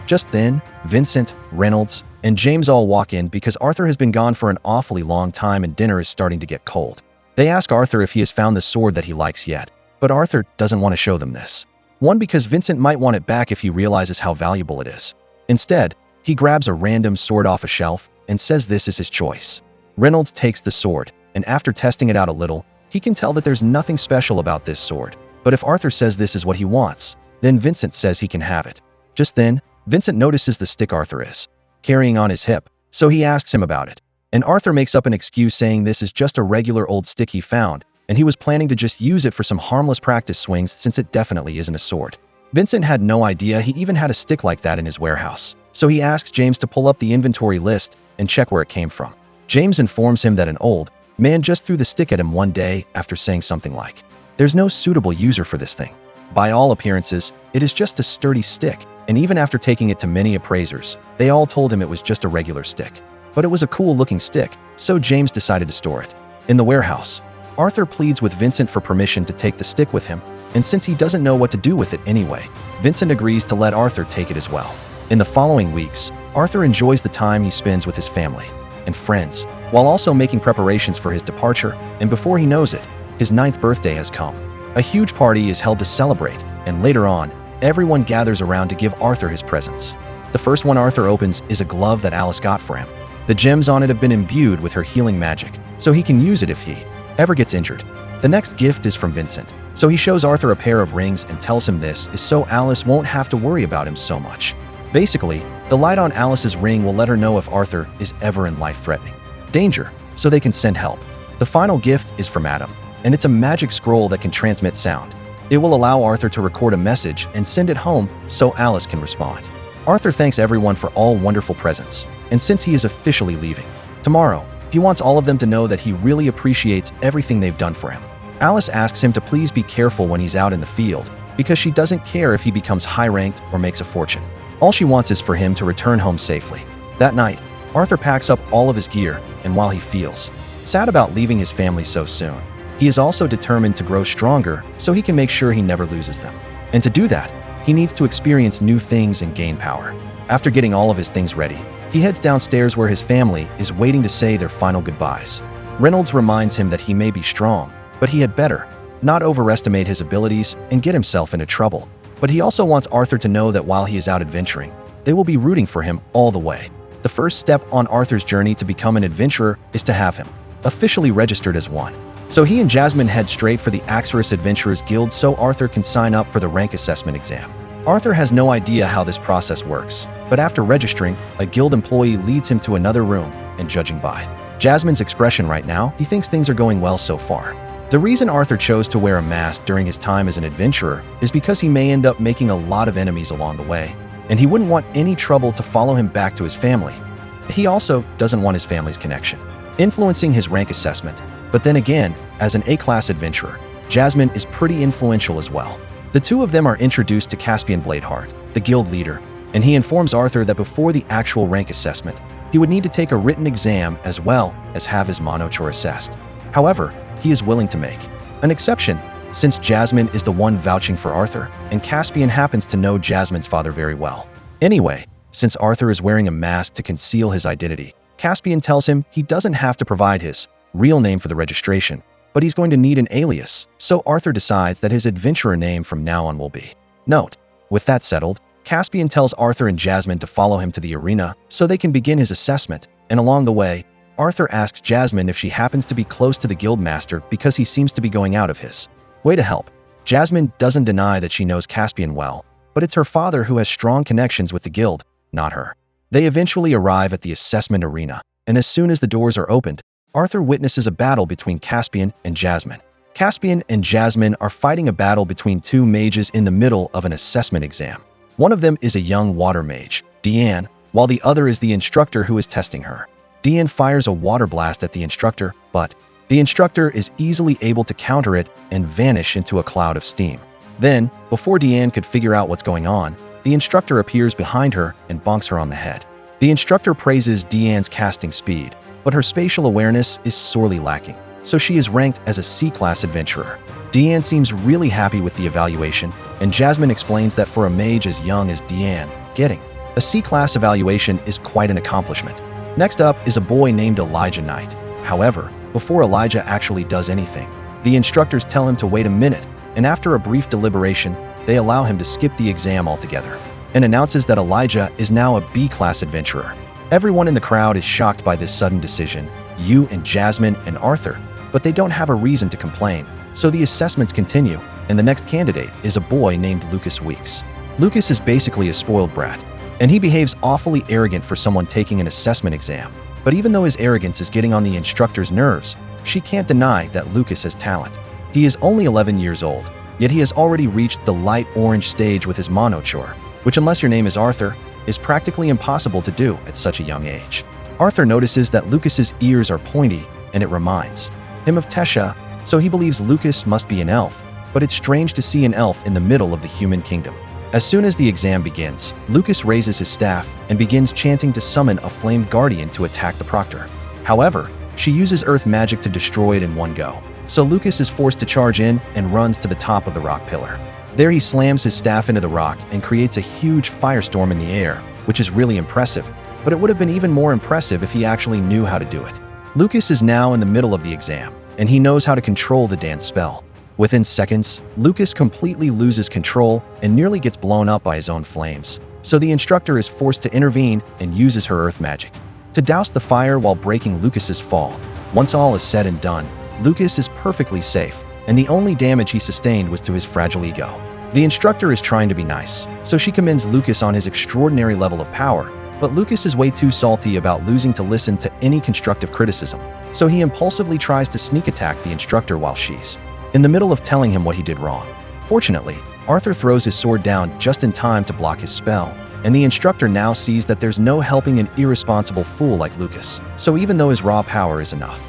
Just then, Vincent, Reynolds, and James all walk in because Arthur has been gone for an awfully long time and dinner is starting to get cold. They ask Arthur if he has found the sword that he likes yet, but Arthur doesn't want to show them this. One, because Vincent might want it back if he realizes how valuable it is. Instead, he grabs a random sword off a shelf and says this is his choice. Reynolds takes the sword, and after testing it out a little, he can tell that there's nothing special about this sword. But if Arthur says this is what he wants, then Vincent says he can have it. Just then, Vincent notices the stick Arthur is carrying on his hip, so he asks him about it. And Arthur makes up an excuse saying this is just a regular old stick he found, and he was planning to just use it for some harmless practice swings since it definitely isn't a sword. Vincent had no idea he even had a stick like that in his warehouse, so he asks James to pull up the inventory list and check where it came from. James informs him that an old man just threw the stick at him one day after saying something like, "There's no suitable user for this thing. By all appearances, it is just a sturdy stick," and even after taking it to many appraisers, they all told him it was just a regular stick. But it was a cool-looking stick, so James decided to store it in the warehouse. Arthur pleads with Vincent for permission to take the stick with him, and since he doesn't know what to do with it anyway, Vincent agrees to let Arthur take it as well. In the following weeks, Arthur enjoys the time he spends with his family and friends, while also making preparations for his departure, and before he knows it, his 9th birthday has come. A huge party is held to celebrate, and later on, everyone gathers around to give Arthur his presents. The first one Arthur opens is a glove that Alice got for him. The gems on it have been imbued with her healing magic, so he can use it if he ever gets injured. The next gift is from Vincent, so he shows Arthur a pair of rings and tells him this is so Alice won't have to worry about him so much. Basically, the light on Alice's ring will let her know if Arthur is ever in life-threatening danger, so they can send help. The final gift is from Adam, and it's a magic scroll that can transmit sound. It will allow Arthur to record a message and send it home so Alice can respond. Arthur thanks everyone for all wonderful presents, and since he is officially leaving tomorrow, he wants all of them to know that he really appreciates everything they've done for him. Alice asks him to please be careful when he's out in the field, because she doesn't care if he becomes high-ranked or makes a fortune. All she wants is for him to return home safely. That night, Arthur packs up all of his gear, and while he feels sad about leaving his family so soon, he is also determined to grow stronger so he can make sure he never loses them. And to do that, he needs to experience new things and gain power. After getting all of his things ready, he heads downstairs where his family is waiting to say their final goodbyes. Reynolds reminds him that he may be strong, but he had better not overestimate his abilities and get himself into trouble. But he also wants Arthur to know that while he is out adventuring, they will be rooting for him all the way. The first step on Arthur's journey to become an adventurer is to have him officially registered as one. So he and Jasmine head straight for the Axorus Adventurers Guild so Arthur can sign up for the rank assessment exam. Arthur has no idea how this process works, but after registering, a guild employee leads him to another room, and judging by Jasmine's expression right now, he thinks things are going well so far. The reason Arthur chose to wear a mask during his time as an adventurer is because he may end up making a lot of enemies along the way, and he wouldn't want any trouble to follow him back to his family. He also doesn't want his family's connection influencing his rank assessment. But then again, as an A-class adventurer, Jasmine is pretty influential as well. The two of them are introduced to Caspian Bladeheart, the guild leader, and he informs Arthur that before the actual rank assessment, he would need to take a written exam as well as have his monochore assessed. However, he is willing to make an exception since Jasmine is the one vouching for Arthur, and Caspian happens to know Jasmine's father very well. Anyway, since Arthur is wearing a mask to conceal his identity, Caspian tells him he doesn't have to provide his real name for the registration, but he's going to need an alias, so Arthur decides that his adventurer name from now on will be. Note: with that settled, Caspian tells Arthur and Jasmine to follow him to the arena so they can begin his assessment, and along the way, Arthur asks Jasmine if she happens to be close to the guildmaster because he seems to be going out of his way to help. Jasmine doesn't deny that she knows Caspian well, but it's her father who has strong connections with the guild, not her. They eventually arrive at the assessment arena, and as soon as the doors are opened, Arthur witnesses a battle between Caspian and Jasmine. Caspian and Jasmine are fighting a battle between two mages in the middle of an assessment exam. One of them is a young water mage, Deanne, while the other is the instructor who is testing her. Deanne fires a water blast at the instructor, but the instructor is easily able to counter it and vanish into a cloud of steam. Then, before Deanne could figure out what's going on, the instructor appears behind her and bonks her on the head. The instructor praises Deanne's casting speed, but her spatial awareness is sorely lacking, so she is ranked as a C-class adventurer. Deanne seems really happy with the evaluation, and Jasmine explains that for a mage as young as Deanne, getting a C-class evaluation is quite an accomplishment. Next up is a boy named Elijah Knight. However, before Elijah actually does anything, the instructors tell him to wait a minute, and after a brief deliberation, they allow him to skip the exam altogether, and announces that Elijah is now a B-class adventurer. Everyone in the crowd is shocked by this sudden decision, you and Jasmine and Arthur, but they don't have a reason to complain, so the assessments continue, and the next candidate is a boy named Lucas Weeks. Lucas is basically a spoiled brat, and he behaves awfully arrogant for someone taking an assessment exam. But even though his arrogance is getting on the instructor's nerves, she can't deny that Lucas has talent. He is only 11 years old, yet he has already reached the light orange stage with his monochore, which, unless your name is Arthur, is practically impossible to do at such a young age. Arthur notices that Lucas's ears are pointy, and it reminds him of Tesha, so he believes Lucas must be an elf, but it's strange to see an elf in the middle of the human kingdom. As soon as the exam begins, Lucas raises his staff and begins chanting to summon a flamed guardian to attack the proctor. However, she uses earth magic to destroy it in one go, so Lucas is forced to charge in and runs to the top of the rock pillar. There he slams his staff into the rock and creates a huge firestorm in the air, which is really impressive, but it would have been even more impressive if he actually knew how to do it. Lucas is now in the middle of the exam, and he knows how to control the dance spell. Within seconds, Lucas completely loses control and nearly gets blown up by his own flames, so the instructor is forced to intervene and uses her earth magic to douse the fire while breaking Lucas's fall. Once all is said and done, Lucas is perfectly safe, and the only damage he sustained was to his fragile ego. The instructor is trying to be nice, so she commends Lucas on his extraordinary level of power, but Lucas is way too salty about losing to listen to any constructive criticism, so he impulsively tries to sneak attack the instructor while she's in the middle of telling him what he did wrong. Fortunately, Arthur throws his sword down just in time to block his spell, and the instructor now sees that there's no helping an irresponsible fool like Lucas, so even though his raw power is enough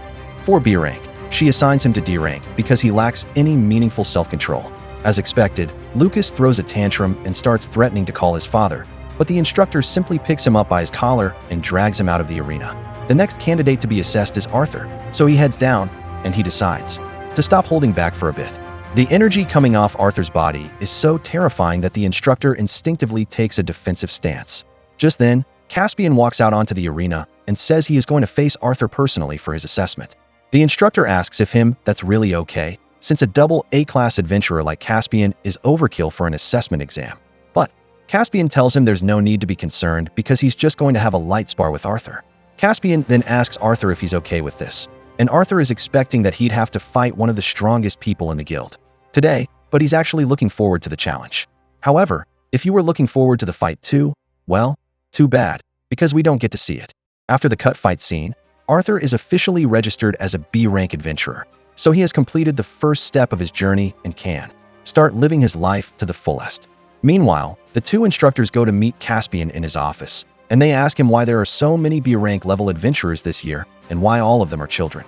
for B rank, she assigns him to D rank because he lacks any meaningful self-control. As expected, Lucas throws a tantrum and starts threatening to call his father, but the instructor simply picks him up by his collar and drags him out of the arena. The next candidate to be assessed is Arthur, so he heads down, and he decides to stop holding back for a bit. The energy coming off Arthur's body is so terrifying that the instructor instinctively takes a defensive stance. Just then, Caspian walks out onto the arena and says he is going to face Arthur personally for his assessment. The instructor asks if that's really okay, since a double A-class adventurer like Caspian is overkill for an assessment exam. But Caspian tells him there's no need to be concerned because he's just going to have a light spar with Arthur. Caspian then asks Arthur if he's okay with this, and Arthur is expecting that he'd have to fight one of the strongest people in the guild today, but he's actually looking forward to the challenge. However, if you were looking forward to the fight too, well, too bad, because we don't get to see it. After the cut fight scene, Arthur is officially registered as a B-rank adventurer, so he has completed the first step of his journey and can start living his life to the fullest. Meanwhile, the two instructors go to meet Caspian in his office, and they ask him why there are so many B-rank level adventurers this year and why all of them are children.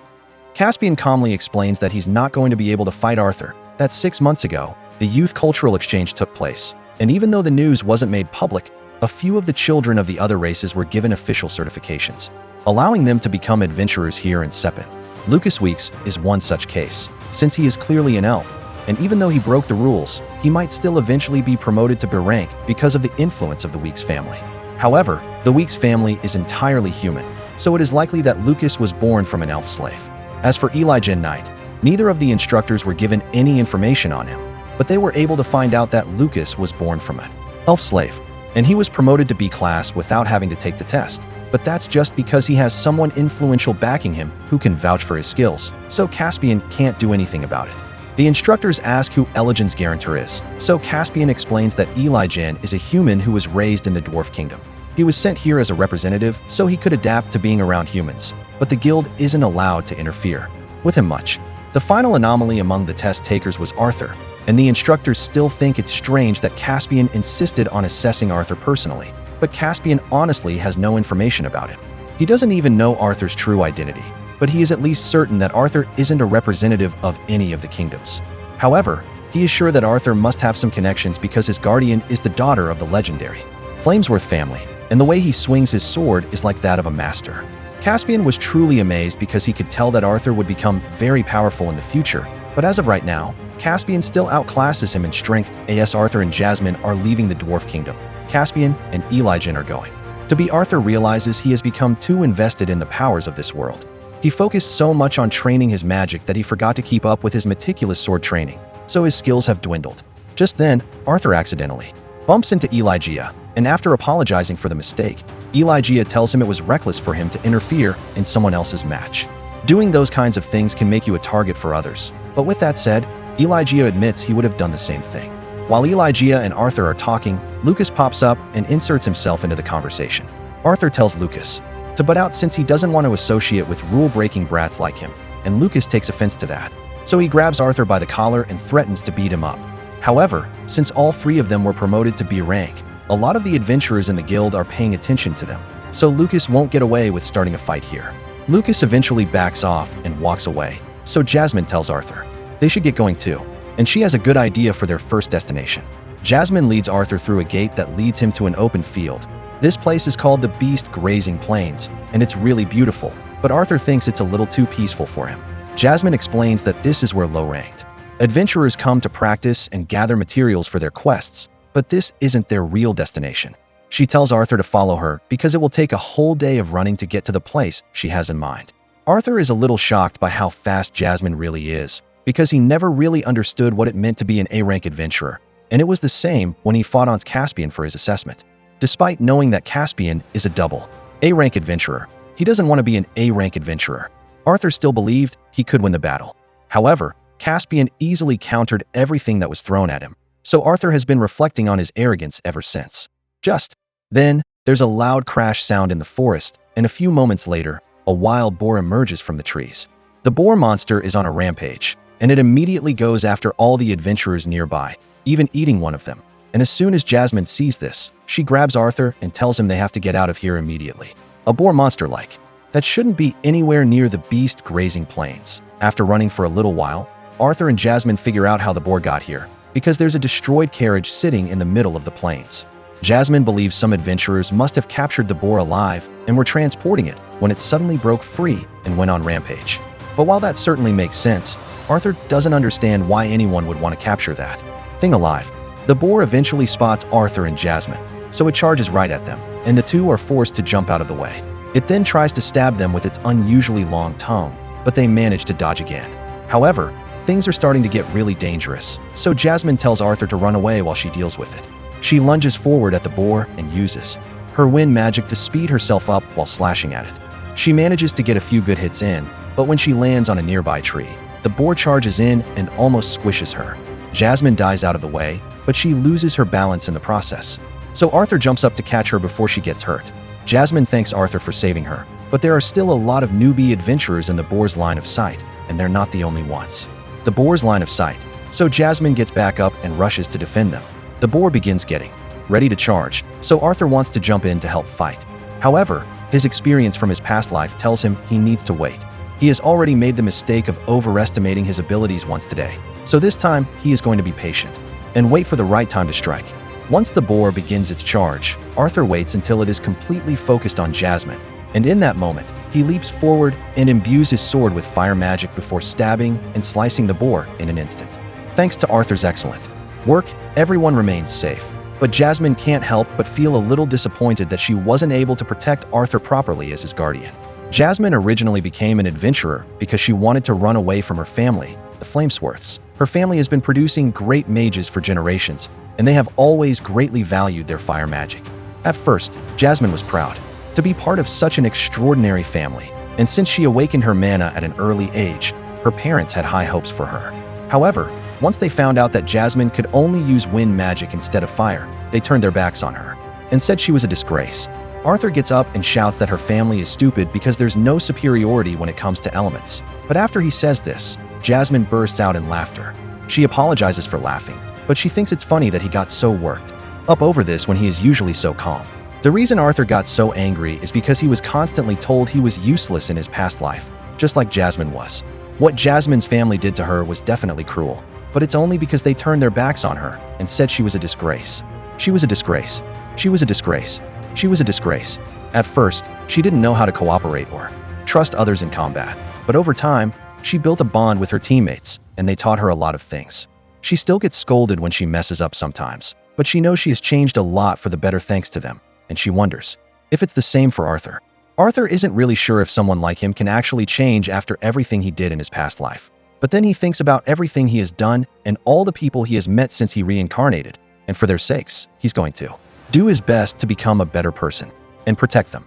Caspian calmly explains that he's not going to be able to fight Arthur, that 6 months ago, the youth cultural exchange took place, and even though the news wasn't made public, a few of the children of the other races were given official certifications, allowing them to become adventurers here in Sepin. Lucas Weeks is one such case. Since he is clearly an elf, and even though he broke the rules, he might still eventually be promoted to B rank because of the influence of the Weeks family. However, the Weeks family is entirely human, so it is likely that Lucas was born from an elf slave. As for Elijah Knight, neither of the instructors were given any information on him, but they were able to find out that Lucas was born from an elf slave, and he was promoted to B class without having to take the test. But that's just because he has someone influential backing him who can vouch for his skills, so Caspian can't do anything about it. The instructors ask who Elijah's guarantor is, so Caspian explains that Elijah is a human who was raised in the Dwarf Kingdom. He was sent here as a representative so he could adapt to being around humans, but the guild isn't allowed to interfere with him much. The final anomaly among the test takers was Arthur, and the instructors still think it's strange that Caspian insisted on assessing Arthur personally, but Caspian honestly has no information about him. He doesn't even know Arthur's true identity, but he is at least certain that Arthur isn't a representative of any of the kingdoms. However, he is sure that Arthur must have some connections because his guardian is the daughter of the legendary Flamesworth family, and the way he swings his sword is like that of a master. Caspian was truly amazed because he could tell that Arthur would become very powerful in the future, but as of right now, Caspian still outclasses him in strength as Arthur and Jasmine are leaving the Dwarf Kingdom. Caspian and Elijah are going to be. Arthur realizes he has become too invested in the powers of this world. He focused so much on training his magic that he forgot to keep up with his meticulous sword training, so his skills have dwindled. Just then, Arthur accidentally bumps into Elijah, and after apologizing for the mistake, Elijah tells him it was reckless for him to interfere in someone else's match. Doing those kinds of things can make you a target for others, but with that said, Elijah admits he would have done the same thing. While Elijah and Arthur are talking, Lucas pops up and inserts himself into the conversation. Arthur tells Lucas to butt out since he doesn't want to associate with rule-breaking brats like him, and Lucas takes offense to that. So he grabs Arthur by the collar and threatens to beat him up. However, since all three of them were promoted to B rank, a lot of the adventurers in the guild are paying attention to them, so Lucas won't get away with starting a fight here. Lucas eventually backs off and walks away, so Jasmine tells Arthur they should get going too, and she has a good idea for their first destination. Jasmine leads Arthur through a gate that leads him to an open field. This place is called the Beast Grazing Plains, and it's really beautiful, but Arthur thinks it's a little too peaceful for him. Jasmine explains that this is where low-ranked adventurers come to practice and gather materials for their quests, but this isn't their real destination. She tells Arthur to follow her because it will take a whole day of running to get to the place she has in mind. Arthur is a little shocked by how fast Jasmine really is, because he never really understood what it meant to be an A-rank adventurer, and it was the same when he fought on Caspian for his assessment. Despite knowing that Caspian is a double A-rank adventurer, he doesn't want to be an A-rank adventurer. Arthur still believed he could win the battle. However, Caspian easily countered everything that was thrown at him, so Arthur has been reflecting on his arrogance ever since. Just then, there's a loud crash sound in the forest, and a few moments later, a wild boar emerges from the trees. The boar monster is on a rampage, and it immediately goes after all the adventurers nearby, even eating one of them. And as soon as Jasmine sees this, she grabs Arthur and tells him they have to get out of here immediately. A boar monster like that shouldn't be anywhere near the Beast Grazing Plains. After running for a little while, Arthur and Jasmine figure out how the boar got here, because there's a destroyed carriage sitting in the middle of the plains. Jasmine believes some adventurers must have captured the boar alive and were transporting it when it suddenly broke free and went on rampage. But while that certainly makes sense, Arthur doesn't understand why anyone would want to capture that thing alive. The boar eventually spots Arthur and Jasmine, so it charges right at them, and the two are forced to jump out of the way. It then tries to stab them with its unusually long tongue, but they manage to dodge again. However, things are starting to get really dangerous, so Jasmine tells Arthur to run away while she deals with it. She lunges forward at the boar and uses her wind magic to speed herself up while slashing at it. She manages to get a few good hits in, but when she lands on a nearby tree, the boar charges in and almost squishes her. Jasmine dies out of the way, but she loses her balance in the process. So Arthur jumps up to catch her before she gets hurt. Jasmine thanks Arthur for saving her, but there are still a lot of newbie adventurers in the boar's line of sight, and they're not the only ones. The boar's line of sight, so Jasmine gets back up and rushes to defend them. The boar begins getting ready to charge, so Arthur wants to jump in to help fight. However, his experience from his past life tells him he needs to wait. He has already made the mistake of overestimating his abilities once today, so this time he is going to be patient and wait for the right time to strike. Once the boar begins its charge, Arthur waits until it is completely focused on Jasmine, and in that moment, he leaps forward and imbues his sword with fire magic before stabbing and slicing the boar in an instant. Thanks to Arthur's excellent work, everyone remains safe. But Jasmine can't help but feel a little disappointed that she wasn't able to protect Arthur properly as his guardian. Jasmine originally became an adventurer because she wanted to run away from her family, the Flamesworths. Her family has been producing great mages for generations, and they have always greatly valued their fire magic. At first, Jasmine was proud to be part of such an extraordinary family, and since she awakened her mana at an early age, her parents had high hopes for her. However, once they found out that Jasmine could only use wind magic instead of fire, they turned their backs on her and said she was a disgrace. Arthur gets up and shouts that her family is stupid because there's no superiority when it comes to elements. But after he says this, Jasmine bursts out in laughter. She apologizes for laughing, but she thinks it's funny that he got so worked up over this when he is usually so calm. The reason Arthur got so angry is because he was constantly told he was useless in his past life, just like Jasmine was. What Jasmine's family did to her was definitely cruel, but it's only because they turned their backs on her and said she was a disgrace. She was a disgrace. She was a disgrace. She was a disgrace. At first, she didn't know how to cooperate or trust others in combat, but over time, she built a bond with her teammates, and they taught her a lot of things. She still gets scolded when she messes up sometimes, but she knows she has changed a lot for the better thanks to them, and she wonders if it's the same for Arthur. Arthur isn't really sure if someone like him can actually change after everything he did in his past life. But then he thinks about everything he has done and all the people he has met since he reincarnated, and for their sakes, he's going to do his best to become a better person and protect them.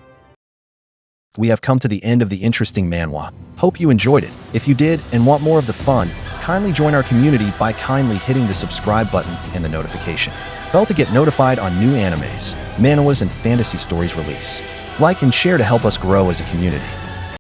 We have come to the end of the interesting manhwa. Hope you enjoyed it. If you did and want more of the fun, kindly join our community by kindly hitting the subscribe button and the notification bell to get notified on new animes, manhwas, and fantasy stories release. Like and share to help us grow as a community.